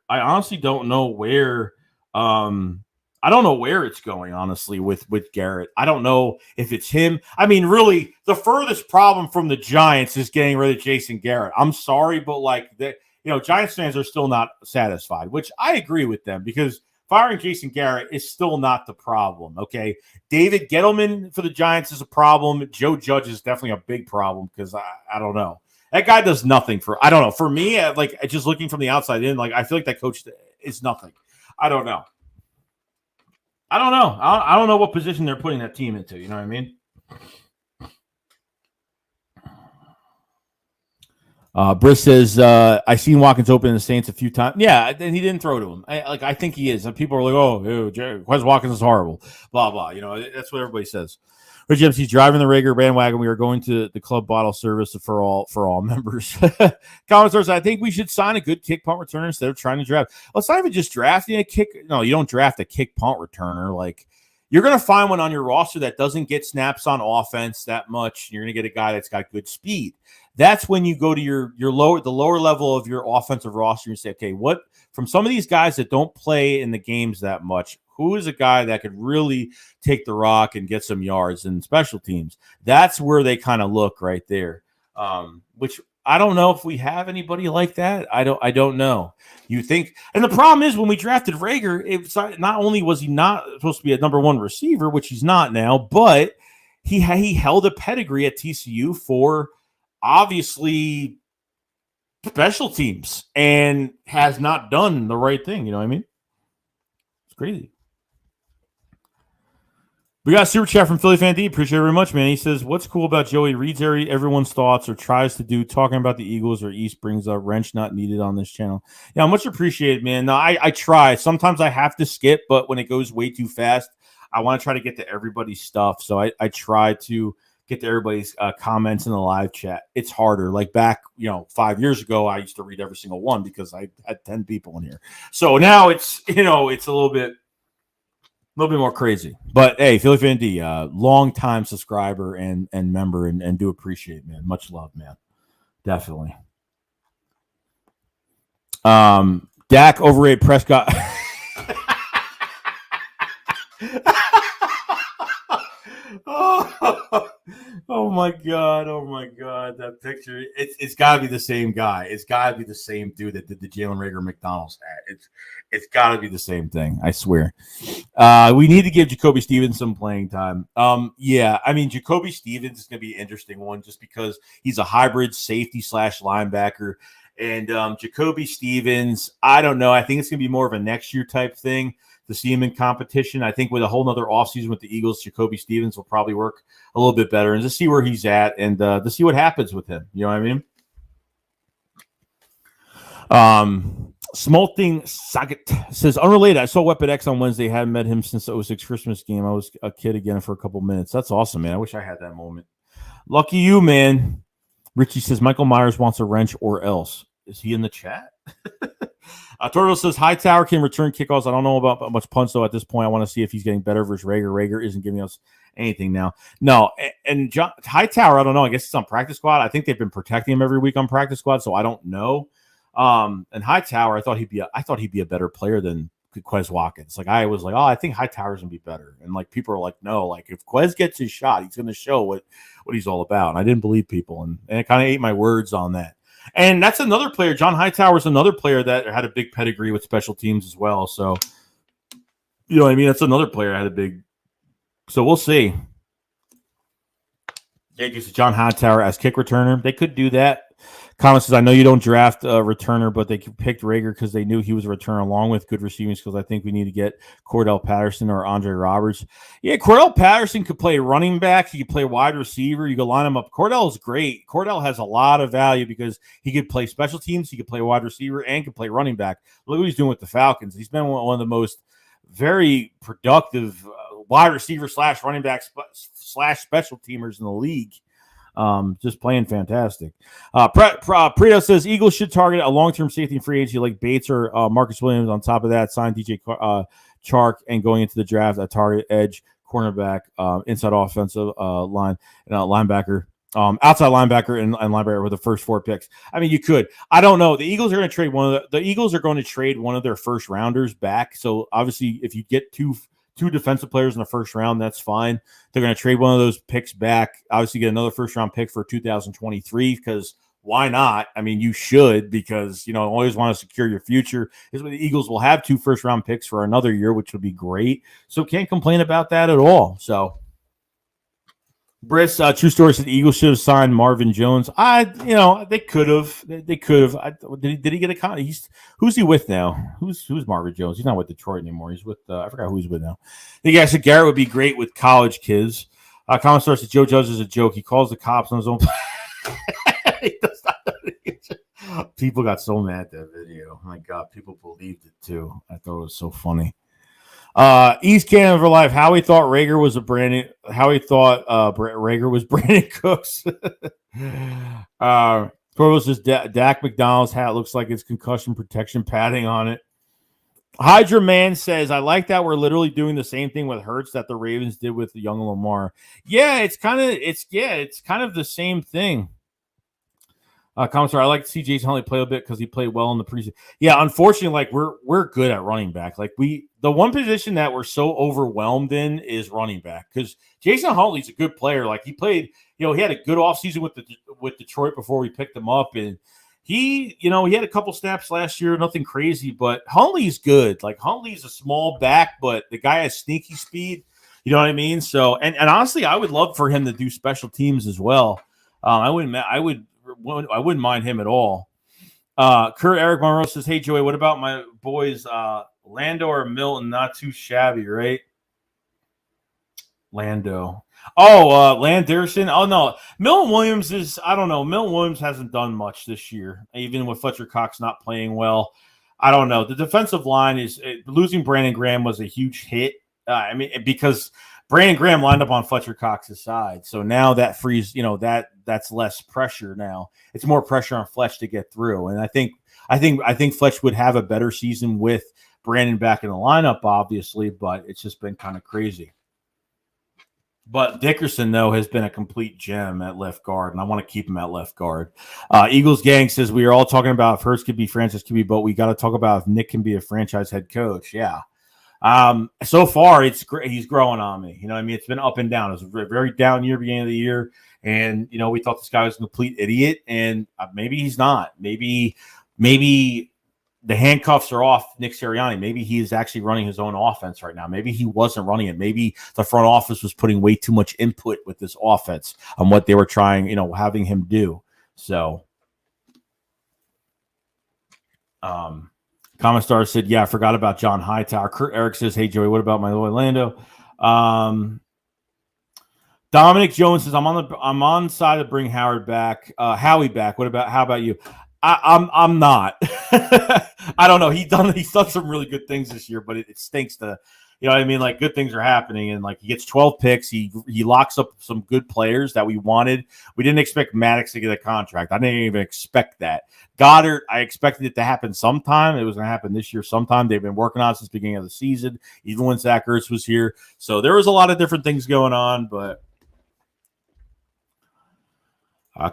A: it's going, honestly, with Garrett. I don't know if it's him. I mean, really, the furthest problem from the Giants is getting rid of Jason Garrett. I'm sorry, but Giants fans are still not satisfied, which I agree with them because firing Jason Garrett is still not the problem, okay? David Gettleman for the Giants is a problem. Joe Judge is definitely a big problem because I don't know. That guy does nothing I don't know. For me, just looking from the outside in, I feel like that coach is nothing. I don't know. I don't know what position they're putting that team into. You know what I mean? Briss says, I seen Watkins open in the Saints a few times. Yeah, and he didn't throw to him. I think he is. And people are like, Wes Watkins is horrible. Blah, blah. That's what everybody says. Rich MC's driving the Rager bandwagon. We are going to the club bottle service for all members. Comments, I think we should sign a good kick punt returner instead of trying to draft. Let's not even just drafting a kick. No, you don't draft a kick punt returner. you're going to find one on your roster that doesn't get snaps on offense that much. You're going to get a guy that's got good speed. That's when you go to the lower level of your offensive roster and say, okay, what from some of these guys that don't play in the games that much, who is a guy that could really take the rock and get some yards in special teams? That's where they kind of look right there. Which I don't know if we have anybody like that. I don't know. You think, and the problem is when we drafted Reagor, it's not only was he not supposed to be a number one receiver, which he's not now, but he held a pedigree at TCU for obviously special teams and has not done the right thing. You know what I mean? It's crazy. We got a super chat from Philly Fan D. Appreciate it very much, man. He says, what's cool about Joey? Reads everyone's thoughts or tries to do talking about the Eagles or East brings up wrench not needed on this channel. Yeah, much appreciated, man. No, I try. Sometimes I have to skip, but when it goes way too fast, I want to try to get to everybody's stuff. So I try to get to everybody's comments in the live chat. It's harder. Like back, 5 years ago, I used to read every single one because I had 10 people in here. So now it's, it's a little bit more crazy. But hey, Philly Fan D, long time subscriber and member and do appreciate it, man. Much love, man. Definitely. Dak overrated Prescott. Oh my god! That picture. It's got to be the same guy. It's got to be the same dude that did the Jalen Reagor McDonald's hat. It's got to be the same thing. I swear. We need to give Jacoby Stevens some playing time. Yeah, I mean Jacoby Stevens is going to be an interesting one just because he's a hybrid safety / linebacker. And Jacoby Stevens, I don't know. I think it's going to be more of a next year type thing to see him in competition. I think with a whole nother offseason with the Eagles, Jacoby Stevens will probably work a little bit better and to see where he's at and to see what happens with him. You know what I mean? Smolting Saget says, unrelated, I saw Weapon X on Wednesday. Hadn't met him since the 06 Christmas game. I was a kid again for a couple minutes. That's awesome, man. I wish I had that moment. Lucky you, man. Richie says, Michael Myers wants a wrench or else. Is he in the chat? Torvald says, Hightower can return kickoffs. I don't know about much punch, though, at this point. I want to see if he's getting better versus Reagor. Reagor isn't giving us anything now. No, and Hightower, I don't know. I guess it's on practice squad. I think they've been protecting him every week on practice squad, so I don't know. And Hightower, I thought he'd be a better player than Quez Watkins. Like I was like, I think Hightower's gonna be better. And like people are like, no, like if Quez gets his shot, he's gonna show what he's all about. And I didn't believe people, and it kind of ate my words on that. And that's another player. John Hightower is another player that had a big pedigree with special teams as well. So, you know what I mean? That's another player that had a big. So we'll see. Yeah, just John Hightower as kick returner. They could do that. Comment says, I know you don't draft a returner, but they picked Reagor because they knew he was a returner along with good receiving skills. I think we need to get Cordell Patterson or Andre Roberts. Yeah, Cordell Patterson could play running back. He could play wide receiver. You could line him up. Cordell is great. Cordell has a lot of value because he could play special teams. He could play wide receiver and could play running back. Look what he's doing with the Falcons. He's been one of the most very productive wide receiver / running back / special teamers in the league. Just playing fantastic. Prito says Eagles should target a long-term safety and free agency like Bates or Marcus Williams. On top of that, sign DJ Chark and going into the draft a target edge, cornerback, inside offensive line, and linebacker, outside linebacker and linebacker with the first 4 picks. I mean, you could. I don't know. The Eagles are going to trade one of their first rounders back. So obviously, if you get two defensive players in the first round, that's fine. They're going to trade one of those picks back. Obviously, get another first-round pick for 2023 because why not? I mean, you should because, always want to secure your future. The Eagles will have 2 first-round picks for another year, which would be great. So can't complain about that at all. So, Briss, true story said the Eagles should have signed Marvin Jones. They could have. They could have. Did he get a contract? Who's he with now? Who's Marvin Jones? He's not with Detroit anymore. He's with I forgot who he's with now. The guy said Garrett would be great with college kids. Comment source said Joe Judge is a joke. He calls the cops on his own. He does not. People got so mad at that video. Oh my God, people believed it too. I thought it was so funny. East Canada for life. Howie thought Reagor was Brandon Cooks. Torvald says Dak McDonald's hat looks like it's concussion protection padding on it. Hydra Man says, I like that we're literally doing the same thing with Hurts that the Ravens did with the young Lamar. Yeah, it's kind of the same thing. Commissar, I like to see Jason Huntley play a bit because he played well in the preseason. Yeah, unfortunately, like we're good at running back. Like the one position that we're so overwhelmed in is running back because Jason Huntley's a good player. Like he played, he had a good offseason with Detroit before we picked him up, and he had a couple snaps last year, nothing crazy, but Huntley's good. Like Huntley's a small back, but the guy has sneaky speed. You know what I mean? So, and honestly, I would love for him to do special teams as well. I wouldn't mind him at all. Kurt Eric Monroe says, "Hey Joey, what about my boys Lando or Milton? Not too shabby, right?" Lando. Oh, Landerson. Oh no, Milton Williams is. I don't know. Milton Williams hasn't done much this year, even with Fletcher Cox not playing well. I don't know. The defensive line is losing Brandon Graham was a huge hit. Because Brandon Graham lined up on Fletcher Cox's side, so now that frees that's less pressure. Now it's more pressure on Fletch to get through, and I think Fletch would have a better season with Brandon back in the lineup, obviously, but it's just been kind of crazy. But Dickerson, though, has been a complete gem at left guard, and I want to keep him at left guard. Eagles Gang says, we are all talking about if Hurts could be franchise QB, but we got to talk about if Nick can be a franchise head coach. Yeah. So far, he's growing on me. You know what I mean? It's been up and down. It was a very down year, beginning of the year. And, we thought this guy was a complete idiot, and maybe he's not. Maybe the handcuffs are off Nick Sirianni. Maybe he is actually running his own offense right now. Maybe he wasn't running it. Maybe the front office was putting way too much input with this offense on what they were trying, having him do. So, Commissar said, yeah, I forgot about John Hightower. Kurt Eric says, hey, Joey, what about my Orlando? Dominic Jones says, I'm on side to bring Howard back. Howie back. How about you? I'm not. I don't know. He's done some really good things this year, but it stinks to, what I mean? Like good things are happening, and like he gets 12 picks. He locks up some good players that we wanted. We didn't expect Maddox to get a contract. I didn't even expect that. Goddard, I expected it to happen sometime. It was going to happen this year sometime. They've been working on it since the beginning of the season, even when Zach Ertz was here. So there was a lot of different things going on, but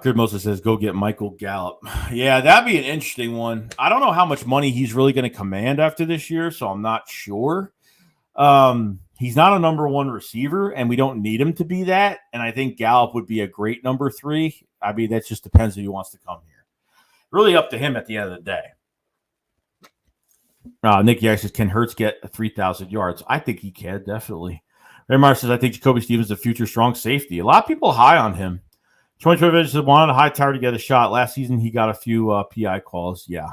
A: Kurt Moses says, go get Michael Gallup. Yeah, that'd be an interesting one. I don't know how much money he's really going to command after this year, so I'm not sure. He's not a number one receiver, and we don't need him to be that. And I think Gallup would be a great number 3. I mean, that just depends who wants to come here. Really up to him at the end of the day. Nicky says, can Hurts get 3,000 yards? I think he can, definitely. Raymar says, I think Jacoby Stevens is a future strong safety. A lot of people high on him. 2020 wanted Hightower to get a shot. Last season, he got a few PI calls. Yeah,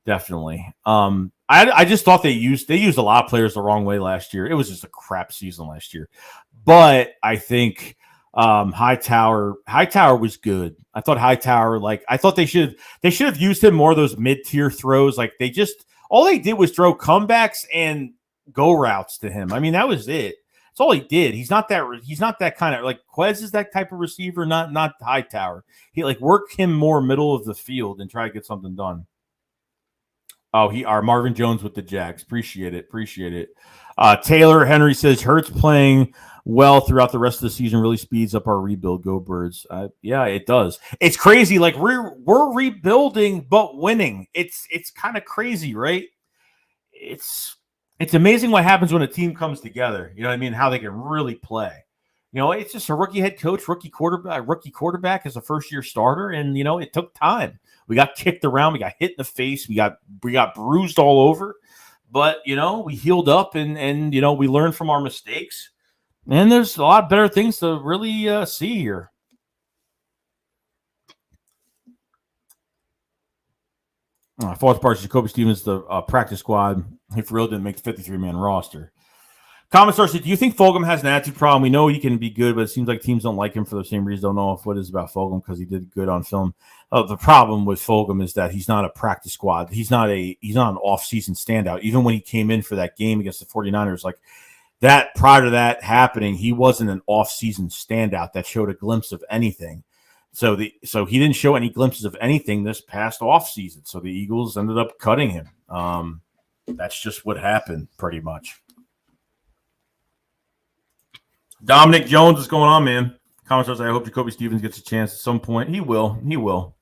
A: definitely. I just thought they used a lot of players the wrong way last year. It was just a crap season last year. But I think Hightower was good. I thought Hightower, I thought they should have used him more of those mid-tier throws. Like all they did was throw comebacks and go routes to him. I mean, that was it. That's all he did. He's not that kind of like Quez is that type of receiver, not Hightower. He work him more middle of the field and try to get something done. Oh, our Marvin Jones with the Jags. Appreciate it. Taylor Henry says Hurts playing well throughout the rest of the season really speeds up our rebuild. Go Birds. Yeah, it does. It's crazy. Like we're rebuilding but winning. It's kind of crazy, right? It's amazing what happens when a team comes together. You know what I mean? How they can really play. It's just a rookie head coach, rookie quarterback as a first-year starter, and it took time. We got kicked around, we got hit in the face, we got bruised all over, but we healed up and we learned from our mistakes. And there's a lot better things to really see here. Fourth part, Jacoby Stevens, the practice squad. He for real didn't make the 53-man roster. Commissar said, do you think Fulgham has an attitude problem? We know he can be good, but it seems like teams don't like him for the same reason. Don't know what it is about Fulgham because he did good on film. The problem with Fulgham is that he's not a practice squad. He's not an off-season standout. Even when he came in for that game against the 49ers, prior to that happening, he wasn't an off-season standout that showed a glimpse of anything. So he didn't show any glimpses of anything this past offseason. So the Eagles ended up cutting him. That's just what happened, pretty much. Dominic Jones, what's going on, man? Comment says, I hope Jacoby Stevens gets a chance at some point. He will. He will.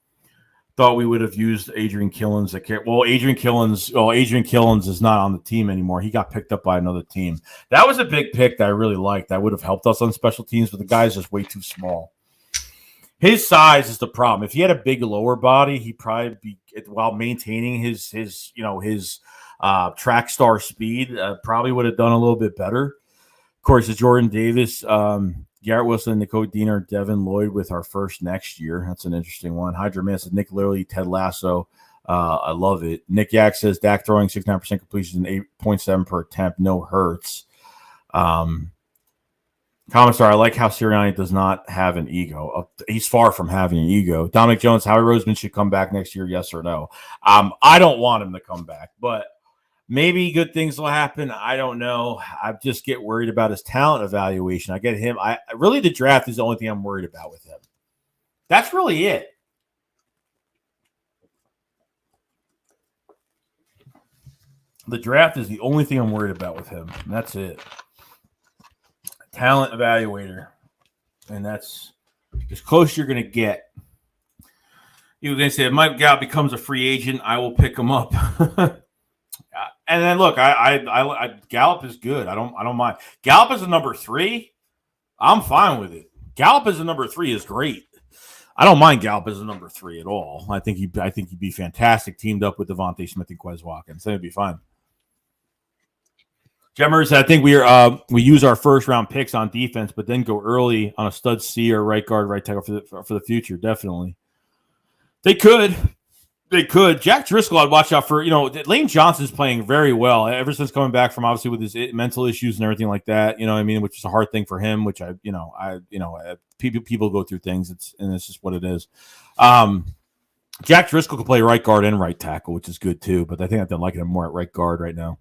A: Thought we would have used Adrian Killens. Adrian Killens is not on the team anymore. He got picked up by another team. That was a big pick that I really liked. That would have helped us on special teams, but the guy's just way too small. His size is the problem. If he had a big lower body, he'd probably be, while maintaining his track star speed, probably would have done a little bit better. Of course, it's Jordan Davis, Garrett Wilson, Nicole Diener, Devin Lloyd with our first next year. That's an interesting one. Hydra Man says Nick Literally, Ted Lasso. I love it. Nick Yak says Dak throwing 69% completion and 8.7 per attempt. No hurts. Comments are, I like how Sirianni does not have an ego. He's far from having an ego. Dominic Jones, Howie Roseman should come back next year, yes or no? I don't want him to come back, but maybe good things will happen. I don't know. I just get worried about his talent evaluation. I get him. Really, the draft is the only thing I'm worried about with him. That's really it. The draft is the only thing I'm worried about with him. And that's it. Talent evaluator. And that's as close as you're going to get. You were going to say, if Mike Gallup becomes a free agent, I will pick him up. And then look, I Gallup is good. I don't mind. Gallup is a number 3. I'm fine with it. Gallup as a number 3 is great. I don't mind Gallup as a number 3 at all. I think he'd be fantastic teamed up with Devontae Smith and Quez Watkins. That'd be fine. Jemmers, I think we use our first round picks on defense, but then go early on a stud C or right guard, right tackle for the future. Definitely, they could. Jack Driscoll, I'd watch out for. Lane Johnson's playing very well ever since coming back from obviously with his mental issues and everything like that. You know what I mean? Which is a hard thing for him. Which people go through things. It's just what it is. Jack Driscoll can play right guard and right tackle, which is good too. But I think they're liking him more at right guard right now.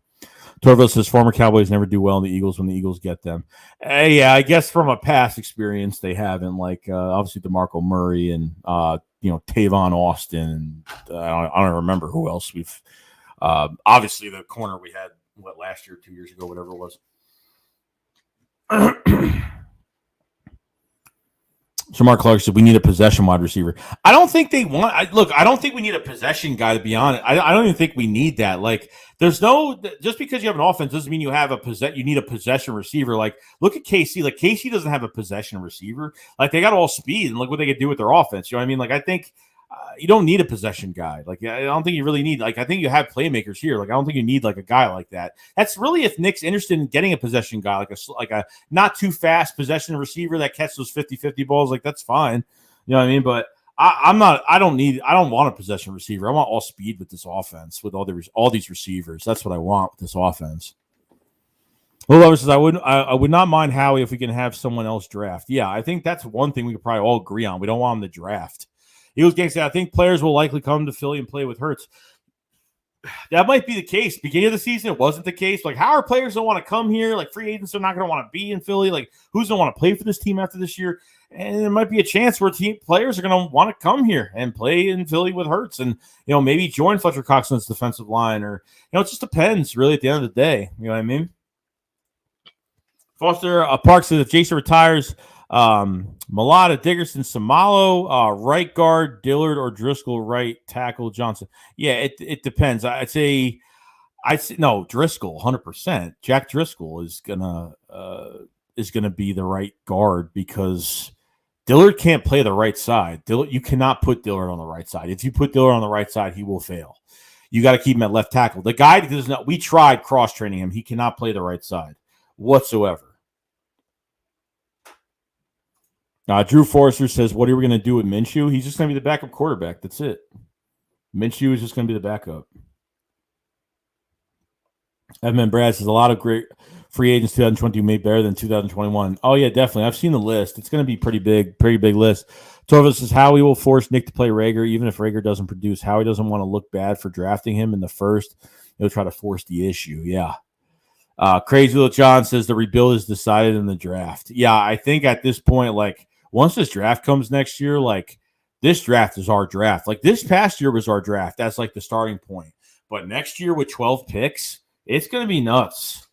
A: Torville says former Cowboys never do well in the Eagles when the Eagles get them. Yeah, I guess from a past experience they haven't. Like obviously DeMarco Murray and Tavon Austin. And I don't remember who else we've. Obviously the corner we had last year, 2 years ago, whatever it was. So Mark Clark said we need a possession wide receiver. I don't think they want. I don't think we need a possession guy, to be honest. I don't even think we need that. Like, there's no just because you have an offense doesn't mean you have you need a possession receiver. Like, look at KC. Like, KC doesn't have a possession receiver. Like, they got all speed, and look what they could do with their offense. You know what I mean? Like, I think you don't need a possession guy. Like, I don't think you really need. Like, I think you have playmakers here. Like, I don't think you need like a guy like that. That's really if Nick's interested in getting a possession guy, like a not too fast possession receiver that catches those 50-50 balls. Like, that's fine. You know what I mean? But I don't want a possession receiver. I want all speed with this offense with all these receivers. That's what I want with this offense. Well, Lover says I would not mind Howie if we can have someone else draft. Yeah, I think that's one thing we could probably all agree on. We don't want him to draft. Eagles gang said, I think players will likely come to Philly and play with Hurts. That might be the case. Beginning of the season, it wasn't the case. Like, how are players don't want to come here? Like, free agents are not going to want to be in Philly. Like, who's going to want to play for this team after this year? And there might be a chance where players are going to want to come here and play in Philly with Hurts and, maybe join Fletcher Cox on his defensive line or, it just depends really at the end of the day. You know what I mean? Foster Park says if Jason retires, Malata, Dickerson, Samalo, right guard, Dillard or Driscoll, right tackle, Johnson. Yeah, it depends. I'd say no, Driscoll, 100%. Jack Driscoll is gonna be the right guard because Dillard can't play the right side. You cannot put Dillard on the right side. If you put Dillard on the right side, he will fail. You got to keep him at left tackle. The guy does not. We tried cross training him. He cannot play the right side whatsoever. Drew Forrester says, what are we going to do with Minshew? He's just going to be the backup quarterback. That's it. Minshew is just going to be the backup. Evan Brad says, a lot of great free agents 2022 made better than 2021. Oh, yeah, definitely. I've seen the list. It's going to be pretty big list. Torvis says, Howie will force Nick to play Rager, even if Rager doesn't produce. Howie doesn't want to look bad for drafting him in the first. He'll try to force the issue. Yeah. Crazy Little John says the rebuild is decided in the draft. Yeah, I think at this point, like, once this draft comes next year, like, this draft is our draft. Like, this past year was our draft. That's like the starting point. But next year with 12 picks, it's going to be nuts.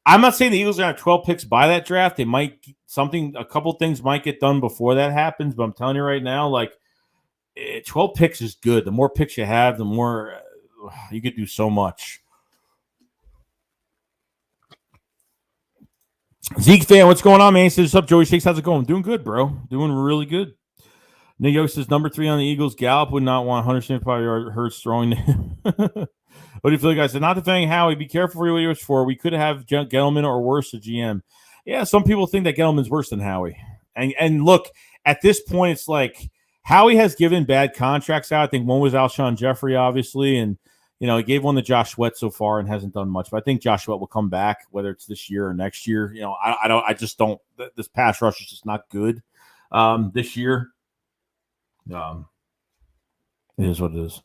A: I'm not saying the Eagles are going to have 12 picks by that draft. They might a couple things might get done before that happens. But I'm telling you right now, like 12 picks is good. The more picks you have, the more you could do so much. Zeke fan, what's going on, man? He says, what's up, Joey Shakes? How's it going? Doing good, bro. Doing really good. Nick Yost says, number 3 on the Eagles. Gallup would not want 175-yard Hurts throwing. What do you feel like? I said, not defending Howie. Be careful for what he was for. We could have Gettleman or worse, a GM. Yeah, some people think that Gettleman's worse than Howie. And look, at this point, it's like Howie has given bad contracts out. I think one was Alshon Jeffrey, obviously, and he gave one to Josh Sweat so far and hasn't done much. But I think Josh Sweat will come back, whether it's this year or next year. I just don't. This pass rush is just not good this year. It is what it is.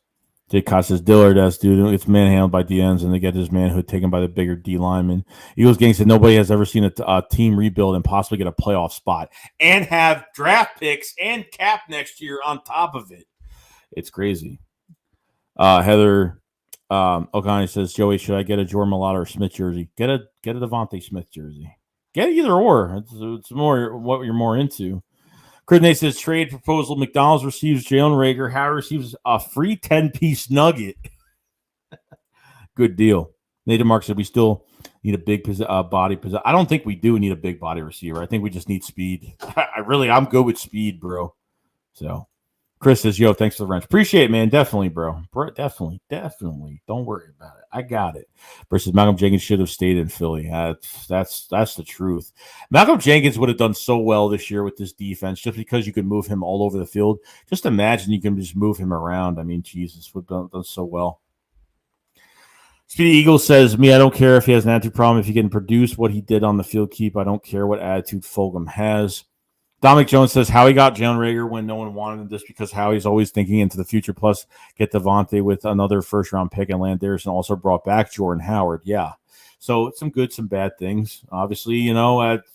A: Jake Cox says, Dillard, dude, it's manhandled by DNs, and they get his manhood taken by the bigger D lineman. Eagles gang said nobody has ever seen a team rebuild and possibly get a playoff spot and have draft picks and cap next year on top of it. It's crazy. Heather O'Connor says, Joey, should I get a Jordan Mailata or Smith jersey? Get a Devontae Smith jersey. Get either or. It's more what you're more into. Chris Nate says, trade proposal. McDonald's receives Jalen Reagor. Howard receives a free 10-piece nugget. Good deal. Nathan Mark said, we still need a big body. I don't think we do need a big body receiver. I think we just need speed. I'm good with speed, bro. So Chris says, yo, thanks for the wrench. Appreciate it, man. Definitely, bro. Definitely. Don't worry about it. I got it. Versus Malcolm Jenkins should have stayed in Philly. That's the truth. Malcolm Jenkins would have done so well this year with this defense just because you could move him all over the field. Just imagine you can just move him around. I mean, Jesus, would have done so well. Speedy Eagle says, I don't care if he has an attitude problem. If he can produce what he did on the field, I don't care what attitude Fulgham has. Dominic Jones says, Howie got Jalen Reagor when no one wanted him just because Howie's always thinking into the future. Plus, get Devontae with another first-round pick and Landeris, and also brought back Jordan Howard. Yeah. So some good, some bad things. Obviously,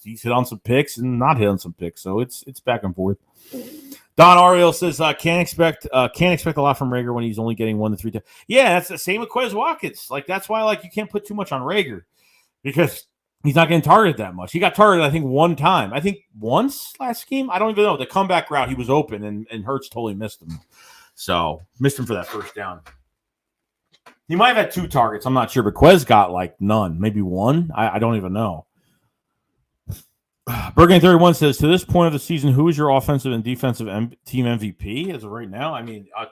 A: he's hit on some picks and not hit on some picks. So it's back and forth. Don Ariel says, can't expect a lot from Reagor when he's only getting 1 to 3 times. Yeah, that's the same with Quez Watkins. That's why you can't put too much on Reagor because he's not getting targeted that much. He got targeted, I think, one time. I think once last game. I don't even know. The comeback route, he was open, and Hurts totally missed him. So, missed him for that first down. He might have had 2 targets. I'm not sure. But Quez got, none. Maybe 1. I don't even know. Bergen 31 says, to this point of the season, who is your offensive and defensive team MVP as of right now?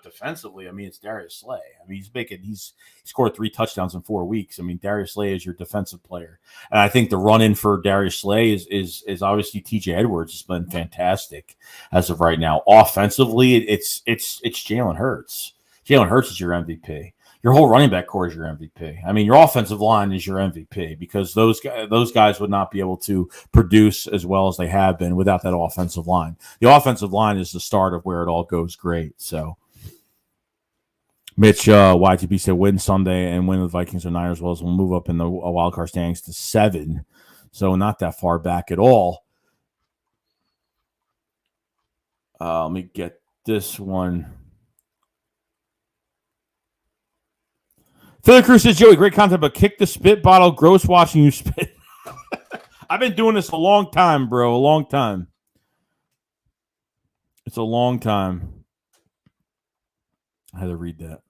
A: Defensively, it's Darius Slay. He's scored 3 touchdowns in 4 weeks. Darius Slay is your defensive player. And I think the run-in for Darius Slay is obviously TJ Edwards has been fantastic as of right now. Offensively, it's Jalen Hurts. Jalen Hurts is your MVP. Your whole running back core is your MVP. Your offensive line is your MVP because those guys would not be able to produce as well as they have been without that offensive line. The offensive line is the start of where it all goes great. So, Mitch YTB said win Sunday and win the Vikings or Niners well as we'll move up in the wildcard standings to 7. So not that far back at all. Let me get this one. Philly Cruz says, Joey, great content, but kick the spit bottle. Gross watching you spit. I've been doing this a long time, bro. A long time. It's a long time. I had to read that.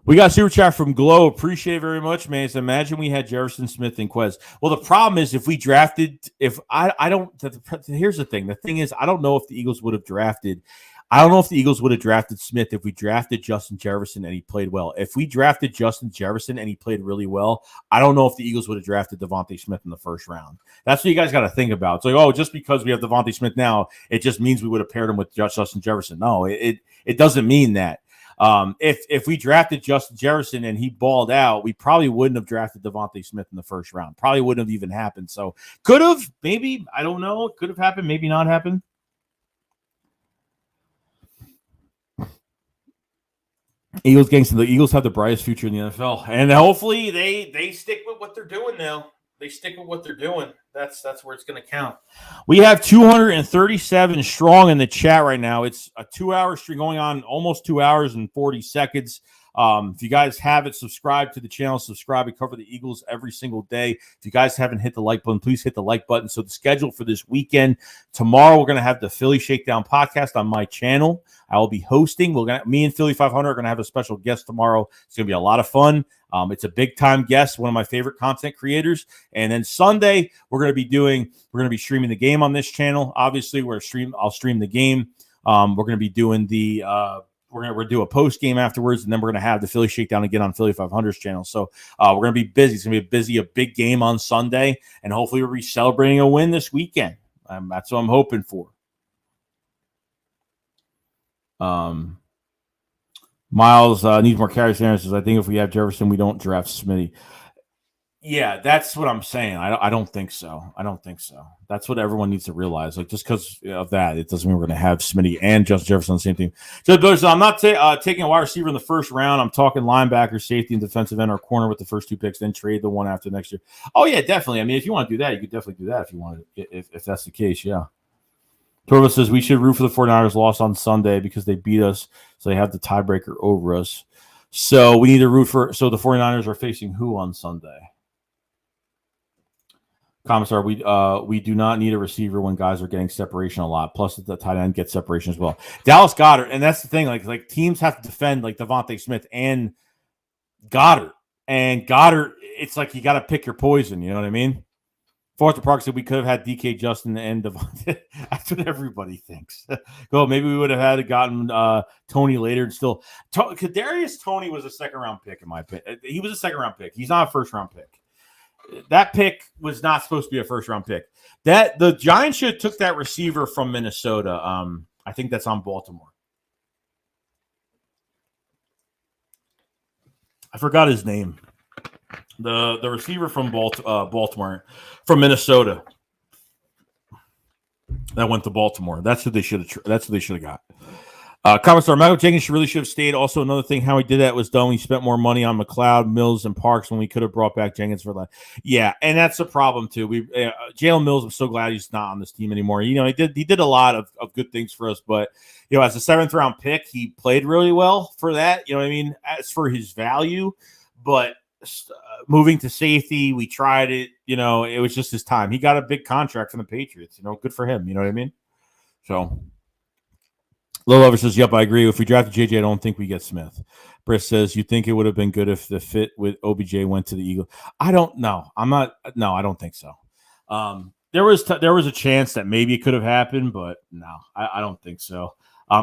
A: We got super chat from Glow. Appreciate it very much, man. So imagine we had Jefferson, Smith, and Quez. Well, the problem is if we drafted, here's the thing. The thing is, I don't know if the Eagles would have drafted. I don't know if the Eagles would have drafted Smith if we drafted Justin Jefferson and he played well. If we drafted Justin Jefferson and he played really well, I don't know if the Eagles would have drafted Devontae Smith in the first round. That's what you guys got to think about. It's like, just because we have Devontae Smith now, it just means we would have paired him with Justin Jefferson. No, it doesn't mean that. If we drafted Justin Jefferson and he balled out, we probably wouldn't have drafted Devontae Smith in the first round. Probably wouldn't have even happened. So could have, maybe, I don't know. Could have happened, maybe not happened. Eagles gangster. The Eagles have the brightest future in the NFL, and hopefully they stick with what they're doing now. They stick with what they're doing. That's where it's going to count. We have 237 strong in the chat right now. It's a 2-hour stream going on, almost 2 hours and 40 seconds. If you guys haven't subscribed to the channel, subscribe. We cover the Eagles every single day. If you guys haven't hit the like button, please hit the like button. So the schedule for this weekend, tomorrow we're going to have the Philly Shakedown podcast on my channel. I will be hosting. Me and Philly 500 are going to have a special guest tomorrow. It's going to be a lot of fun. It's a big time guest, one of my favorite content creators. And then Sunday, we're going to be streaming the game on this channel. Obviously, I'll stream the game. We're going to be doing we're do a post game afterwards, and then we're going to have the Philly Shakedown again on Philly 500's channel. So we're going to be busy. It's going to be a big game on Sunday, and hopefully we'll be celebrating a win this weekend. That's what I'm hoping for. Miles needs more carries. Says, I think if we have Jefferson, we don't draft Smitty. Yeah, that's what I'm saying. I don't think so. That's what everyone needs to realize. Like, just because of that, it doesn't mean we're going to have Smitty and Justin Jefferson on the same team. So I'm not taking a wide receiver in the first round. I'm talking linebacker, safety, and defensive end or corner with the first 2 picks, then trade the one after next year. Oh, yeah, definitely. I mean, if you want to do that, you could definitely do that if you want to, if that's the case, yeah. Torvo says we should root for the 49ers loss on Sunday because they beat us, so they have the tiebreaker over us. So we need to root for – so the 49ers are facing who on Sunday? Commissar, we do not need a receiver when guys are getting separation a lot. Plus, the tight end gets separation as well. Dallas Goedert, and that's the thing. Like teams have to defend like Devontae Smith and Goddard. And Goddard, it's like you got to pick your poison. You know what I mean? Foster Park said we could have had DK, Justin, and Devontae. That's what everybody thinks. Well, maybe we would have had gotten Tony later. And still, Kadarius Toney was a second-round pick in my opinion. He was a second-round pick. He's not a first-round pick. That pick was not supposed to be a first-round pick. That the Giants should have took that receiver from Minnesota. I think that's on Baltimore. I forgot his name. The receiver from Baltimore, from Minnesota, that went to Baltimore. That's what they should have got. Commissar Michael Jenkins should have stayed. Also, another thing how he did that was dumb. He spent more money on McLeod, Mills, and Parks when we could have brought back Jenkins for that. Yeah, and that's a problem too. Jalen Mills, I'm so glad he's not on this team anymore. You know, he did a lot of good things for us, but you know, as a 7th round pick, he played really well for that. You know what I mean? As for his value, but moving to safety, we tried it. You know, it was just his time. He got a big contract from the Patriots. You know, good for him. You know what I mean? So. Low Lover says, yep, I agree. If we drafted JJ, I don't think we get Smith. Briss says, you think it would have been good if the fit with OBJ went to the Eagles? I don't know. I don't think so. There was a chance that maybe it could have happened, but no, I don't think so.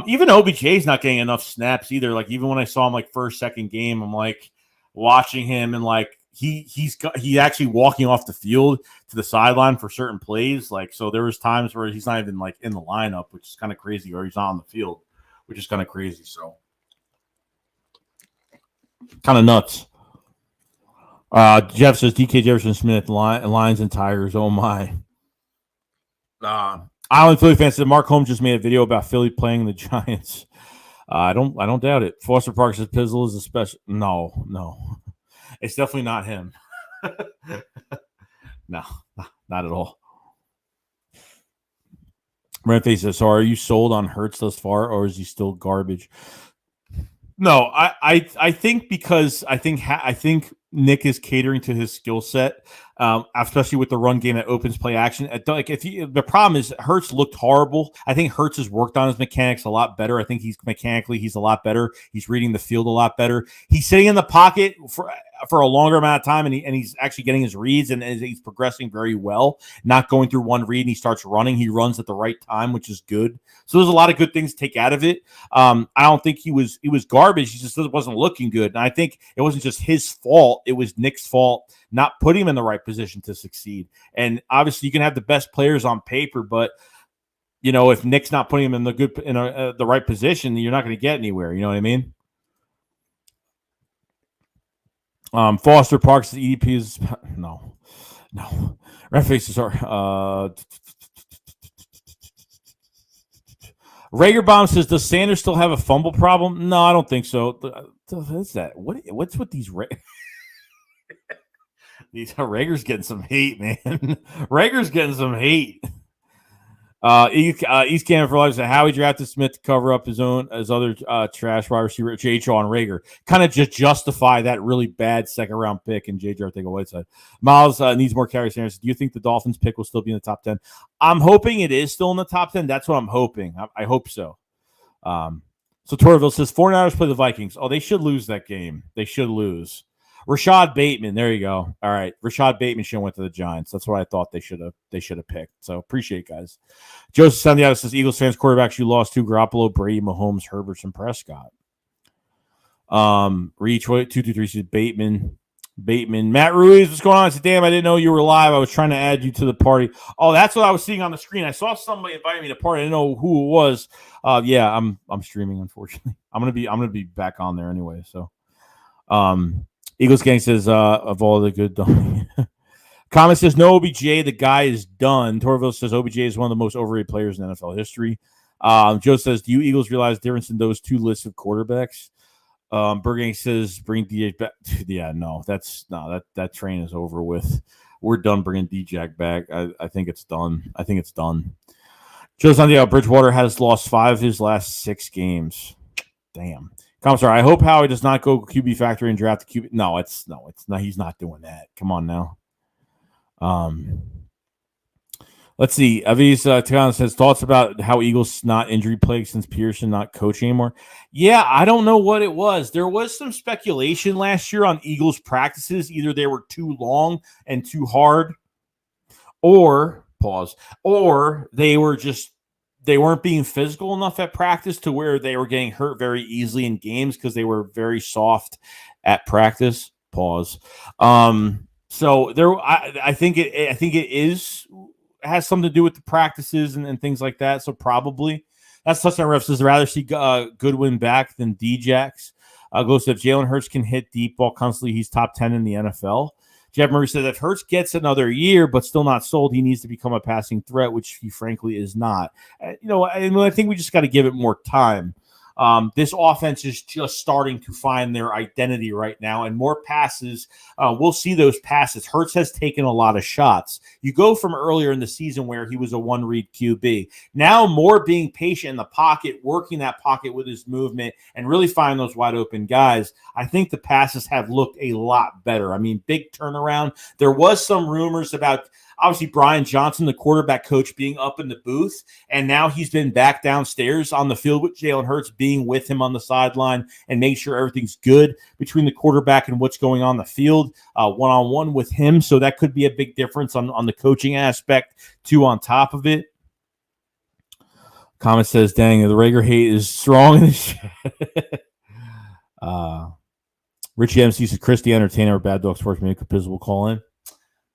A: Even OBJ's not getting enough snaps either. Like, even when I saw him like first, second game, I'm like watching him and like he's actually walking off the field to the sideline for certain plays. Like, so there was times where he's not even like in the lineup, which is kind of crazy, or he's not on the field, which is kind of crazy. So kind of nuts. Jeff says DK Jefferson Smith, Lions and Tigers. Oh my. Island Philly fans said Mark Holmes just made a video about Philly playing the Giants. I don't doubt it. Foster Park says Pizzle is a special. No. It's definitely not him. No, not at all. Redface says, so are you sold on Hurts thus far, or is he still garbage? No, I think because I think Nick is catering to his skill set, especially with the run game that opens play action. The problem is Hurts looked horrible. I think Hurts has worked on his mechanics a lot better. I think he's a lot better. He's reading the field a lot better. He's sitting in the pocket for a longer amount of time, and he's actually getting his reads, and he's progressing very well. Not going through one read, and he starts running. He runs at the right time, which is good. So there's a lot of good things to take out of it. I don't think he was garbage. He just wasn't looking good, and I think it wasn't just his fault. It was Nick's fault not putting him in the right position to succeed. And obviously, you can have the best players on paper, but you know, if Nick's not putting him in the right position, you're not going to get anywhere. You know what I mean? Foster Parks, the EDP is no. Red faces are. Ragerbaum says, does Sanders still have a fumble problem? No, I don't think so. What's that? What's with these? Rager's getting some hate, man. Rager's getting some hate. East Canada for Life said Howie drafted Smith to cover up his other trash wide receiver, J.H. and Rager. Kind of just justify that really bad second round pick and J.J. Arcega-Whiteside. Miles needs more carries. Do you think the Dolphins pick will still be in the top 10? I'm hoping it is still in the top 10. That's what I'm hoping. I hope so. So Torville says 49ers play the Vikings. Oh, they should lose that game. They should lose. Rashad Bateman. There you go. All right. Rashad Bateman should have went to the Giants. That's what I thought they should have picked. So appreciate it, guys. Joseph Santiago says Eagles fans quarterbacks you lost to Garoppolo, Brady, Mahomes, Herbert, and Prescott. Reach 223 says Bateman. Matt Ruiz, what's going on? I said, damn, I didn't know you were live. I was trying to add you to the party. Oh, that's what I was seeing on the screen. I saw somebody inviting me to the party. I didn't know who it was. Yeah, I'm streaming, unfortunately. I'm gonna be back on there anyway. So Eagles gang says of all the good comment says no OBJ, the guy is done. Torville says OBJ is one of the most overrated players in NFL history. Joe says, do you Eagles realize the difference in those two lists of quarterbacks? Bergang says bring DJ back. Yeah, no, that train is over with. We're done bringing DJ back. I think it's done. Joe Santiago, Bridgewater has lost 5 of his last 6 games. Damn. Commissar, I hope Howie does not go QB factory and draft the QB. No, it's not. He's not doing that. Come on now. Let's see. Aviz Tagana says thoughts about how Eagles not injury plagued since Pearson not coaching anymore. Yeah, I don't know what it was. There was some speculation last year on Eagles practices. Either they were too long and too hard, or they weren't being physical enough at practice to where they were getting hurt very easily in games because they were very soft at practice. So there, I think it has something to do with the practices and things like that. So probably that's touchdown ref says rather see Goodwin back than Djax. Goes if Jalen Hurts can hit deep ball constantly, he's top 10 in the NFL. Jeff Murray said if Hurts gets another year but still not sold, he needs to become a passing threat, which he frankly is not. I think we just got to give it more time. This offense is just starting to find their identity right now, and more passes. We'll see those passes. Hurts has taken a lot of shots. You go from earlier in the season where he was a one-read QB. Now more being patient in the pocket, working that pocket with his movement, and really finding those wide-open guys. I think the passes have looked a lot better. I mean, big turnaround. There was some rumors about obviously Brian Johnson, the quarterback coach, being up in the booth, and now he's been back downstairs on the field with Jalen Hurts being with him on the sideline and make sure everything's good between the quarterback and what's going on the field one-on-one with him. So that could be a big difference on the coaching aspect too on top of it. Comment says, dang, the Rager hate is strong in the chat. Richie MC says, Chris the Entertainer or Bad Dog Sports Media will call in.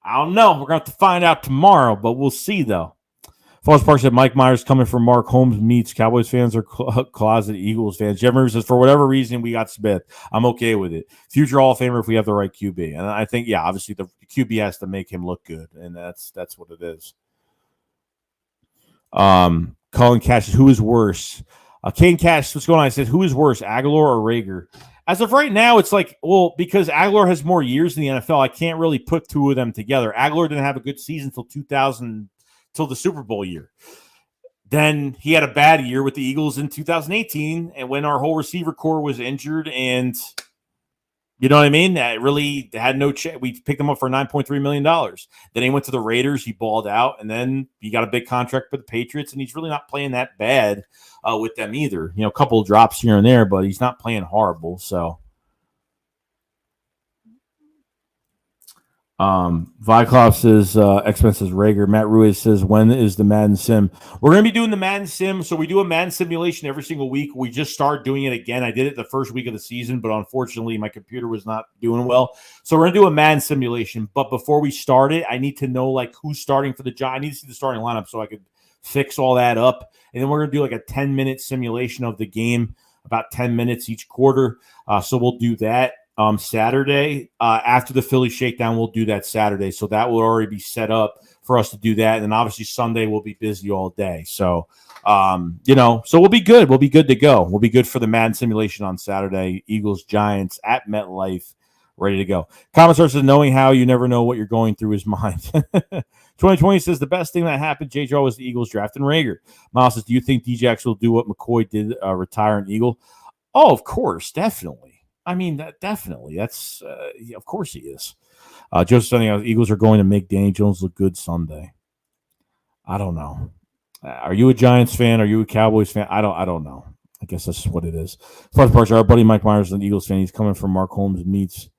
A: I don't know. We're going to have to find out tomorrow, but we'll see, though. Falls Park said Mike Myers coming from Mark Holmes meets Cowboys fans or closet Eagles fans. Jeff Murray says, for whatever reason, we got Smith. I'm okay with it. Future Hall of Famer if we have the right QB. And I think, yeah, obviously the QB has to make him look good, and that's what it is. Colin Cash says, who is worse? Kane Cash, what's going on? I said, who is worse, Aguilar or Rager? As of right now, it's like, well, because Aguilar has more years in the NFL, I can't really put two of them together. Aguilar didn't have a good season till the Super Bowl year. Then he had a bad year with the Eagles in 2018, and when our whole receiver core was injured, and you know what I mean? That really had no chance. We picked him up for $9.3 million. Then he went to the Raiders. He balled out, and then he got a big contract with the Patriots, and he's really not playing that bad with them either. You know, a couple of drops here and there, but he's not playing horrible. So, Vycloff says, X-Men says Rager. Matt Ruiz says, when is the Madden Sim? We're going to be doing the Madden Sim. So we do a Madden simulation every single week. We just started doing it again. I did it the first week of the season, but unfortunately my computer was not doing well. So we're going to do a Madden simulation. But before we start it, I need to know like who's starting for the job. I need to see the starting lineup so I could fix all that up. And then we're going to do like a 10-minute simulation of the game, about 10 minutes each quarter. So we'll do that. Saturday after the Philly shakedown, we'll do that Saturday. So that will already be set up for us to do that. And then obviously Sunday we'll be busy all day. So, so we'll be good. We'll be good to go. We'll be good for the Madden simulation on Saturday. Eagles, Giants at MetLife ready to go. Commissar says, knowing how, you never know what you're going through his mind. 2020 says, the best thing that happened, J-Jaw, was the Eagles drafting Rager. Miles says, do you think Djax will do what McCoy did, retire an Eagle? Oh, of course, definitely. I mean, definitely. That's, of course he is. Joseph saying, Eagles are going to make Danny Jones look good Sunday. I don't know. Are you a Giants fan? Are you a Cowboys fan? I don't know. I guess that's what it is. First part, our buddy Mike Myers is an Eagles fan. He's coming from Mark Holmes meets.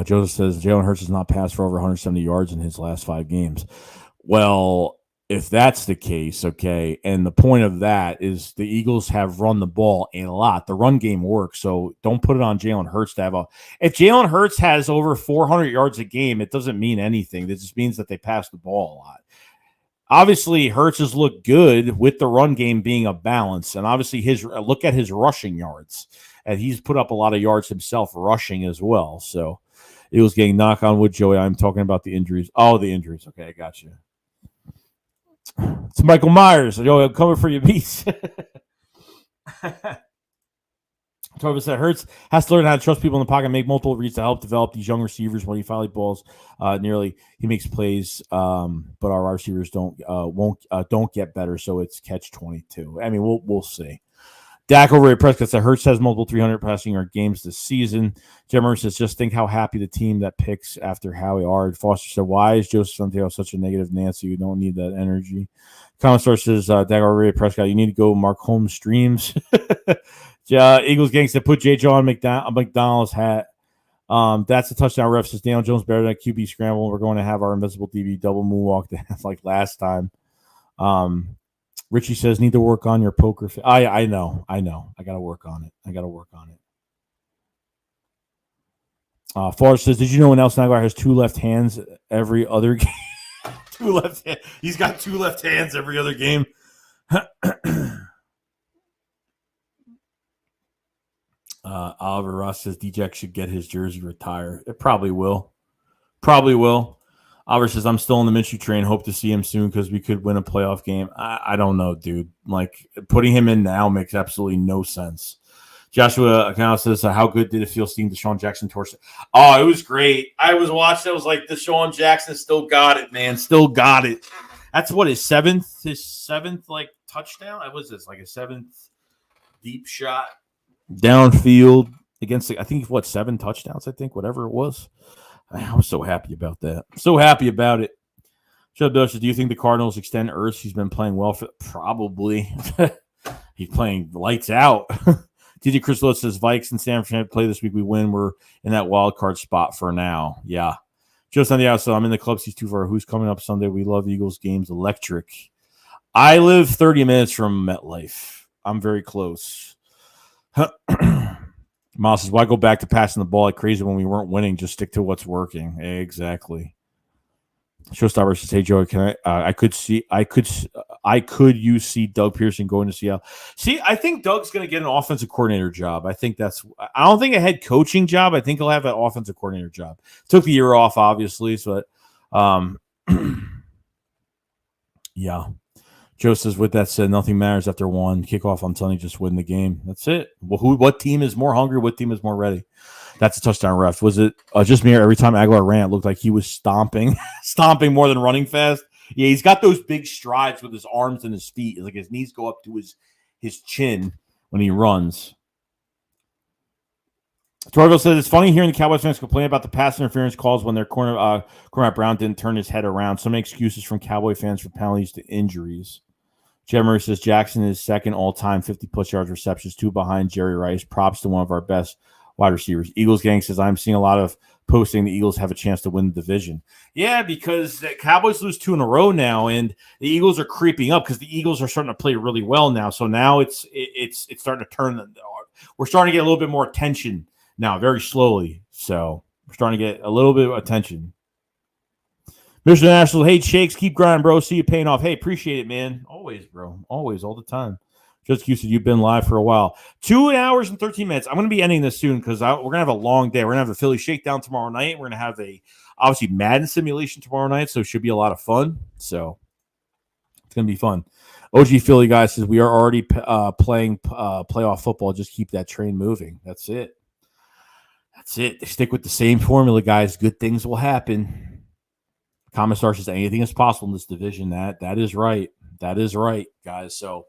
A: Joseph says Jalen Hurts has not passed for over 170 yards in his last 5 games. Well, if that's the case, okay, and the point of that is the Eagles have run the ball a lot. The run game works, so don't put it on Jalen Hurts to have a. If Jalen Hurts has over 400 yards a game, it doesn't mean anything. It just means that they pass the ball a lot. Obviously, Hurts has looked good with the run game being a balance, and obviously look at his rushing yards, and he's put up a lot of yards himself rushing as well. So Eagles getting knock on wood, Joey. I'm talking about the injuries. Oh, the injuries. Okay, I got you. It's Michael Myers. Yo, I'm coming for your beats. Torvis said Hurts has to learn how to trust people in the pocket and make multiple reads to help develop these young receivers. When he finally balls, he makes plays, but our receivers don't get better. So it's catch-22. I mean, we'll see. Dak over at Prescott said Hurts has multiple 300 passing yard games this season. Jim Murray says, just think how happy the team that picks after Howie Ard. Foster said, why is Joseph Santiago such a negative Nancy? You don't need that energy. Commissar says, Dak over at Prescott, you need to go Mark Holmes streams. Eagles gang said, put J-Jaw on McDonald's hat. That's a touchdown. Ref says, Daniel Jones better than a QB scramble. We're going to have our invisible DB double moonwalk like last time. Richie says, need to work on your poker. I know. I got to work on it. Forrest says, did you know when Nelson Aguilar has 2 left hands every other game? 2 left hands. He's got 2 left hands every other game. Oliver Ross says, Djax should get his jersey retired. It probably will. Oliver says, I'm still on the Minshew train. Hope to see him soon because we could win a playoff game. I don't know, dude. Like, putting him in now makes absolutely no sense. Joshua Account says, how good did it feel seeing Deshaun Jackson torch? Oh, it was great. I was watching. I was like, Deshaun Jackson still got it, man. Still got it. That's what, his seventh like touchdown? What was this? Like a 7th deep shot downfield against, I think, 7 touchdowns, I think, whatever it was. I was so happy about that. So happy about it. Chubb Dusha, do you think the Cardinals extend Ertz? He's been playing well for probably. He's playing lights out. DJ Chris Lewis says Vikes and San Francisco play this week. We win. We're in that wild card spot for now. Yeah. Just on the outside, I'm in the club. He's too far. Who's coming up Sunday? We love Eagles games. Electric. I live 30 minutes from MetLife. I'm very close. Miles says, why go back to passing the ball like crazy when we weren't winning? Just stick to what's working. Exactly. Showstopper says, hey, Joey, can I could you see Doug Pearson going to Seattle? See, I think Doug's going to get an offensive coordinator job. I don't think a head coaching job. I think he'll have an offensive coordinator job. Took the year off, obviously, but yeah. Joe says, with that said, nothing matters after one. Kickoff on Sunday, just win the game. That's it. Well, what team is more hungry? What team is more ready? That's a touchdown, ref. Was it just me? Every time Aguilar ran, it looked like he was stomping more than running fast. Yeah, he's got those big strides with his arms and his feet. It's like his knees go up to his chin when he runs. Torville says, it's funny hearing the Cowboys fans complain about the pass interference calls when their cornerback Brown didn't turn his head around. So many excuses from Cowboy fans for penalties to injuries. Jim Murray says Jackson is second all-time 50-plus yards receptions, 2 behind Jerry Rice. Props to one of our best wide receivers. Eagles gang says, I'm seeing a lot of posting the Eagles have a chance to win the division. Yeah, because the Cowboys lose 2 in a row now, and the Eagles are creeping up because the Eagles are starting to play really well now. So now it's starting to turn. We're starting to get a little bit more attention now, very slowly. So we're starting to get a little bit of attention. Mr. National, hey, Shakes, keep grinding, bro. See you paying off. Hey, appreciate it, man. Always, bro. Always, all the time. Just Q said, you've been live for a while. 2 hours and 13 minutes. I'm going to be ending this soon because we're going to have a long day. We're going to have a Philly shakedown tomorrow night. We're going to have obviously, Madden simulation tomorrow night, so it should be a lot of fun. So it's going to be fun. OG Philly guy says, we are already playing playoff football. Just keep that train moving. That's it. That's it. Stick with the same formula, guys. Good things will happen. Commissar says anything is possible in this division. That is right. That is right, guys. So,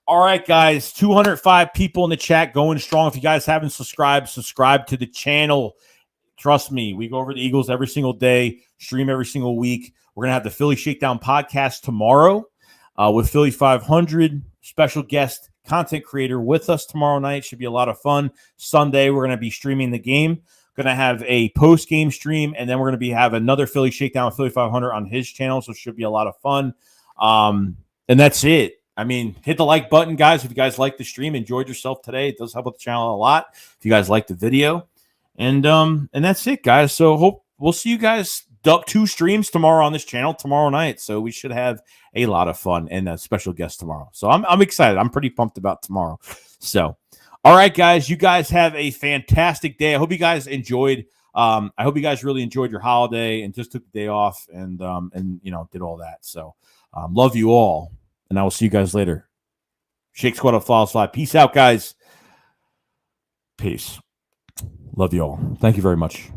A: all right, guys. 205 people in the chat going strong. If you guys haven't subscribe to the channel. Trust me, we go over the Eagles every single day, stream every single week. We're going to have the Philly Shakedown podcast tomorrow with Philly 500. Special guest content creator with us tomorrow night. Should be a lot of fun. Sunday, we're going to be streaming the game. Going to have a post-game stream, and then we're going to have another Philly Shakedown with Philly 500 on his channel, so it should be a lot of fun. And that's it. I mean, hit the like button, guys. If you guys like the stream, enjoyed yourself today, it does help with the channel a lot. If you guys like the video. And that's it, guys. So hope we'll see you guys 2 streams tomorrow on this channel tomorrow night. So we should have a lot of fun and a special guest tomorrow. So I'm excited. I'm pretty pumped about tomorrow. So, all right, guys, you guys have a fantastic day. I hope you guys enjoyed. I hope you guys really enjoyed your holiday and just took the day off and did all that. So love you all, and I will see you guys later. Shake Squad of Flawless Fly. Peace out, guys. Peace. Love you all. Thank you very much.